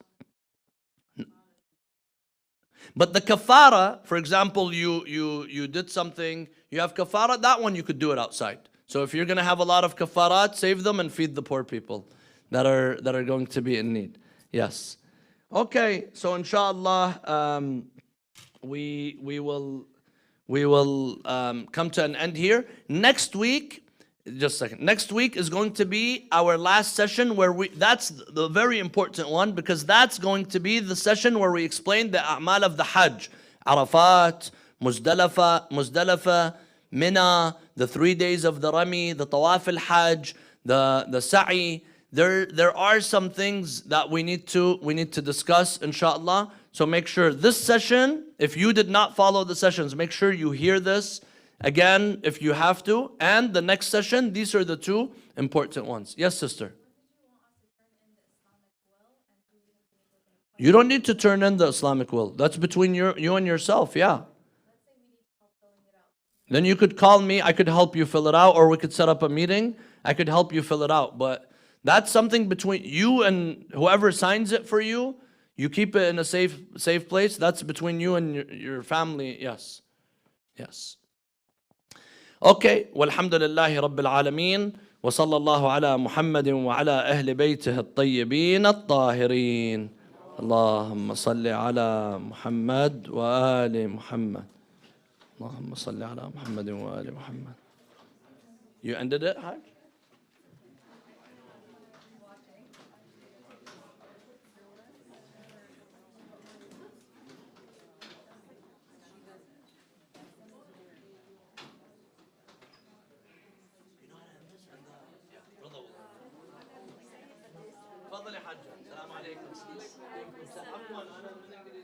But the kafara, for example, you did something, you have kafara, that one you could do it outside. So if you're going to have a lot of kafarat, save them and feed the poor people that are going to be in need. Yes. Okay, so inshallah, we will come to an end here. Next week, just a second. Next week is going to be our last session where that's the very important one, because that's going to be the session where we explain the a'mal of the Hajj. Arafat, Muzdalifah, Mina, the 3 days of the Rami, the Tawaf al-Hajj, the Sa'i. There are some things that we need to discuss, inshallah. So make sure this session, if you did not follow the sessions, make sure you hear this again if you have to. And the next session, these are the two important ones. Yes, sister. You don't need to turn in the Islamic will. That's between you and yourself, yeah. Then you could call me, I could help you fill it out, or we could set up a meeting. I could help you fill it out. But that's something between you and whoever signs it for you. You keep it in a safe place. That's between you and your family. Yes. Yes. Okay. Walhamdulillahi Rabbil Alameen. Wa sallallahu ala Muhammadin wa ala ahli baytihi at-tayyibin at-tahirin. Allahumma salli ala Muhammad wa ali Muhammad. Allahumma salli ala Muhammadin wa ali Muhammad. You ended it, Hajj?